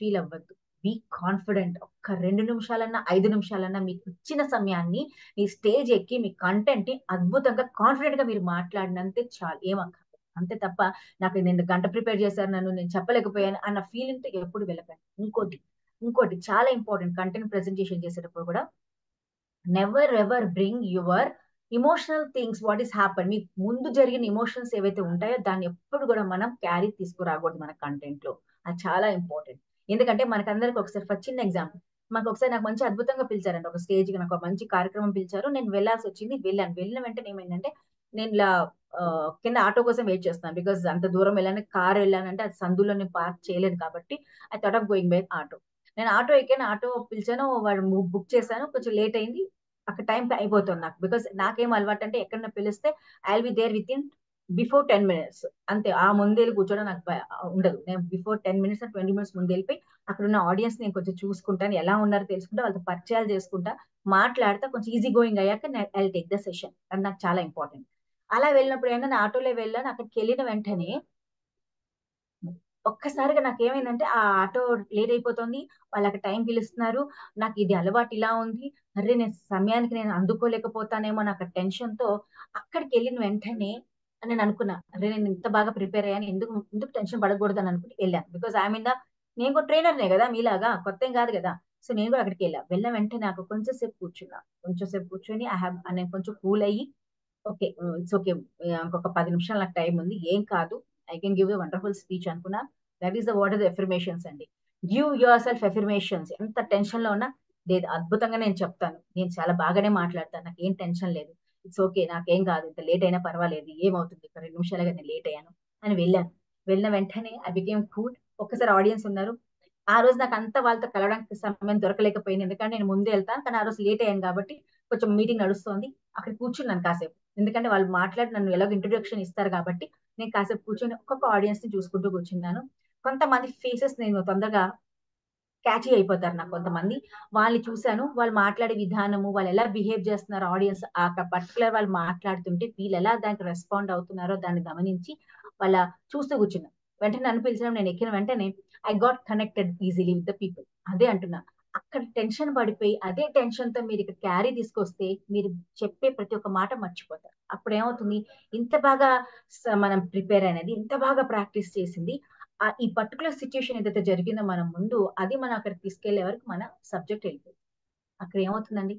ఫీల్ అవ్వద్దు. Be confident. ఒక్క 2 నిమిషాలన్నా 5 నిమిషాలన్నా మీకు ఇచ్చిన సమయాన్ని మీ స్టేజ్ ఎక్కి మీ కంటెంట్ ని అద్భుతంగా కాన్ఫిడెంట్ గా మీరు మాట్లాడినంతే చాలు, ఏమక్కర్లేదు. అంతే తప్ప నాకు నేను గంట ప్రిపేర్ చేశారు, నేను చెప్పలేకపోయాను అన్న ఫీలింగ్ తో ఎప్పుడు వెళ్ళకండి. ఇంకోటి చాలా ఇంపార్టెంట్, కంటెంట్ ప్రెజెంటేషన్ చేసేటప్పుడు కూడా never ever bring your emotional things, what is happen, మీకు ముందు జరిగిన ఇమోషన్స్ ఏవైతే ఉంటాయో దాన్ని ఎప్పుడు కూడా మనం క్యారీ తీసుకురాకూడదు మన కంటెంట్ లో. అది చాలా ఇంపార్టెంట్. ఎందుకంటే మనకందరికి ఒకసారి చిన్న ఎగ్జాంపుల్, మాకు ఒకసారి నాకు మంచి అద్భుతంగా పిలిచారండి ఒక స్టేజ్ కి, నాకు ఒక మంచి కార్యక్రమం పిలిచారు, నేను వెళ్ళాల్సి వచ్చింది. వెళ్ళిన వెంటనే ఏమైందంటే నేను ఇలా కింద ఆటో కోసం వెయిట్ చేస్తున్నాను, బికాస్ అంత దూరం వెళ్ళాను, కార్ వెళ్ళానంటే అది సందులో నేను పార్క్ చేయలేదు కాబట్టి I thought of going by auto. నేను ఆటో ఎక్కాను, ఆటో పిలిచాను, వాడు బుక్ చేశాను, కొంచెం లేట్ అయింది, అక్కడ టైం అయిపోతుంది నాకు. బికాస్ నాకేం అలవాటు అంటే ఎక్కడన్నా పిలిస్తే I will be there within before 10 minutes అంతే. ఆ ముందేళ్ళి కూర్చోడం నాకు ఉండదు. నేను బిఫోర్ 10 minutes 20 minutes ముందు వెళ్ళిపోయి అక్కడ ఉన్న ఆడియన్స్ నేను కొంచెం చూసుకుంటాను, ఎలా ఉన్నారో తెలుసుకుంటా, వాళ్ళతో పరిచయాలు చేసుకుంటా, మాట్లాడతా, కొంచెం ఈజీ గోయింగ్ అయ్యాక ఐ టేక్ ద సెషన్. అది నాకు చాలా ఇంపార్టెంట్. అలా వెళ్ళినప్పుడు ఏంటంటే ఆటోలో వెళ్ళాను, అక్కడికి వెళ్ళిన వెంటనే ఒక్కసారిగా నాకేమైందంటే ఆ ఆటో లేట్ అయిపోతుంది, వాళ్ళకి టైం పిలుస్తున్నారు, నాకు ఇది అలవాటు ఇలా ఉంది, అరే నేను సమయానికి నేను అందుకోలేకపోతానేమో నాకు టెన్షన్ తో అక్కడికి వెళ్ళిన వెంటనే నేను అనుకున్నా, అరే నేను ఇంత బాగా ప్రిపేర్ అయ్యాను, ఎందుకు టెన్షన్ పడకూడదు అని అనుకుని వెళ్ళాను. బికాస్ ఐ మీన్ నేను కూడా ట్రైనర్నే కదా, మీలాగా కొత్త ఏం కాదు కదా. సో నేను కూడా అక్కడికి వెళ్ళిన వెంటనే నాకు కొంచెం సేపు కూర్చొని నేను కొంచెం కూల్ అయ్యి, ఓకే ఇట్స్ ఓకే, ఇంకొక 10 నిమిషాలు నాకు టైం ఉంది, ఏం కాదు, I can give a wonderful speech అనుకున్నా. That is the what is affirmations అండి. Give yourself affirmations. ఎంత టెన్షన్ లో ఉన్నా లేదు, అద్భుతంగా నేను చెప్తాను, నేను చాలా బాగానే మాట్లాడతాను, నాకు ఏం టెన్షన్ లేదు, ఇట్స్ ఓకే, నాకేం కాదు, ఇంత లేట్ అయినా పర్వాలేదు, ఏమవుతుంది, 2 నిమిషాలుగా నేను లేట్ అయ్యాను అని వెళ్ళిన వెంటనే ఐ బికేమ్ కూల్. ఒక్కసారి ఆడియన్స్ ఉన్నారు. ఆ రోజు నాకు అంతా వాళ్ళతో కలవడానికి సమయం దొరకలేకపోయింది, ఎందుకంటే నేను ముందే వెళ్తాను, కానీ ఆ రోజు లేట్ అయ్యాను కాబట్టి కొంచెం మీటింగ్ నడుస్తోంది, అక్కడ కూర్చున్నాను కాసేపు. ఎందుకంటే వాళ్ళు మాట్లాడి నన్ను ఎలాగో ఇంట్రొడక్షన్ ఇస్తారు కాబట్టి నేను కాసేపు కూర్చొని ఒక్కొక్క ఆడియన్స్ ని చూసుకుంటూ కూర్చున్నాను. కొంతమంది ఫేసెస్ నేను తొందరగా క్యాచీ అయిపోతారు నాకు కొంతమంది, వాళ్ళని చూశాను, వాళ్ళు మాట్లాడే విధానము, వాళ్ళు ఎలా బిహేవ్ చేస్తున్నారు, ఆడియన్స్ ఆ పర్టికులర్ వాళ్ళు మాట్లాడుతుంటే వీళ్ళు ఎలా దానికి రెస్పాండ్ అవుతున్నారో దాన్ని గమనించి వాళ్ళ చూస్తూ కూర్చున్నాను. వెంటనే నన్ను పిలిచడం, నేను ఎక్కిన వెంటనే I got connected easily with the people. అదే అంటున్నా, అక్కడ టెన్షన్ పడిపోయి అదే టెన్షన్ తో మీరు ఇక్కడ క్యారీ తీసుకొస్తే మీరు చెప్పే ప్రతి ఒక్క మాట మర్చిపోతారు. అప్పుడు ఏమవుతుంది, ఇంత బాగా మనం ప్రిపేర్ అనేది, ఇంత బాగా ప్రాక్టీస్ చేసింది, ఈ పర్టికులర్ సిచ్యుయేషన్ ఏదైతే జరిగిందో మనం ముందు, అది మనం అక్కడ తీసుకెళ్లే వరకు మన సబ్జెక్ట్ వెళ్ళిపోతుంది. అక్కడ ఏమవుతుందండి,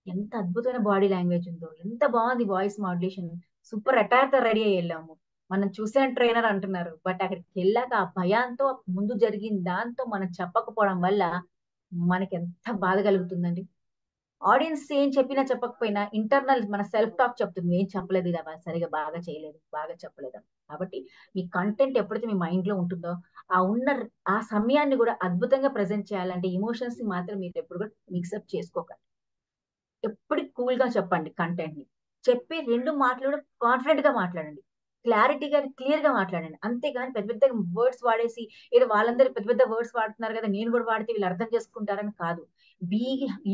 ఎంత అద్భుతమైన బాడీ లాంగ్వేజ్ ఉందో, ఎంత బాగుంది వాయిస్ మాడ్యులేషన్, సూపర్ అటైర్ తో రెడీ అయ్యి వెళ్ళాము, మనం చూసే ట్రైనర్ అంటున్నారు, బట్ అక్కడికి వెళ్ళాక ఆ భయంతో ముందు జరిగిన దాంతో మనం చెప్పకపోవడం వల్ల మనకి ఎంత బాధ కలుగుతుందండి. ఆడియన్స్ ఏం చెప్పినా చెప్పకపోయినా ఇంటర్నల్ మన సెల్ఫ్ టాక్ చెప్తుంది, ఏం చెప్పలేదు కదా, సరిగా బాగా చేయలేదు, బాగా చెప్పలేదు. కాబట్టి మీ కంటెంట్ ఎప్పుడైతే మీ మైండ్ లో ఉంటుందో ఆ సమయాన్ని కూడా అద్భుతంగా ప్రజెంట్ చేయాలంటే ఇమోషన్స్ ని మాత్రం మీరు ఎప్పుడు కూడా మిక్సప్ చేసుకోకండి. ఎప్పుడు కూల్ గా చెప్పండి కంటెంట్ ని, చెప్పి 2 మాటలు కాన్ఫిడెంట్ గా మాట్లాడండి, క్లారిటీగా క్లియర్ గా మాట్లాడండి. అంతేగాని పెద్ద పెద్ద వర్డ్స్ వాడేసి ఏదో వాళ్ళందరూ పెద్ద పెద్ద వర్డ్స్ వాడుతున్నారు కదా, నేను కూడా వాడితే వీళ్ళు అర్థం చేసుకుంటారని కాదు. Be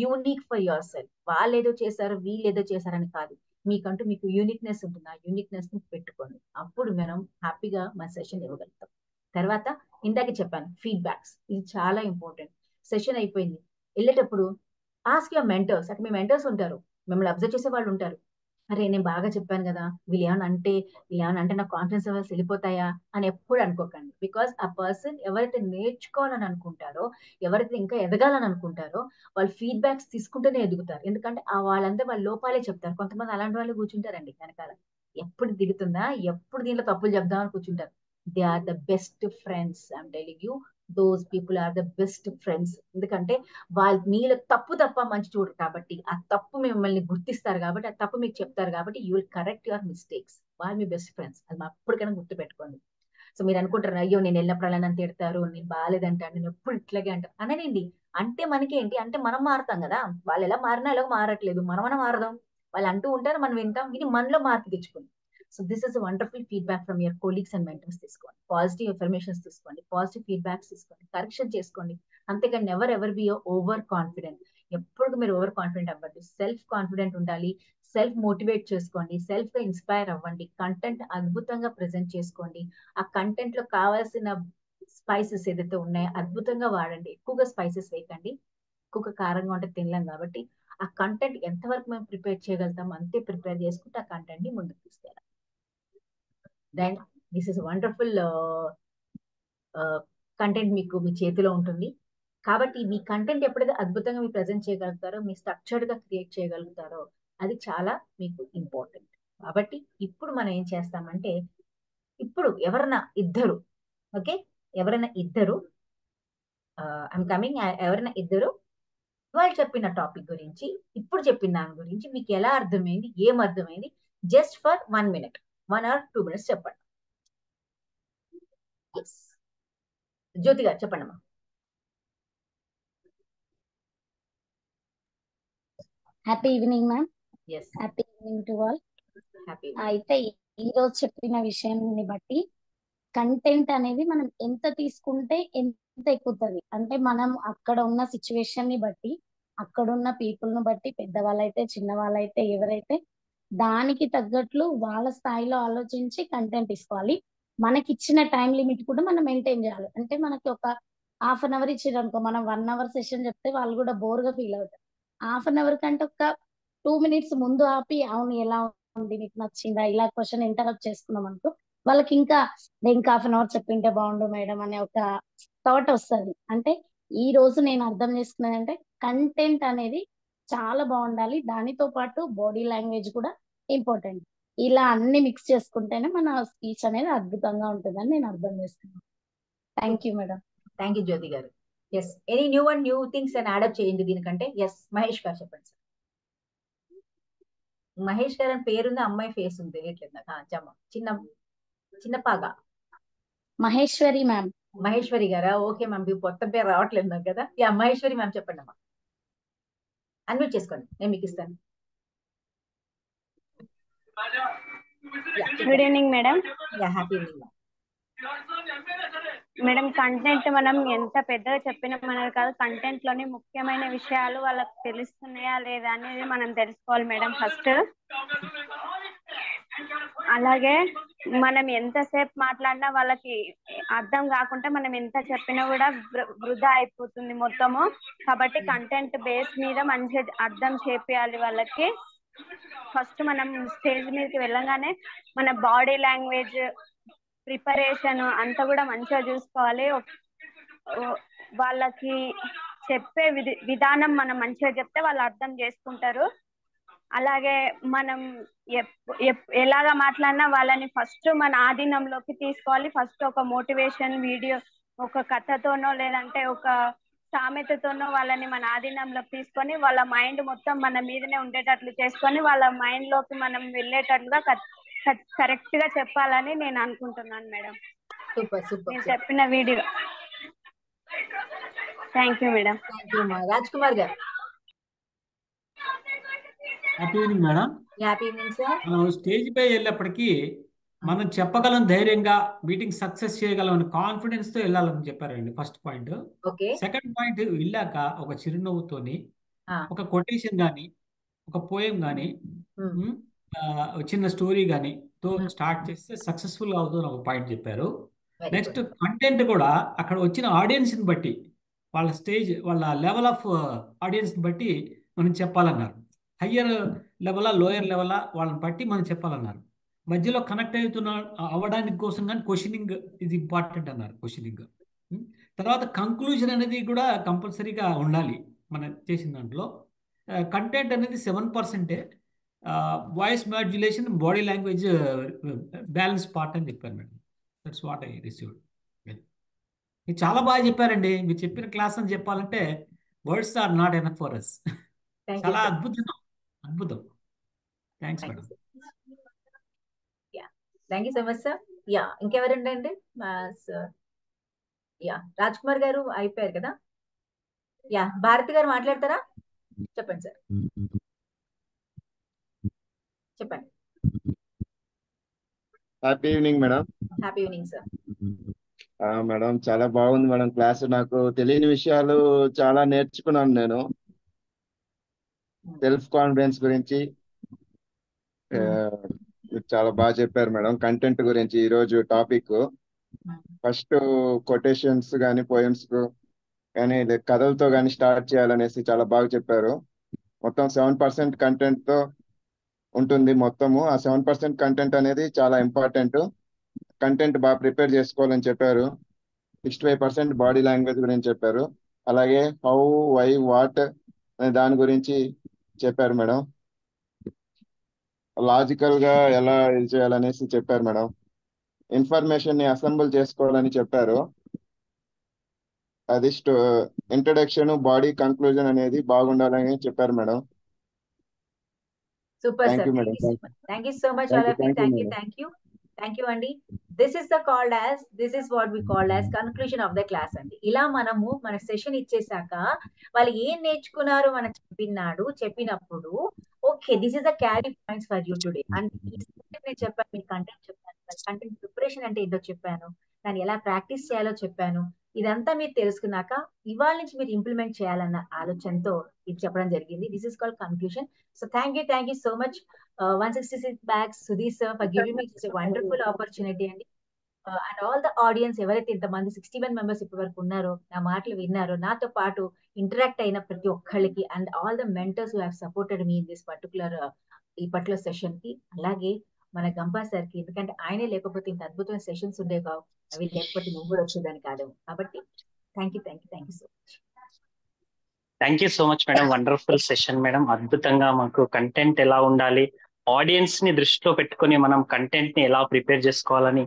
unique for your self. వాళ్ళు ఏదో చేశారు, వీళ్ళు ఏదో చేశారని కాదు, మీకంటూ మీకు యూనిక్నెస్ ఉంటుంది, ఆ యూనిక్నెస్ ని పెట్టుకోండి. అప్పుడు మనం హ్యాపీగా మన సెషన్ ఇవ్వగలుగుతాం. తర్వాత ఇందాక చెప్పాను ఫీడ్బ్యాక్స్, ఇది చాలా ఇంపార్టెంట్. సెషన్ అయిపోయింది, వెళ్ళేటప్పుడు ఆస్క్ యువర్ మెంటర్స్. అక్కడ మీ మెంటర్స్ ఉంటారు, మిమ్మల్ని అబ్జర్వ్ చేసే వాళ్ళు ఉంటారు. అరే నేను బాగా చెప్పాను కదా, వీళ్ళు ఏమన్నా అంటే నాకు కాన్ఫిడెన్స్ లెవెల్స్ వెళ్ళిపోతాయా అని ఎప్పుడు అనుకోకండి. బికాస్ ఆ పర్సన్ ఎవరైతే నేర్చుకోవాలని అనుకుంటారో, ఎవరైతే ఇంకా ఎదగాలని అనుకుంటారో వాళ్ళు ఫీడ్బ్యాక్స్ తీసుకుంటూనే ఎదుగుతారు. ఎందుకంటే వాళ్ళందరూ వాళ్ళ లోపాలే చెప్తారు. కొంతమంది అలాంటి వాళ్ళు కూర్చుంటారండి వెనకాల, ఎప్పుడు దిగుతుందా, ఎప్పుడు దీంట్లో తప్పులు చెప్దామని కూర్చుంటారు. They are the best friends. I'm telling you, those people are the best friends. ఎందుకంటే వాళ్ళు మీలో తప్పు తప్ప మంచి చూడరు కాబట్టి, ఆ తప్పు మిమ్మల్ని గుర్తిస్తారు కాబట్టి, ఆ తప్పు మీకు చెప్తారు కాబట్టి you will correct your mistakes. వాళ్ళు మీ బెస్ట్ ఫ్రెండ్స్, అది అప్పటికైనా గుర్తు పెట్టుకోండి. సో మీరు అనుకుంటారు, అయ్యో నేను వెళ్ళినప్పుడు అలా నన్ను తిడతారు, నేను బాగాలేదంటాను, నేను ఎప్పుడు ఇట్లాగే అంటారు అననండి. అంటే మనకేంటి అంటే మనం మారుతాం కదా, వాళ్ళు ఎలా మారినా ఎలాగో మారట్లేదు, మనమన్నా మారదాం. వాళ్ళు అంటూ ఉంటారు, మనం వింటాం, విని మనలో మార్పు తెచ్చుకుంటాం. So this is wonderful feedback from your colleagues and mentors. తీసుకోండి, పాజిటివ్ ఇన్ఫర్మేషన్స్ తీసుకోండి, పాజిటివ్ ఫీడ్బ్యాక్స్ తీసుకోండి, కరెక్షన్ చేసుకోండి. అంతేకాని never ever be over confident. ఎప్పుడు మీరు ఓవర్ కాన్ఫిడెంట్ అవ్వద్దు, సెల్ఫ్ కాన్ఫిడెంట్ ఉండాలి. సెల్ఫ్ మోటివేట్ చేసుకోండి, సెల్ఫ్ గా ఇన్స్పైర్ అవ్వండి, కంటెంట్ అద్భుతంగా ప్రెజెంట్ చేసుకోండి. ఆ కంటెంట్ లో కావాల్సిన స్పైసెస్ ఏదైతే ఉన్నాయో అద్భుతంగా వాడండి. ఎక్కువగా స్పైసెస్ వేయకండి. ఎక్కువగా కారంగా ఉంటే తినలేం కాబట్టి ఆ కంటెంట్ ఎంతవరకు మేము ప్రిపేర్ చేయగలుగుతాం అంతే ప్రిపేర్ చేసుకుంటే ఆ కంటెంట్ ని ముందుకు తీసుకెళ్ళాలి. Then this is wonderful content మీకు మీ చేతిలో ఉంటుంది. కాబట్టి మీ కంటెంట్ ఎప్పుడైతే అద్భుతంగా మీరు ప్రజెంట్ చేయగలుగుతారో, మీ స్ట్రక్చర్డ్ గా క్రియేట్ చేయగలుగుతారో అది చాలా మీకు ఇంపార్టెంట్. కాబట్టి ఇప్పుడు మనం ఏం చేస్తామంటే, ఇప్పుడు ఎవరైనా ఇద్దరు వాళ్ళు చెప్పిన టాపిక్ గురించి, ఇప్పుడు చెప్పిన దాని గురించి మీకు ఎలా అర్థమైంది, ఏం అర్థమైంది, just for 1 minute, 1 or 2 minutes చెప్పండి. జ్యోతి గారు చెప్పండి అమ్మా. Happy evening ma'am. Yes, happy evening to all. Happy. అయితే ఈ రోజు చెప్పిన విషయాన్ని బట్టి కంటెంట్ అనేది మనం ఎంత తీసుకుంటే ఎంత ఎక్కుతుంది అంటే, మనం అక్కడ ఉన్న సిచ్యువేషన్ ని బట్టి, అక్కడ ఉన్న పీపుల్ ను బట్టి, పెద్దవాళ్ళైతే చిన్నవాళ్ళైతే ఎవరైతే దానికి తగ్గట్లు వాళ్ళ స్థాయిలో ఆలోచించి కంటెంట్ ఇసుకోవాలి. మనకి ఇచ్చిన టైం లిమిట్ కూడా మనం మెయింటైన్ చేయాలి. అంటే మనకి ఒక హాఫ్ అన్ అవర్ ఇచ్చారు అనుకో, మనం 1 hour సెషన్ చెప్తే వాళ్ళు కూడా బోర్ గా ఫీల్ అవుతారు. హాఫ్ అన్ అవర్ కంటే ఒక 2 minutes ముందు ఆపి, అవును ఎలా ఉంది, మీకు నచ్చిందా, ఇలా క్వశ్చన్ ఇంటరప్ట్ చేసుకున్నాం అనుకో, వాళ్ళకి ఇంకా హాఫ్ అన్ అవర్ చెప్పింటే బాగుండు మేడం అనే ఒక థాట్ వస్తుంది. అంటే ఈ రోజు నేను అర్థం చేసుకున్నానంటే కంటెంట్ అనేది చాలా బాగుండాలి, దానితో పాటు బాడీ లాంగ్వేజ్ కూడా ఇంపార్టెంట్. ఇలా అన్ని మిక్స్ చేసుకుంటేనే మన స్పీచ్ అనేది అద్భుతంగా ఉంటుందని నేను అర్థం చేసుకున్నాను. Thank you madam. Thank you Jyoti గారు. ఎస్, ఎనీ న్యూ థింగ్స్ అని యాడప్ చేయండి దీనికంటే. ఎస్, మహేష్ గారు చెప్పండి సార్. మహేష్ గారు అని పేరుంది, అమ్మాయి ఫేస్ ఉంది తెలియట్లేదు నాకు. చిన్నపాగా మహేశ్వరి మ్యామ్. మహేశ్వరి గారా? ఓకే మ్యామ్, కొత్త పేరు రావట్లేదు నాకు కదా. యా, మహేశ్వరి మ్యామ్ చెప్పండి అమ్మా. అన్మ్యూట్ చేసుకోండి, నేను మీకు ఇస్తాను. Good evening madam. Yeah, happy evening madam, content మనం ఎంత పెద్దగా చెప్పినా మనది కాదు, కంటెంట్ లోని ముఖ్యమైన విషయాలు వాళ్ళకి తెలుస్తున్నాయా లేదా అనేది మనం తెలుసుకోవాలి మేడం ఫస్ట్. అలాగే మనం ఎంతసేపు మాట్లాడినా వాళ్ళకి అర్థం కాకుండా మనం ఎంత చెప్పినా కూడా వృధా అయిపోతుంది మొత్తము. కాబట్టి కంటెంట్ బేస్ మీద మంచిగా అర్థం చేపియాలి వాళ్ళకి. ఫస్ట్ మనం స్టేజ్ మీదకి వెళ్ళగానే మన బాడీ లాంగ్వేజ్, ప్రిపరేషన్ అంతా కూడా మంచిగా చూసుకోవాలి. వాళ్ళకి చెప్పే విధానం మనం మంచిగా చెప్తే వాళ్ళు అర్థం చేసుకుంటారు. అలాగే మనం ఎలాగా మాట్లాడినా వాళ్ళని ఫస్ట్ మన ఆధీనంలోకి తీసుకోవాలి. ఫస్ట్ ఒక మోటివేషన్ వీడియో, ఒక కథతోనో లేదంటే ఒక సామెతతోనో వాళ్ళని మన ఆధీనంలోకి తీసుకొని వాళ్ళ మైండ్ మొత్తం మన మీదనే ఉండేటట్లు చేసుకొని వాళ్ళ మైండ్ లోకి మనం వెళ్ళేటట్లుగా కరెక్ట్ గా చెప్పాలని నేను అనుకుంటున్నాను మేడం. Super super. నేను చెప్పిన video. Thank you madam. Thank you మా రాజ్ కుమార్ గారు. Happy evening madam. Happy evening sir. మనం స్టేజ్ పై వెళ్ళేప్పటికీ మనం చెప్పగలం, ధైర్యంగా మీటింగ్ సక్సెస్ చేయగలం అని కాన్ఫిడెన్స్ తో వెళ్ళాలని చెప్పారండి ఫస్ట్ పాయింట్. సెకండ్ పాయింట్, వెళ్ళాక ఒక చిరునవ్వుతోని ఒక కొటేషన్ గాని, ఒక పోయం గాని, చిన్న స్టోరీ గాని తో స్టార్ట్ చేస్తే సక్సెస్ఫుల్ అవుతుంది ఒక పాయింట్ చెప్పారు. నెక్స్ట్ కంటెంట్ కూడా అక్కడ వచ్చిన ఆడియన్స్ ని బట్టి, వాళ్ళ స్టేజ్, వాళ్ళ లెవెల్ ఆఫ్ ఆడియన్స్ ని బట్టి మనం చెప్పాలన్నారు. హయ్యర్ లెవెలా, లోయర్ లెవెలా వాళ్ళని బట్టి మనం చెప్పాలన్నారు. మధ్యలో కనెక్ట్ అవ్వడానికి కోసం కానీ క్వశ్చనింగ్ ఇది ఇంపార్టెంట్ అన్నారు. క్వశ్చనింగ్ తర్వాత కంక్లూజన్ అనేది కూడా కంపల్సరీగా ఉండాలి మనం చేసిన దాంట్లో. కంటెంట్ అనేది 7%, voice modulation, body language balance part అని చెప్పారు madam. That's what I received. మీరు చాలా బాగా చెప్పారండి. మీరు చెప్పిన క్లాస్ అని చెప్పాలంటే words are not enough for us. చాలా అద్భుతం. Thanks madam. Thank you so much sir. Yeah, ఇంకెవరండి అండి? యా, రాజ్ కుమార్ గారు అయిపోయారు కదా. యా, భారతి గారు మాట్లాడతారా? చెప్పండి సార్, చెప్పండి. Happy evening madam. Happy evening sir. Madam, చాలా బాగుంది మేడం క్లాస్. నాకు తెలియని విషయాలు చాలా నేర్చుకున్నాను నేను. సెల్ఫ్ కాన్ఫిడెన్స్ గురించి చాలా బాగా చెప్పారు మేడం. కంటెంట్ గురించి ఈరోజు టాపిక్ ఫస్ట్ కొటేషన్స్ కానీ పోయమ్స్ కానీ కథలతో కానీ స్టార్ట్ చేయాలనేసి చాలా బాగా చెప్పారు. మొత్తం 7% కంటెంట్ తో ఉంటుంది మొత్తము. ఆ 7% కంటెంట్ అనేది చాలా ఇంపార్టెంట్. కంటెంట్ బాగా ప్రిపేర్ చేసుకోవాలని చెప్పారు. 65% బాడీ లాంగ్వేజ్ గురించి చెప్పారు. అలాగే హౌ, వై, వాట్ అనే దాని గురించి చెప్పారు మేడం. లాజికల్ గా ఎలా ఇది చేయాలనేసి చెప్పారు మేడం. ఇన్ఫర్మేషన్ ని అసెంబుల్ చేసుకోవాలని చెప్పారు. అది ఇంట్రడక్షన్, బాడీ, కంక్లూజన్ అనేది బాగుండాలని చెప్పారు madam. Super thank sir, you madam. Thank you so much all of you. Thank you అండి. This is what we called as conclusion of the class అండి. ఇలా మనము మన సెషన్ ఇచ్చేసాక వాళ్ళు ఏం నేర్చుకున్నారు మనం చెప్పినప్పుడు okay this is the carry points for you today. And నేను చెప్పాను, మీకు కంటెంట్ చెప్పాను, కంటెంట్ ప్రిపరేషన్ అంటే ఏంటో చెప్పాను, దాన్ని ఎలా ప్రాక్టీస్ చేయాలో చెప్పాను. ఇదంతా మీరు తెలుసుకున్నాక ఇవాళ నుంచి మీరు ఇంప్లిమెంట్ చేయాలన్న ఆలోచనతో ఇది చెప్పడం జరిగింది. This is called conclusion. So thank you so much 166 bags Sudhir sir for giving me such a wonderful opportunity అండి. అండ్ ఆల్ ద ఆడియన్స్ ఎవరైతే ఇంతమంది 61 మెంబర్స్ ఇప్పటి వరకు ఉన్నారో, నా మాటలు విన్నారో, నాతో పాటు ఇంటరాక్ట్ అయిన ప్రతి ఒక్కళ్ళకి, and all the mentors who have supported me in this ఈ పర్టికులర్ సెషన్ కి, అలాగే మన గంపా సార్ కి, ఎందుకంటే ఆయనే లేకపోతే ఇంత అద్భుతమైన సెషన్స్ ఉండే కావు, అవి లేకపోతే నువ్వు కూడా వచ్చేదాన్ని కాదు. కాబట్టి thank you so much. Thank you so much madam. Wonderful session madam. అద్భుతంగా మాకు కంటెంట్ ఎలా ఉండాలి, ఆడియన్స్ ని దృష్టిలో పెట్టుకొని మనం కంటెంట్ ని ఎలా ప్రిపేర్ చేసుకోవాలని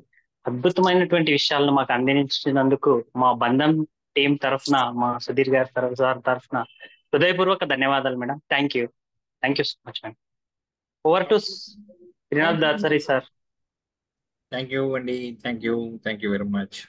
అద్భుతమైనటువంటి విషయాలను మాకు అందించినందుకు మా బంధం టీం తరఫున, మా సుధీర్ గారి తరఫున హృదయపూర్వక ధన్యవాదాలు madam. Thank you so much madam. Over to Srinath Dasari sir. Thank you అండి. Thank you very much.